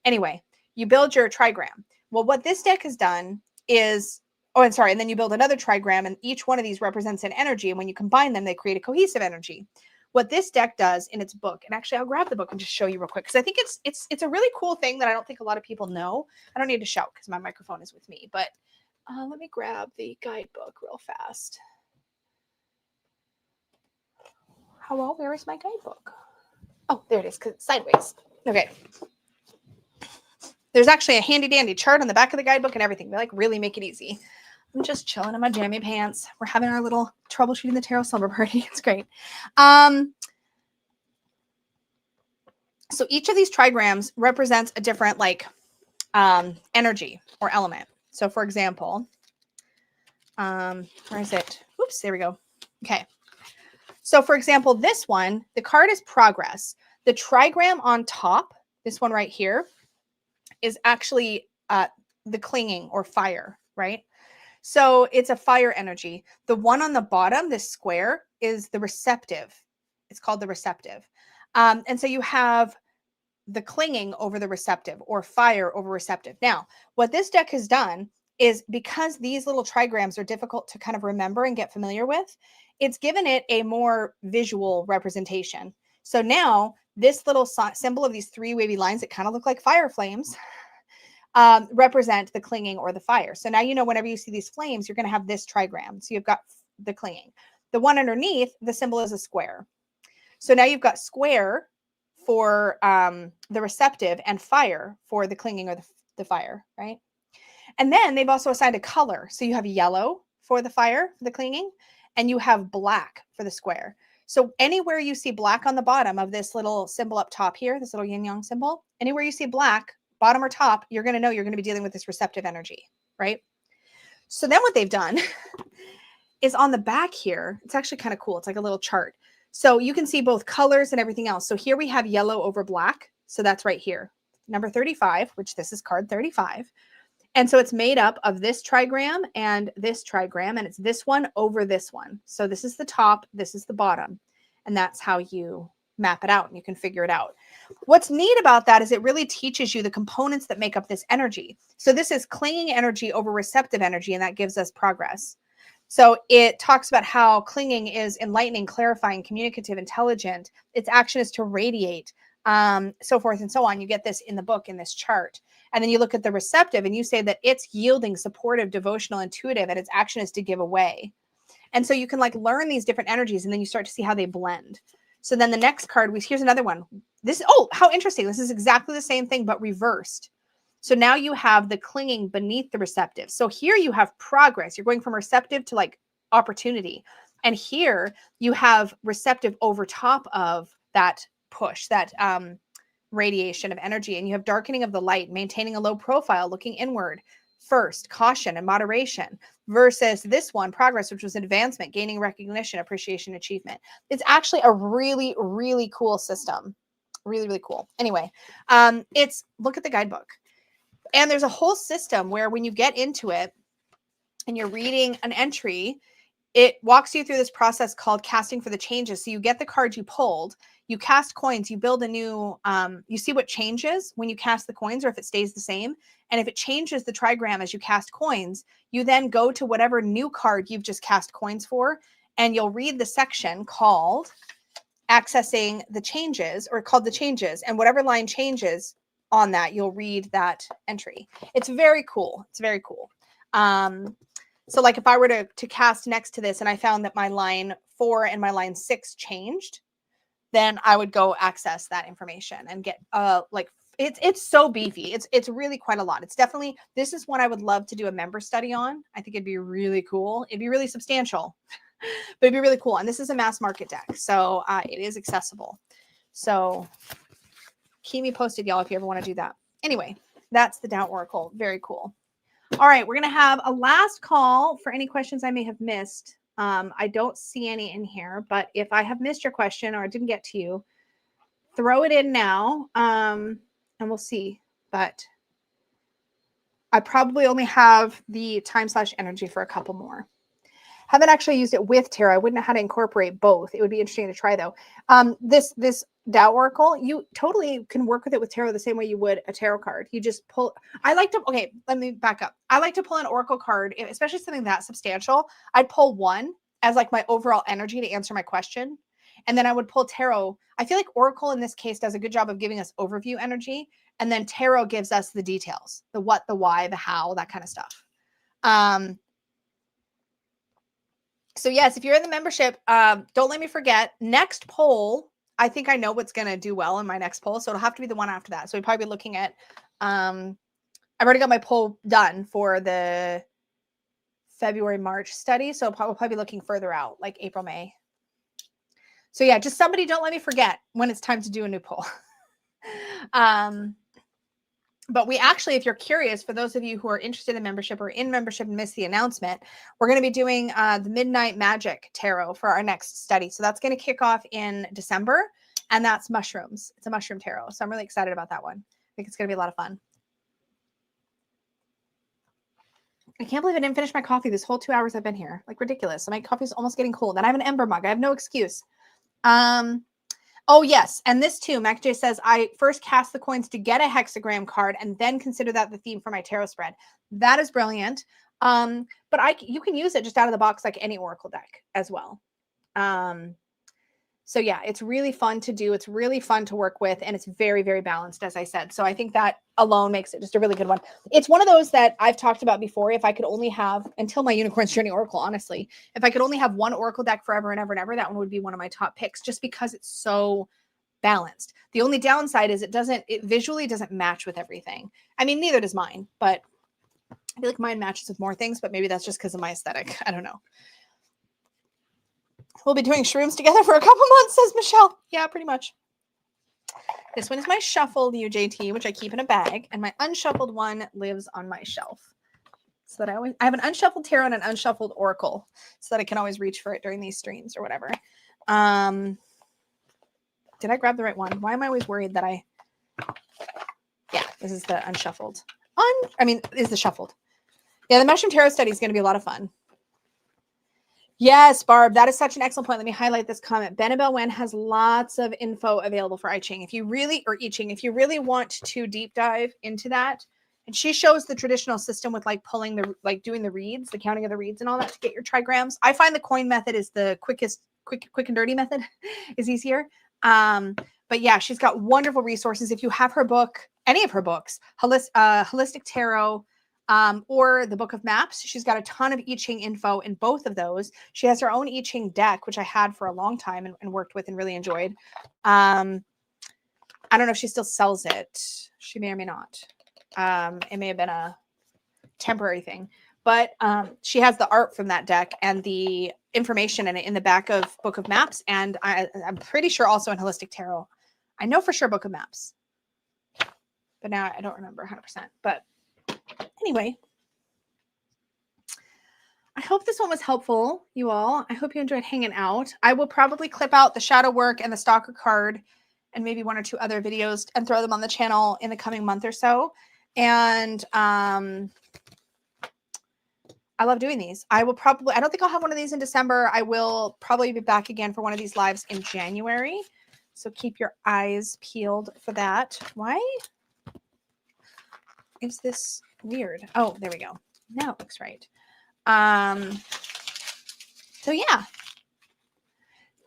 Anyway, you build your trigram. Well, what this deck has done is, and then you build another trigram, and each one of these represents an energy. And when you combine them, they create a cohesive energy. What this deck does in its book, and actually I'll grab the book and just show you real quick, because I think it's a really cool thing that I don't think a lot of people know. I don't need to shout because my microphone is with me, but let me grab the guidebook real fast. Hello, where is my guidebook? Oh, there it is, because it's sideways. Okay. There's actually a handy dandy chart on the back of the guidebook and everything. They like really make it easy. I'm just chilling in my jammy pants. We're having our little troubleshooting the tarot slumber party. It's great. So each of these trigrams represents a different energy or element. So for example, where is it? Oops, there we go. Okay. So for example, this one, the card is progress. The trigram on top, this one right here, is actually the clinging or fire, right? So it's a fire energy. The one on the bottom, this square, is the receptive. It's called the receptive. And so you have the clinging over the receptive, or fire over receptive. Now, what this deck has done is, because these little trigrams are difficult to kind of remember and get familiar with, it's given it a more visual representation. So now this little symbol of these 3 wavy lines that kind of look like fire flames represent the clinging or the fire. So now you know whenever you see these flames, you're going to have this trigram. So you've got the clinging. The one underneath, the symbol is a square. So now you've got square for the receptive and fire for the clinging or the fire, right? And then they've also assigned a color. So you have yellow for the fire, for the clinging, and you have black for the square. So anywhere you see black on the bottom of this little symbol up top here, this little yin yang symbol, anywhere you see black, bottom or top, you're going to know you're going to be dealing with this receptive energy, right? So then what they've done is on the back here, it's actually kind of cool. It's like a little chart. So you can see both colors and everything else. So here we have yellow over black. So that's right here. Number 35, which this is card 35. And so it's made up of this trigram and it's this one over this one. So this is the top, this is the bottom. And that's how you map it out and you can figure it out. What's neat about that is it really teaches you the components that make up this energy. So this is clinging energy over receptive energy, and that gives us progress. So it talks about how clinging is enlightening, clarifying, communicative, intelligent. Its action is to radiate, so forth and so on. You get this in the book, in this chart. And then you look at the receptive and you say that it's yielding, supportive, devotional, intuitive, and its action is to give away. And so you can like learn these different energies and then you start to see how they blend. So then the next card, here's another one. Oh, how interesting. This is exactly the same thing, but reversed. So now you have the clinging beneath the receptive. So here you have progress. You're going from receptive to like opportunity. And here you have receptive over top of that push, that radiation of energy. And you have darkening of the light, maintaining a low profile, looking inward first, caution and moderation, versus this one, progress, which was advancement, gaining recognition, appreciation, achievement. It's actually a really, really cool system. Really, really cool. Anyway, look at the guidebook. And there's a whole system where when you get into it and you're reading an entry, it walks you through this process called casting for the changes. So you get the card you pulled, you cast coins, you build a new, you see what changes when you cast the coins or if it stays the same. And if it changes the trigram as you cast coins, you then go to whatever new card you've just cast coins for, and you'll read the section called accessing the changes, or called the changes, and whatever line changes on that, you'll read that entry. It's very cool. It's very cool. So like if I were to cast next to this and I found that my line 4 and my line 6 changed, then I would go access that information and get it's so beefy. It's really quite a lot. It's definitely, this is one I would love to do a member study on. I think it'd be really cool. It'd be really substantial, but it'd be really cool. And this is a mass market deck, so it is accessible. So keep me posted, y'all, if you ever want to do that. Anyway, that's the Doubt Oracle. Very cool. All right, we're going to have a last call for any questions I may have missed. I don't see any in here, but if I have missed your question or I didn't get to you, throw it in now, and we'll see. But I probably only have the time/energy for a couple more. Haven't actually used it with tarot. I wouldn't know how to incorporate both. It would be interesting to try, though. This Tao Oracle, you totally can work with it with tarot the same way you would a tarot card. You just pull. Okay, let me back up. I like to pull an Oracle card, especially something that substantial. I'd pull one as like my overall energy to answer my question. And then I would pull tarot. I feel like Oracle in this case does a good job of giving us overview energy. And then tarot gives us the details, the what, the why, the how, that kind of stuff. So yes, if you're in the membership, don't let me forget, next poll, I think I know what's going to do well in my next poll. So it'll have to be the one after that. So we'd probably be looking at, I've already got my poll done for the February, March study. So we'll probably be looking further out, like April, May. So yeah, just somebody don't let me forget when it's time to do a new poll. But we actually, if you're curious, for those of you who are interested in membership or in membership and missed the announcement, we're going to be doing the Midnight Magic Tarot for our next study. So that's going to kick off in December, and that's mushrooms. It's a mushroom tarot. So I'm really excited about that one. I think it's going to be a lot of fun. I can't believe I didn't finish my coffee this whole 2 hours I've been here. Like ridiculous. So my coffee's almost getting cold. And I have an ember mug. I have no excuse. Oh, yes. And this too, Mac J says, I first cast the coins to get a hexagram card and then consider that the theme for my tarot spread. That is brilliant. But you can use it just out of the box like any Oracle deck as well. So yeah, it's really fun to do. It's really fun to work with, and it's very, very balanced, as I said. So I think that alone makes it just a really good one. It's one of those that I've talked about before. If I could only have, until my Unicorn's Journey Oracle, honestly, if I could only have one Oracle deck forever and ever and ever, that one would be one of my top picks, just because it's so balanced. The only downside is it visually doesn't match with everything. I mean, neither does mine, but I feel like mine matches with more things, but maybe that's just because of my aesthetic. I don't know. We'll be doing shrooms together for a couple months, says Michelle. Yeah, pretty much. This one is my shuffled UJT, which I keep in a bag, and my unshuffled one lives on my shelf. So that I have an unshuffled tarot and an unshuffled oracle, so that I can always reach for it during these streams or whatever. Did I grab the right one? Why am I always worried that yeah, this is the unshuffled. Is the shuffled. Yeah, the Mushroom Tarot study is going to be a lot of fun. Yes, Barb, that is such an excellent point. Let me highlight this comment. Benabel Wen has lots of info available for I Ching. If you really want to deep dive into that, and she shows the traditional system with like doing the reads, the counting of the reads and all that to get your trigrams. I find the coin method is the quick and dirty method is easier. But yeah, she's got wonderful resources. If you have her book, any of her books, Holistic Tarot, or the Book of Maps, she's got a ton of I Ching info in both of those. She has her own I Ching deck, which I had for a long time and worked with and really enjoyed. I don't know if she still sells it. She may or may not. It may have been a temporary thing, but she has the art from that deck and the information in it in the back of Book of Maps, and I'm pretty sure also in Holistic Tarot. I know for sure Book of Maps, but now I don't remember 100%. But anyway, I hope this one was helpful, you all. I hope you enjoyed hanging out. I will probably clip out the shadow work and the stalker card and maybe one or two other videos and throw them on the channel in the coming month or so. And I love doing these. I don't think I'll have one of these in December. I will probably be back again for one of these lives in January. So keep your eyes peeled for that. Why is this weird? Oh, there we go. Now it looks right. So yeah,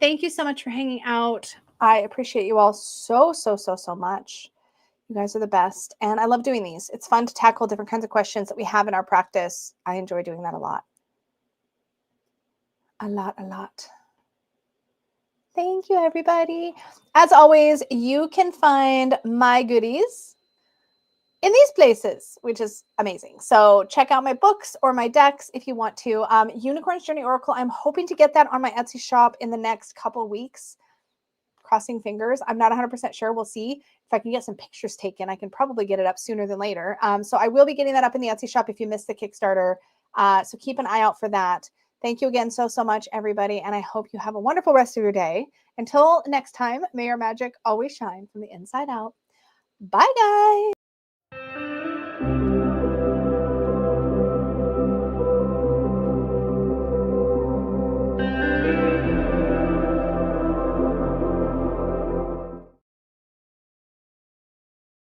thank you so much for hanging out. I appreciate you all so much. You guys are the best. And I love doing these. It's fun to tackle different kinds of questions that we have in our practice. I enjoy doing that a lot. A lot. Thank you, everybody. As always, you can find my goodies in these places, which is amazing. So check out my books or my decks if you want to. Unicorn's Journey Oracle, I'm hoping to get that on my Etsy shop in the next couple weeks. Crossing fingers. I'm not 100% sure. We'll see. If I can get some pictures taken, I can probably get it up sooner than later. So I will be getting that up in the Etsy shop if you missed the Kickstarter. So keep an eye out for that. Thank you again so much, everybody. And I hope you have a wonderful rest of your day. Until next time, may your magic always shine from the inside out. Bye, guys.